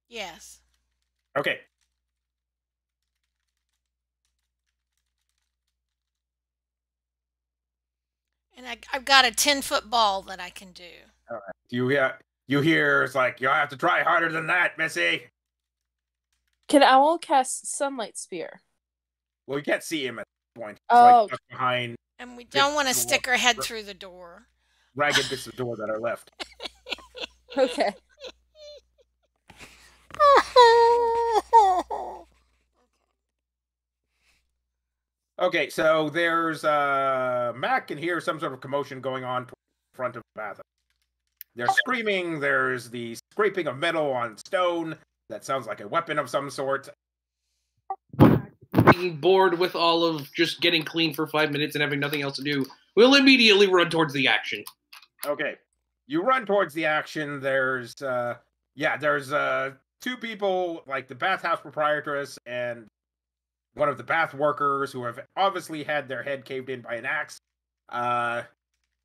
[SPEAKER 3] Yes.
[SPEAKER 1] Okay.
[SPEAKER 3] And I've got a 10-foot ball that I can do.
[SPEAKER 1] All right. You hear it's like, you'll have to try harder than that, Missy.
[SPEAKER 2] Can Owl cast Sunlight Spear?
[SPEAKER 1] Well, you can't see him at this point.
[SPEAKER 2] It's like
[SPEAKER 1] tucked behind.
[SPEAKER 3] And we don't want to stick our head through the door.
[SPEAKER 1] Ragged bits of door that are left.
[SPEAKER 2] Okay.
[SPEAKER 1] Okay, so there's Mack can hear some sort of commotion going on in front of the bathhouse. They're screaming. There's the scraping of metal on stone. That sounds like a weapon of some sort.
[SPEAKER 5] Being bored with all of just getting clean for 5 minutes and having nothing else to do, we'll immediately run towards the action.
[SPEAKER 1] Okay, you run towards the action. There's two people, like the bathhouse proprietress and one of the bath workers, who have obviously had their head caved in by an axe.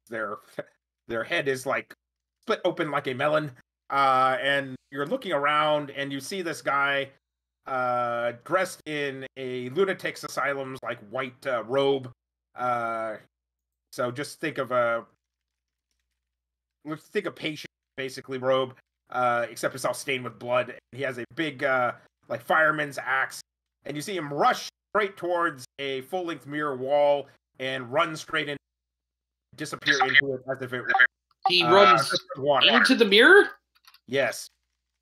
[SPEAKER 1] Their head is like split open like a melon. And you're looking around and you see this guy dressed in a lunatic's asylum's like white robe. So just think of patient basically robe, except it's all stained with blood. He has a big like fireman's axe, and you see him rush straight towards a full-length mirror wall and run straight in disappear into it as if it were
[SPEAKER 5] He runs
[SPEAKER 1] water.
[SPEAKER 5] into the mirror?
[SPEAKER 1] Yes.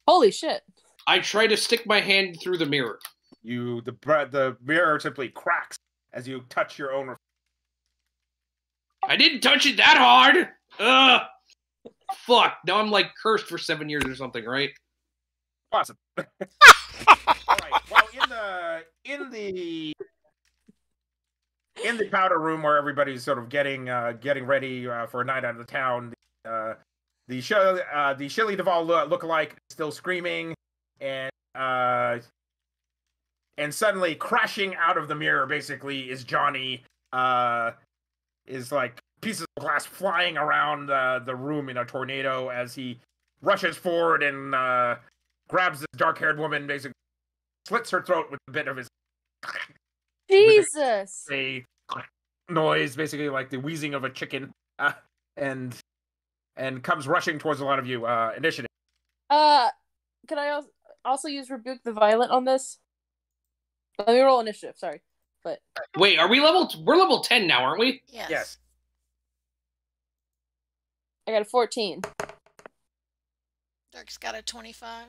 [SPEAKER 2] Holy shit.
[SPEAKER 5] I try to stick my hand through the mirror.
[SPEAKER 1] The mirror simply cracks as you touch your own.
[SPEAKER 5] I didn't touch it that hard! Ugh! Fuck, now I'm like cursed for 7 years or something, right?
[SPEAKER 1] Awesome. Alright, well, in the powder room where everybody's sort of getting ready for a night out of the town, the Shilly Duvall lookalike is still screaming, and suddenly crashing out of the mirror basically is Johnny, is like pieces of glass flying around the room in a tornado as he rushes forward and grabs this dark-haired woman, basically slits her throat with a bit of his
[SPEAKER 2] Jesus.
[SPEAKER 1] a noise, basically like the wheezing of a chicken, and comes rushing towards a lot of you. Initiative.
[SPEAKER 2] Can I also use Rebuke the Violent on this? Let me roll initiative. Sorry, but
[SPEAKER 5] wait, we're level 10 now, aren't we?
[SPEAKER 3] Yes.
[SPEAKER 1] Yes.
[SPEAKER 2] I got a 14.
[SPEAKER 3] Dirk's got a 25.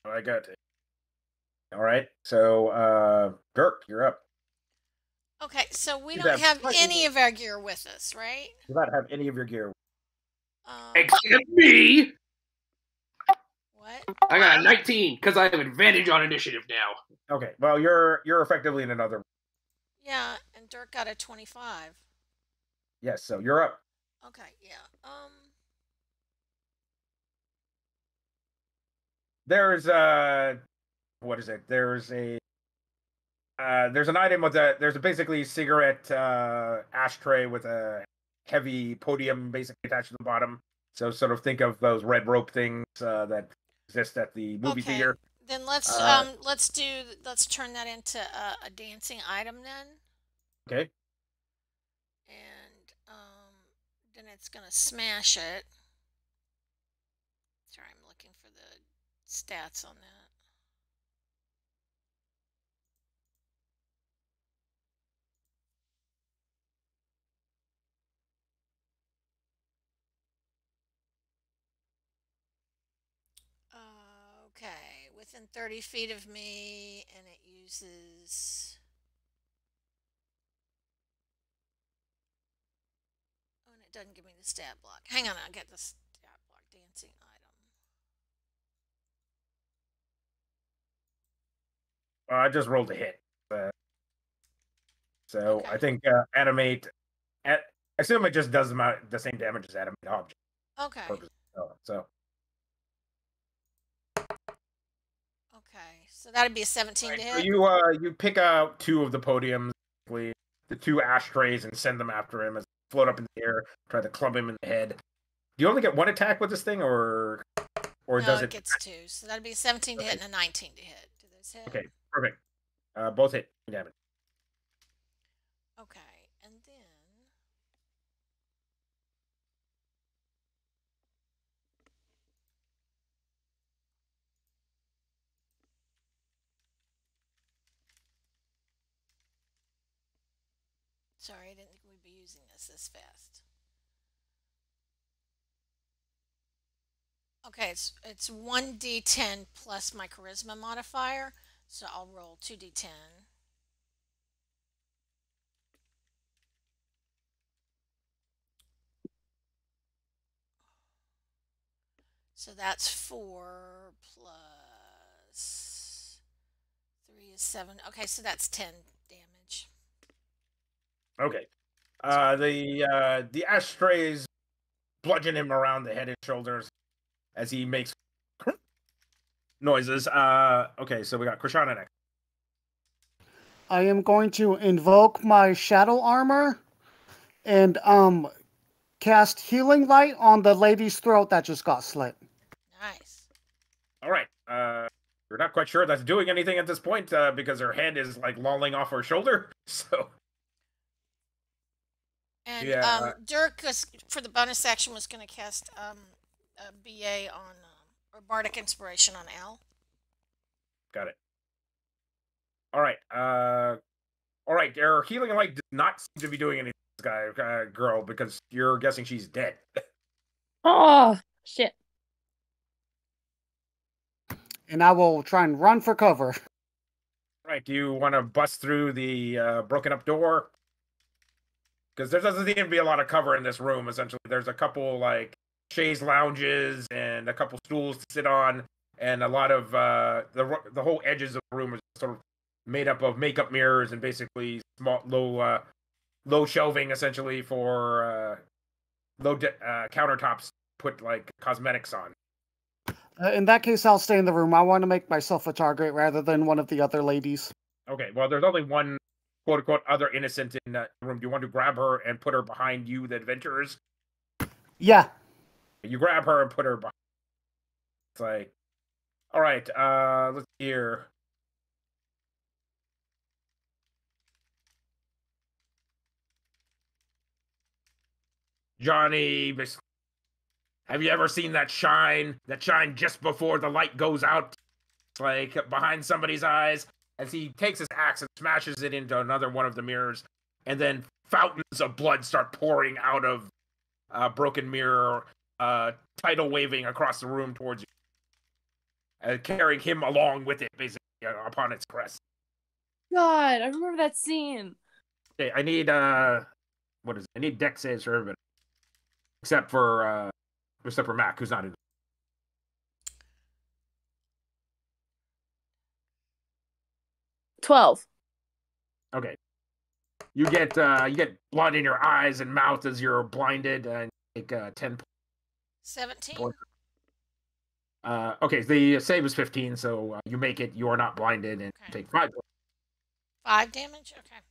[SPEAKER 1] I got it. All right, so Dirk, you're up.
[SPEAKER 3] Okay, so we
[SPEAKER 1] You
[SPEAKER 3] don't
[SPEAKER 1] have
[SPEAKER 3] have any of our gear with us, right?
[SPEAKER 1] You do not have any of your gear.
[SPEAKER 5] Except me!
[SPEAKER 3] What?
[SPEAKER 5] I got a 19, because I have advantage on initiative now.
[SPEAKER 1] Okay, well, you're effectively in another.
[SPEAKER 3] Yeah, and Dirk got a 25.
[SPEAKER 1] Yes, so you're up.
[SPEAKER 3] Okay, yeah.
[SPEAKER 1] There's what is it? There's an item with there's a basically cigarette ashtray with a heavy podium basically attached to the bottom. So sort of think of those red rope things that exist at the movie theater.
[SPEAKER 3] Then let's turn that into a dancing item then.
[SPEAKER 1] Okay.
[SPEAKER 3] And then it's gonna smash it. Sorry, I'm looking for the stats on that. Okay, within 30 feet of me, and it uses. Oh, and it doesn't give me the stat block. Hang on, I'll get the stat block. Dancing item.
[SPEAKER 1] I just rolled a hit. So
[SPEAKER 3] Okay.
[SPEAKER 1] I think animate. I assume it just does the same damage as animate object.
[SPEAKER 3] Okay.
[SPEAKER 1] So.
[SPEAKER 3] Okay, so that'd be a 17
[SPEAKER 1] Right,
[SPEAKER 3] to
[SPEAKER 1] so
[SPEAKER 3] hit.
[SPEAKER 1] you pick out two of the podiums, the two ashtrays, and send them after him as they float up in the air. Try to club him in the head. Do you only get one attack with this thing, or
[SPEAKER 3] No,
[SPEAKER 1] does
[SPEAKER 3] it
[SPEAKER 1] it?
[SPEAKER 3] gets 2. So that'd be a 17 to hit and a 19 to hit. Do those hit?
[SPEAKER 1] Okay, perfect. Both hit damage.
[SPEAKER 3] Okay, and then. Sorry, I didn't think we'd be using this fast. Okay, it's 1d10 plus my charisma modifier, so I'll roll 2d10. So that's 4 plus 3 is 7. Okay, so that's 10 damage.
[SPEAKER 1] Okay. The ashtrays bludgeon him around the head and shoulders as he makes noises. Okay, so we got Krishana next.
[SPEAKER 6] I am going to invoke my shadow armor and cast healing light on the lady's throat that just got slit.
[SPEAKER 3] Nice.
[SPEAKER 1] All right. We're not quite sure that's doing anything at this point because her head is like lolling off her shoulder. So.
[SPEAKER 3] And
[SPEAKER 1] Yeah.
[SPEAKER 3] Dirk was, for the bonus action, was going to cast a BA on or Bardic Inspiration on Al.
[SPEAKER 1] Got it. All right. All right, your healing light does not seem to be doing anything to this guy, girl, because you're guessing she's dead.
[SPEAKER 2] Oh, shit.
[SPEAKER 6] And I will try and run for cover.
[SPEAKER 1] Right, do you want to bust through the broken up door? Because there doesn't seem to be a lot of cover in this room, essentially. There's a couple, like, chaise lounges and a couple stools to sit on, and a lot of, the whole edges of the room is sort of made up of makeup mirrors and basically small, low shelving, essentially, for, countertops put, like, cosmetics on.
[SPEAKER 6] In that case, I'll stay in the room. I want to make myself a target rather than one of the other ladies.
[SPEAKER 1] Okay, well, there's only one quote-unquote other innocent in that room. Do you want to grab her and put her behind you, the adventurers?
[SPEAKER 6] Yeah.
[SPEAKER 1] You grab her and put her behind. It's like, all right, let's see here. Johnny, have you ever seen that shine? That shine just before the light goes out? It's like behind somebody's eyes. As he takes his axe and smashes it into another one of the mirrors, and then fountains of blood start pouring out of broken mirror, tidal waving across the room towards you, carrying him along with it, basically, upon its crest.
[SPEAKER 2] God, I remember that scene.
[SPEAKER 1] Okay, I need, what is it? I need dex saves for everybody. Except for Mack, who's not in.
[SPEAKER 2] 12.
[SPEAKER 1] Okay. You get blood in your eyes and mouth as you're blinded, and take 10
[SPEAKER 3] 17.
[SPEAKER 1] points. Okay, the save is 15, so you make it. You are not blinded, and take 5 points.
[SPEAKER 3] 5 damage? Okay.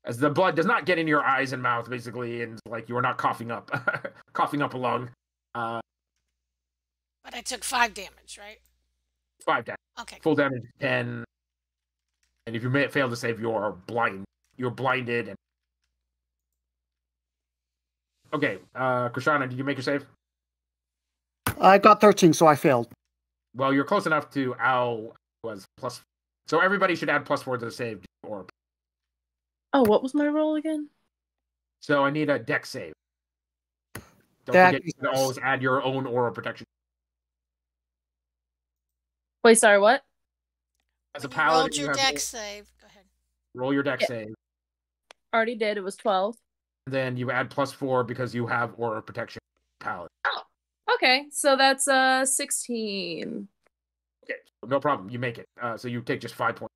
[SPEAKER 1] As the blood does not get in your eyes and mouth, basically, and like you are not coughing up a lung.
[SPEAKER 3] But I took 5 damage, right?
[SPEAKER 1] 5 damage.
[SPEAKER 3] Okay.
[SPEAKER 1] Full damage 10. And if you fail to save, you're blind. You're blinded. And... Okay, Krishana, did you make your save?
[SPEAKER 6] I got 13, so I failed.
[SPEAKER 1] Well, you're close enough to Al was plus. So everybody should add +4 to the save. Or
[SPEAKER 2] Oh, what was my roll again?
[SPEAKER 1] so I need a dex save. Don't forget you can always add your own aura protection.
[SPEAKER 2] Wait, sorry, what?
[SPEAKER 1] As a
[SPEAKER 3] When you
[SPEAKER 1] paladin,
[SPEAKER 3] rolled your dex save. Go ahead.
[SPEAKER 1] Roll your dex save.
[SPEAKER 2] Already did. It was 12.
[SPEAKER 1] Then you add +4 because you have aura protection, paladin.
[SPEAKER 2] Oh, okay. So that's 16.
[SPEAKER 1] Okay, no problem. You make it. So you take just 5 points.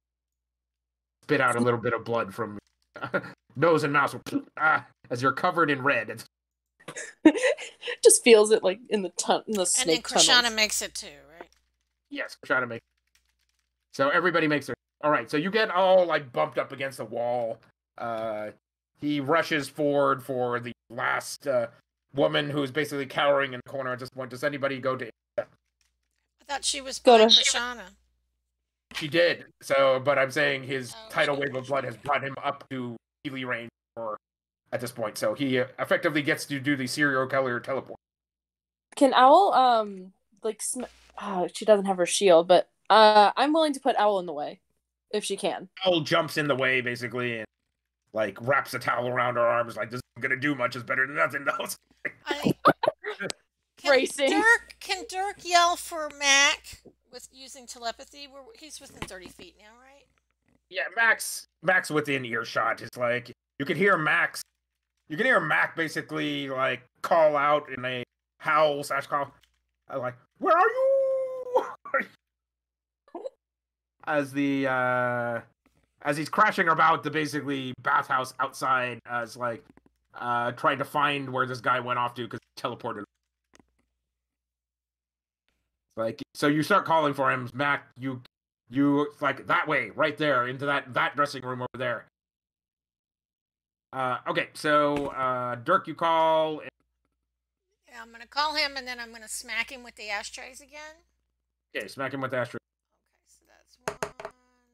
[SPEAKER 1] Spit out a little bit of blood from nose and mouth as you're covered in red.
[SPEAKER 2] Just feels it like in the snake
[SPEAKER 3] And then Krishana
[SPEAKER 2] tunnels.
[SPEAKER 3] makes it too, right?
[SPEAKER 1] Yes, Krishana makes it. So everybody makes their... All right, so you get all like bumped up against the wall. He rushes forward for the last woman who is basically cowering in the corner at this point. Does anybody go to...
[SPEAKER 3] I thought she was
[SPEAKER 2] Go to-
[SPEAKER 3] Krishana.
[SPEAKER 1] She did. So, but I'm saying his
[SPEAKER 3] Oh,
[SPEAKER 1] tidal
[SPEAKER 3] she
[SPEAKER 1] wave of
[SPEAKER 3] did.
[SPEAKER 1] blood has brought him up to melee range at this point. So he effectively gets to do the serial killer teleport.
[SPEAKER 2] Can Owl, she doesn't have her shield, but I'm willing to put Owl in the way if she can.
[SPEAKER 1] Owl jumps in the way basically and like wraps a towel around her arms like this isn't gonna do much. It's better than nothing else.
[SPEAKER 2] Racing.
[SPEAKER 3] Can Dirk yell for Mack with using telepathy? He's within 30 feet now, right?
[SPEAKER 1] Yeah, Max within earshot. It's like you can hear Max basically like call out in a howl / call. Like, where are you? As he's crashing about the basically bathhouse outside, as like trying to find where this guy went off to because he teleported. Like, so you start calling for him, Mac. You like that way, right there, into that dressing room over there. Okay, so Dirk, you call.
[SPEAKER 3] Yeah, I'm gonna call him and then I'm gonna smack him with the ashtrays again.
[SPEAKER 1] Okay, smack him with the ashtray.
[SPEAKER 3] Okay, so that's one, and that's another one.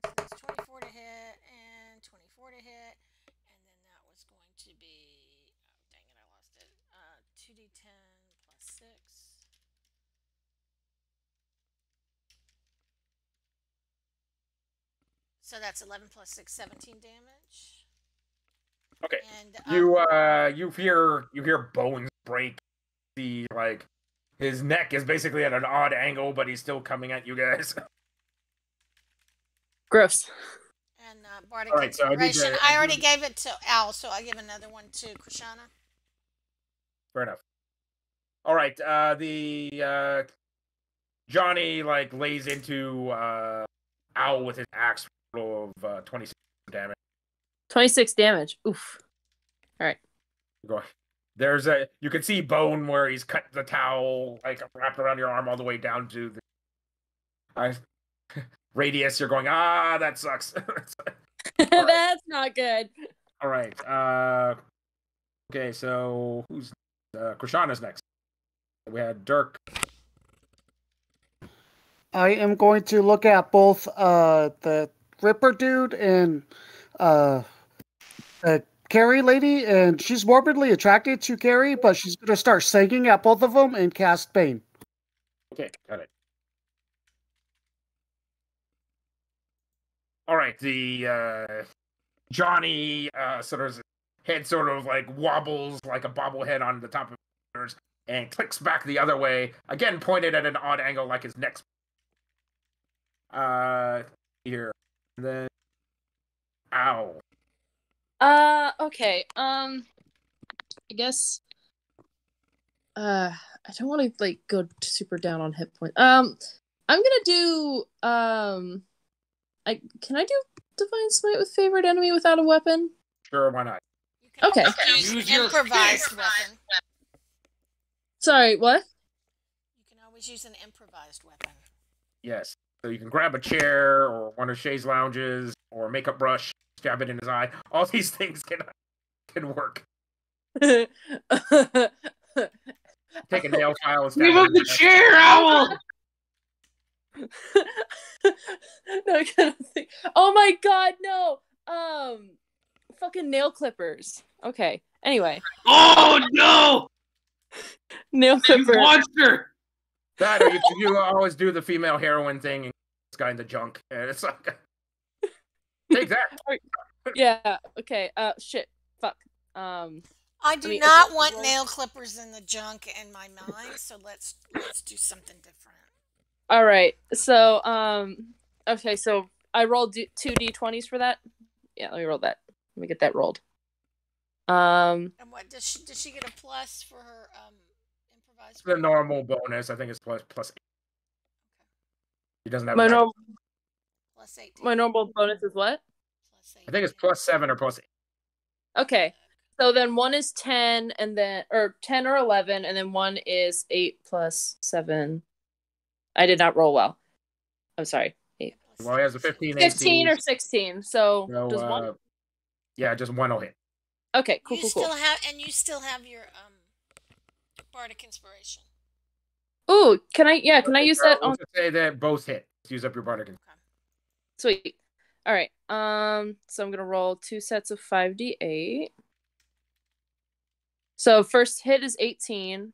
[SPEAKER 3] So that's 24 to hit and 24 to hit, and then that was going to be. Oh, dang it, I lost it. 2d10 plus 6. So that's 11 plus 6, 17 damage.
[SPEAKER 1] Okay.
[SPEAKER 3] And
[SPEAKER 1] You hear bones break. His neck is basically at an odd angle, but he's still coming at you guys.
[SPEAKER 2] Gross.
[SPEAKER 3] And Bardic
[SPEAKER 1] All right, so
[SPEAKER 3] Inspiration. I already gave it to Al, so I'll give another one to Krishana.
[SPEAKER 1] Fair enough. All right, the Johnny lays into Owl with his axe roll of 26 damage.
[SPEAKER 2] 26 damage. Oof. All right.
[SPEAKER 1] Go. You can see bone where he's cut the towel wrapped around your arm all the way down to the radius. You're going, that sucks.
[SPEAKER 2] That's not good.
[SPEAKER 1] All right. Okay, so who's Krishana's next? We had Dirk.
[SPEAKER 6] I am going to look at both the Ripper dude and the Carrie lady, and she's morbidly attracted to Carrie, but she's going to start singing at both of them and cast Bane.
[SPEAKER 1] Okay, got it. All right, the Johnny head wobbles like a bobblehead on the top of his shoulders and clicks back the other way, again pointed at an odd angle like his neck's. Here. And then Ow.
[SPEAKER 2] Okay. I guess I don't want to go super down on hit points. I'm gonna do can I do Divine Smite with favorite enemy without a weapon?
[SPEAKER 1] Sure, why not?
[SPEAKER 2] Okay.
[SPEAKER 3] Use your improvised weapon.
[SPEAKER 2] Sorry, what?
[SPEAKER 3] You can always use an improvised weapon.
[SPEAKER 1] Yes. So you can grab a chair or one of Shay's lounges or makeup brush, stab it in his eye. All these things can work. Take a nail file and stab
[SPEAKER 5] Give
[SPEAKER 1] it
[SPEAKER 5] him
[SPEAKER 1] in
[SPEAKER 5] the
[SPEAKER 1] his
[SPEAKER 5] chair, Owl!
[SPEAKER 2] No, I kind of think. Oh my god, no! Fucking nail clippers. Okay. Anyway.
[SPEAKER 5] Oh no!
[SPEAKER 2] Nail clipper.
[SPEAKER 5] Monster!
[SPEAKER 1] That or you always do the female heroine thing and this guy in the junk. And it's like take that.
[SPEAKER 2] Yeah, okay. Shit. Fuck.
[SPEAKER 3] I do not want nail clippers in the junk in my mind, so let's do something different.
[SPEAKER 2] All right. So, okay, so I rolled 2d20s for that. Yeah, let me roll that. Let me get that rolled.
[SPEAKER 3] And what does she get a plus for her improvised?
[SPEAKER 1] The normal bonus, I think, is plus 8. He doesn't have
[SPEAKER 2] my normal
[SPEAKER 3] plus 18.
[SPEAKER 2] My normal bonus is what?
[SPEAKER 3] Plus 18.
[SPEAKER 1] I think it's plus 7 or plus 8.
[SPEAKER 2] Okay. So then one is 10 or 10 or 11, and then one is 8 plus 7. I did not roll well. I'm sorry. 8.
[SPEAKER 1] Well, he has a 15
[SPEAKER 2] 15 or 16. So does one?
[SPEAKER 1] Yeah, just one will hit.
[SPEAKER 2] Okay, cool.
[SPEAKER 3] You still have your Bardic Inspiration.
[SPEAKER 2] Ooh, can I use that on?
[SPEAKER 1] Say that both hit. Use up your Bardic Inspiration.
[SPEAKER 2] Sweet. All right. So I'm gonna roll 2 sets of 5d8. So first hit is 18,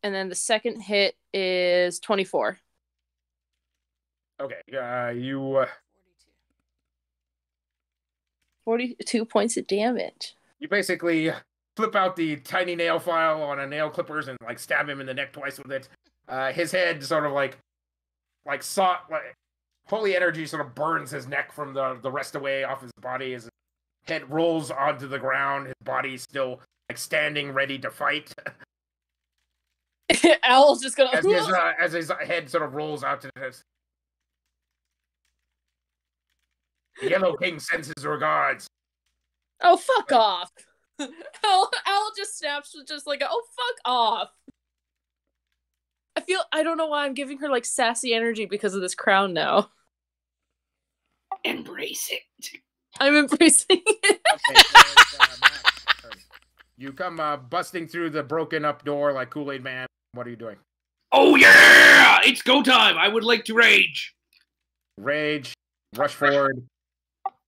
[SPEAKER 2] and then the second hit is 24.
[SPEAKER 1] Okay. You
[SPEAKER 2] 42 points of damage.
[SPEAKER 1] You basically flip out the tiny nail file on a nail clippers and stab him in the neck twice with it. His head sort of holy energy sort of burns his neck from the rest away off his body. His head rolls onto the ground. His body's still standing, ready to fight.
[SPEAKER 2] Owl's just gonna
[SPEAKER 1] as his head sort of rolls out to this. The Yellow King sends his regards.
[SPEAKER 2] Oh, fuck off. Owl just snaps with just oh, fuck off. I don't know why I'm giving her sassy energy because of this crown now.
[SPEAKER 5] Embrace it.
[SPEAKER 2] I'm embracing it.
[SPEAKER 1] Okay, so you come busting through the broken up door like Kool-Aid Man. What are you doing?
[SPEAKER 5] Oh yeah! It's go time! I would like to rage.
[SPEAKER 1] Rage. Rush forward.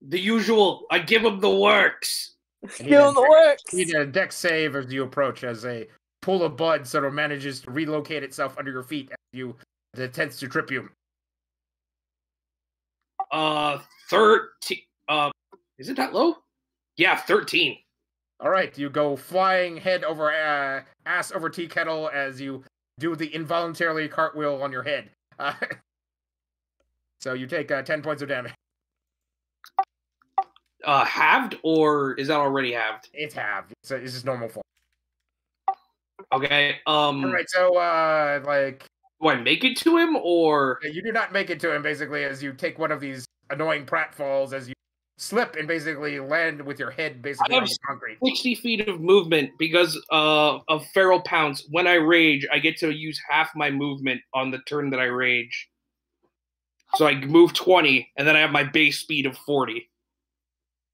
[SPEAKER 5] The usual. I give him the works.
[SPEAKER 2] Give him the works.
[SPEAKER 1] Need a dex save as you approach, as a pool of blood sort of manages to relocate itself under your feet as it attempts to trip you.
[SPEAKER 5] 13. Is it that low? Yeah, 13.
[SPEAKER 1] All right, you go flying head over ass over tea kettle as you do the involuntarily cartwheel on your head. So you take 10 points of damage.
[SPEAKER 5] Halved, or is that already halved?
[SPEAKER 1] It's halved. It's just normal form.
[SPEAKER 5] Okay.
[SPEAKER 1] All right, so like,
[SPEAKER 5] do I make it to him, or
[SPEAKER 1] you do not make it to him? Basically, as you take one of these annoying pratfalls, as you slip and basically land with your head basically on the concrete.
[SPEAKER 5] 60 feet of movement because of feral pounce. When I rage, I get to use half my movement on the turn that I rage. So I move 20, and then I have my base speed of 40.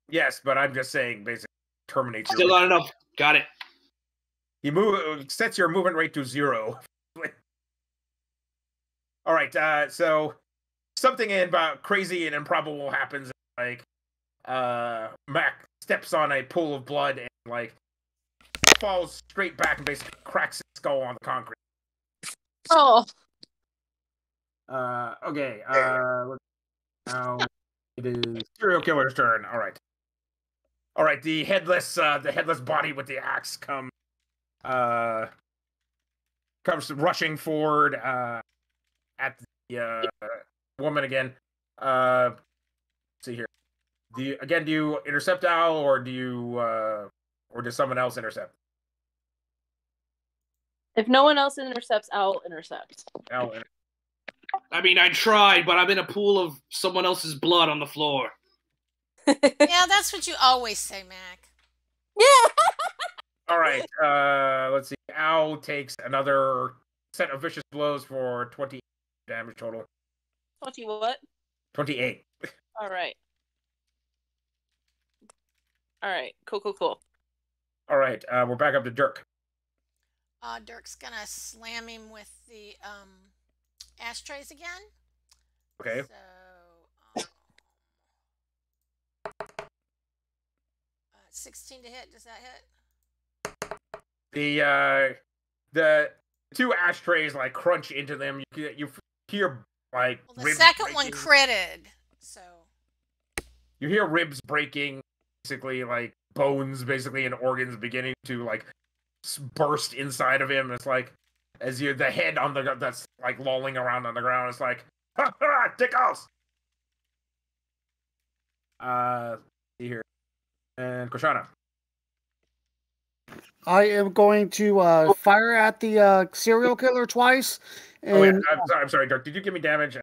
[SPEAKER 1] Yes, but I'm just saying, basically, terminate your.
[SPEAKER 5] Still not enough. Got it.
[SPEAKER 1] He sets your movement rate to 0. All right, so something about crazy and improbable happens. Like, Mack steps on a pool of blood and like falls straight back and basically cracks his skull on the concrete.
[SPEAKER 2] Oh.
[SPEAKER 1] Okay. Now it is serial killer's turn. All right. All right. The headless body with the axe comes rushing forward at the woman again. Let's see here. Do you intercept Al, or does someone else intercept?
[SPEAKER 2] If no one else intercepts, I'll intercept.
[SPEAKER 5] I mean, I tried, but I'm in a pool of someone else's blood on the floor.
[SPEAKER 3] Yeah, that's what you always say, Mac.
[SPEAKER 2] Yeah.
[SPEAKER 1] All right. Let's see. Al takes another set of vicious blows for 20 damage total.
[SPEAKER 2] 20 what?
[SPEAKER 1] 28.
[SPEAKER 2] All right. All right. Cool.
[SPEAKER 1] All right. We're back up to Dirk.
[SPEAKER 3] Dirk's gonna slam him with the ashtrays again.
[SPEAKER 1] Okay.
[SPEAKER 3] So, 16 to hit. Does that hit?
[SPEAKER 1] The two ashtrays like crunch into them. You hear like
[SPEAKER 3] the second one critted. So
[SPEAKER 1] you hear ribs breaking, basically like bones, basically, and organs beginning to like burst inside of him. It's like as the head on that's like lolling around on the ground. It's like ha ha, tickles. See here, and Krishana.
[SPEAKER 6] I am going to fire at the serial killer twice. And...
[SPEAKER 1] Oh, yeah, I'm sorry, Dirk. Did you give me damage? I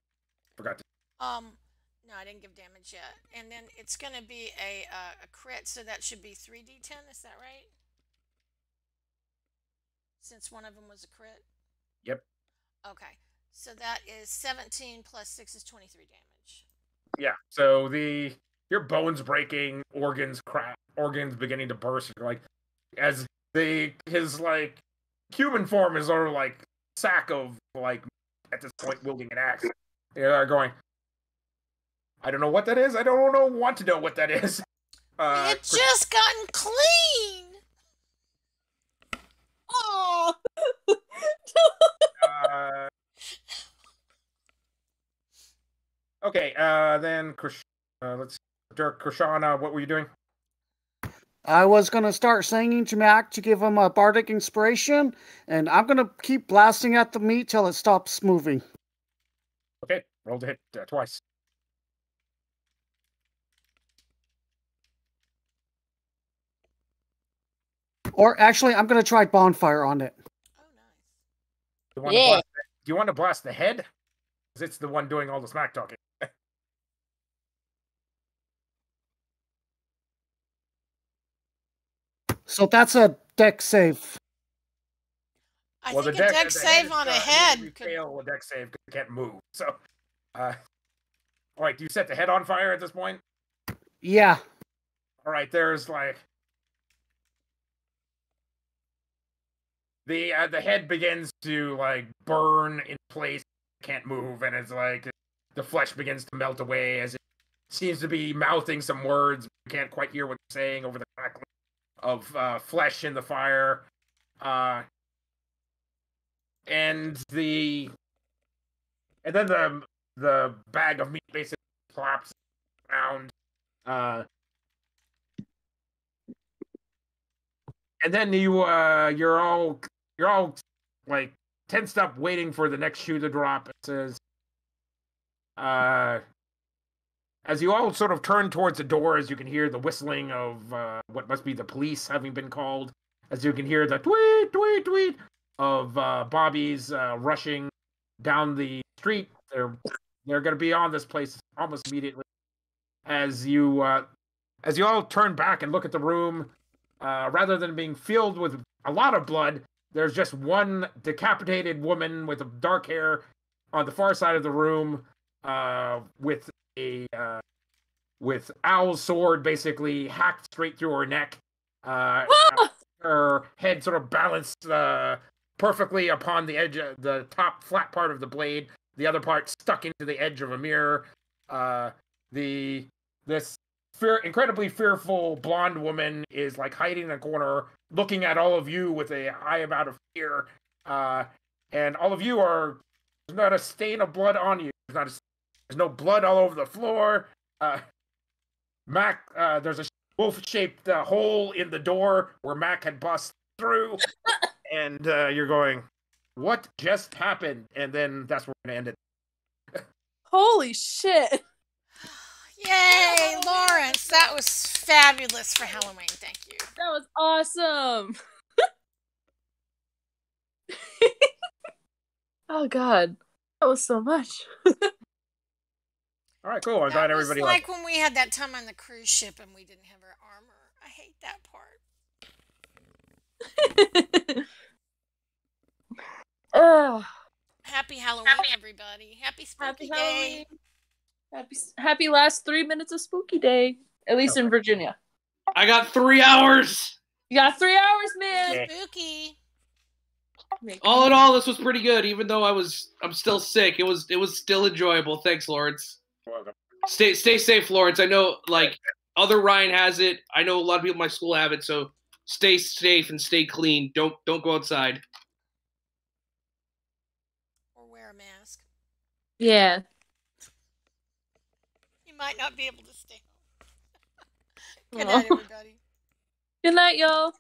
[SPEAKER 1] forgot to.
[SPEAKER 3] No, I didn't give damage yet. And then it's going to be a crit, so that should be 3d10. Is that right? Since one of them was a crit.
[SPEAKER 1] Yep.
[SPEAKER 3] Okay, so that is 17 plus 6 is 23 damage.
[SPEAKER 1] Yeah. So your bones breaking, organs beginning to burst. Like as his like human form is sort of like sack of like at this point wielding an axe. They're going. I don't know what that is. I don't want to know what that is.
[SPEAKER 3] It just gotten clean.
[SPEAKER 2] Oh.
[SPEAKER 1] Okay. Then let's Dirk, Krishana. What were you doing?
[SPEAKER 6] I was going to start singing to Mac to give him a bardic inspiration, and I'm going to keep blasting at the meat till it stops moving.
[SPEAKER 1] Okay, roll to hit twice.
[SPEAKER 6] Or actually, I'm going to try bonfire on it.
[SPEAKER 3] Oh, nice.
[SPEAKER 1] Do you want to blast the head? Because it's the one doing all the smack talking.
[SPEAKER 6] So that's a dex save.
[SPEAKER 3] I think a dex save on a head
[SPEAKER 1] could fail a dex save because it can't move. So, all right. Do you set the head on fire at this point?
[SPEAKER 6] Yeah.
[SPEAKER 1] All right. There's like the head begins to like burn in place, can't move, and it's like the flesh begins to melt away as it seems to be mouthing some words. You can't quite hear what it's saying over the crackling of flesh in the fire, and then the bag of meat basically collapse around. And then you're all like tensed up, waiting for the next shoe to drop. It says, as you all sort of turn towards the doors, you can hear the whistling of what must be the police having been called. As you can hear the tweet, tweet, tweet of bobbies rushing down the street. They're going to be on this place almost immediately. As you all turn back and look at the room, rather than being filled with a lot of blood, there's just one decapitated woman with dark hair on the far side of the room, with a Owl's sword basically hacked straight through her neck. Her head sort of balanced perfectly upon the edge of the top flat part of the blade, the other part stuck into the edge of a mirror. This incredibly fearful blonde woman is like hiding in a corner, looking at all of you with a high amount of fear. And all of you there's not a stain of blood on you. There's no blood all over the floor. Mack, there's a wolf-shaped hole in the door where Mack had busted through. And you're going, what just happened? And then that's where we're going to end it.
[SPEAKER 2] Holy shit.
[SPEAKER 3] Yay, Lawrence. That was fabulous for Halloween. Thank you.
[SPEAKER 2] That was awesome. Oh, God. That was so much.
[SPEAKER 1] All right, cool. I'm glad everybody
[SPEAKER 3] liked it. Like when we had that time on the cruise ship and we didn't have our armor. I hate that part. Happy Halloween, everybody. Happy Spooky Day.
[SPEAKER 2] Happy last 3 minutes of Spooky Day. At least in Virginia.
[SPEAKER 5] I got 3 hours.
[SPEAKER 2] You got 3 hours, man.
[SPEAKER 3] Yeah. Spooky.
[SPEAKER 5] All in all, this was pretty good. Even though I'm still sick, it was still enjoyable. Thanks, Lawrence.
[SPEAKER 1] Welcome.
[SPEAKER 5] Stay safe, Lawrence. I know other Ryan has it. I know a lot of people in my school have it. So stay safe and stay clean. Don't go outside.
[SPEAKER 3] Or wear a mask.
[SPEAKER 2] Yeah.
[SPEAKER 3] You might not be able to stay home. Good night, everybody.
[SPEAKER 2] Good night, y'all.